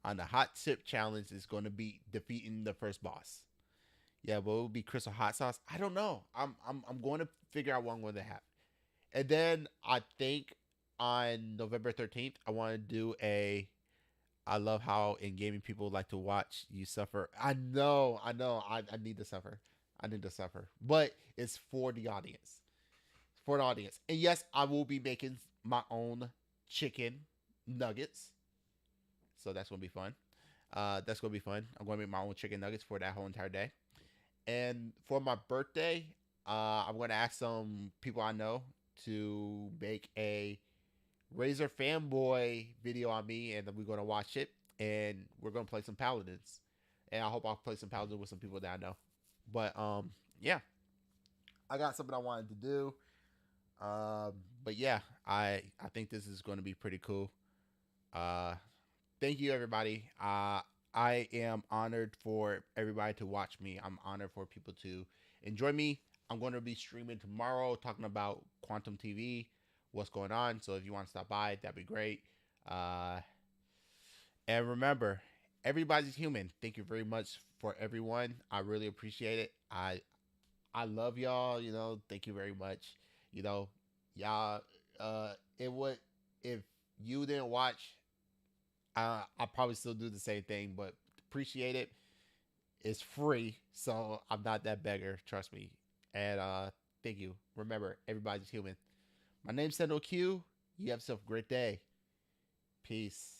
On the hot chip challenge is going to be defeating the first boss. Yeah, but it will be Crystal Hot Sauce. I don't know. I'm going to figure out what I'm going to have. And then I think on November 13th, I want to do a. I love how in gaming people like to watch you suffer. I know. I need to suffer. I need to suffer. But it's for the audience. For the audience. And yes, I will be making my own chicken nuggets. So that's going to be fun. That's going to be fun. I'm going to make my own chicken nuggets for that whole entire day. And for my birthday, I'm going to ask some people I know to make a Razor fanboy video on me, and then we're going to watch it, and we're going to play some Paladins. And I hope I'll play some Paladins with some people that I know. But, yeah. I got something I wanted to do. But yeah, I think this is going to be pretty cool. Uh, thank you everybody. I am honored for everybody to watch me. I'm honored for people to enjoy me. I'm going to be streaming tomorrow talking about Quantum TV, what's going on. So if you want to stop by, that'd be great. Uh, and remember, everybody's human. Thank you very much for everyone. I really appreciate it. I love y'all. Thank you very much. Y'all. It would if you didn't watch. I probably still do the same thing, but appreciate it. It's free, so I'm not that beggar. Trust me. And thank you. Remember, everybody's human. My name's Sendou Q. You have yourself a great day. Peace.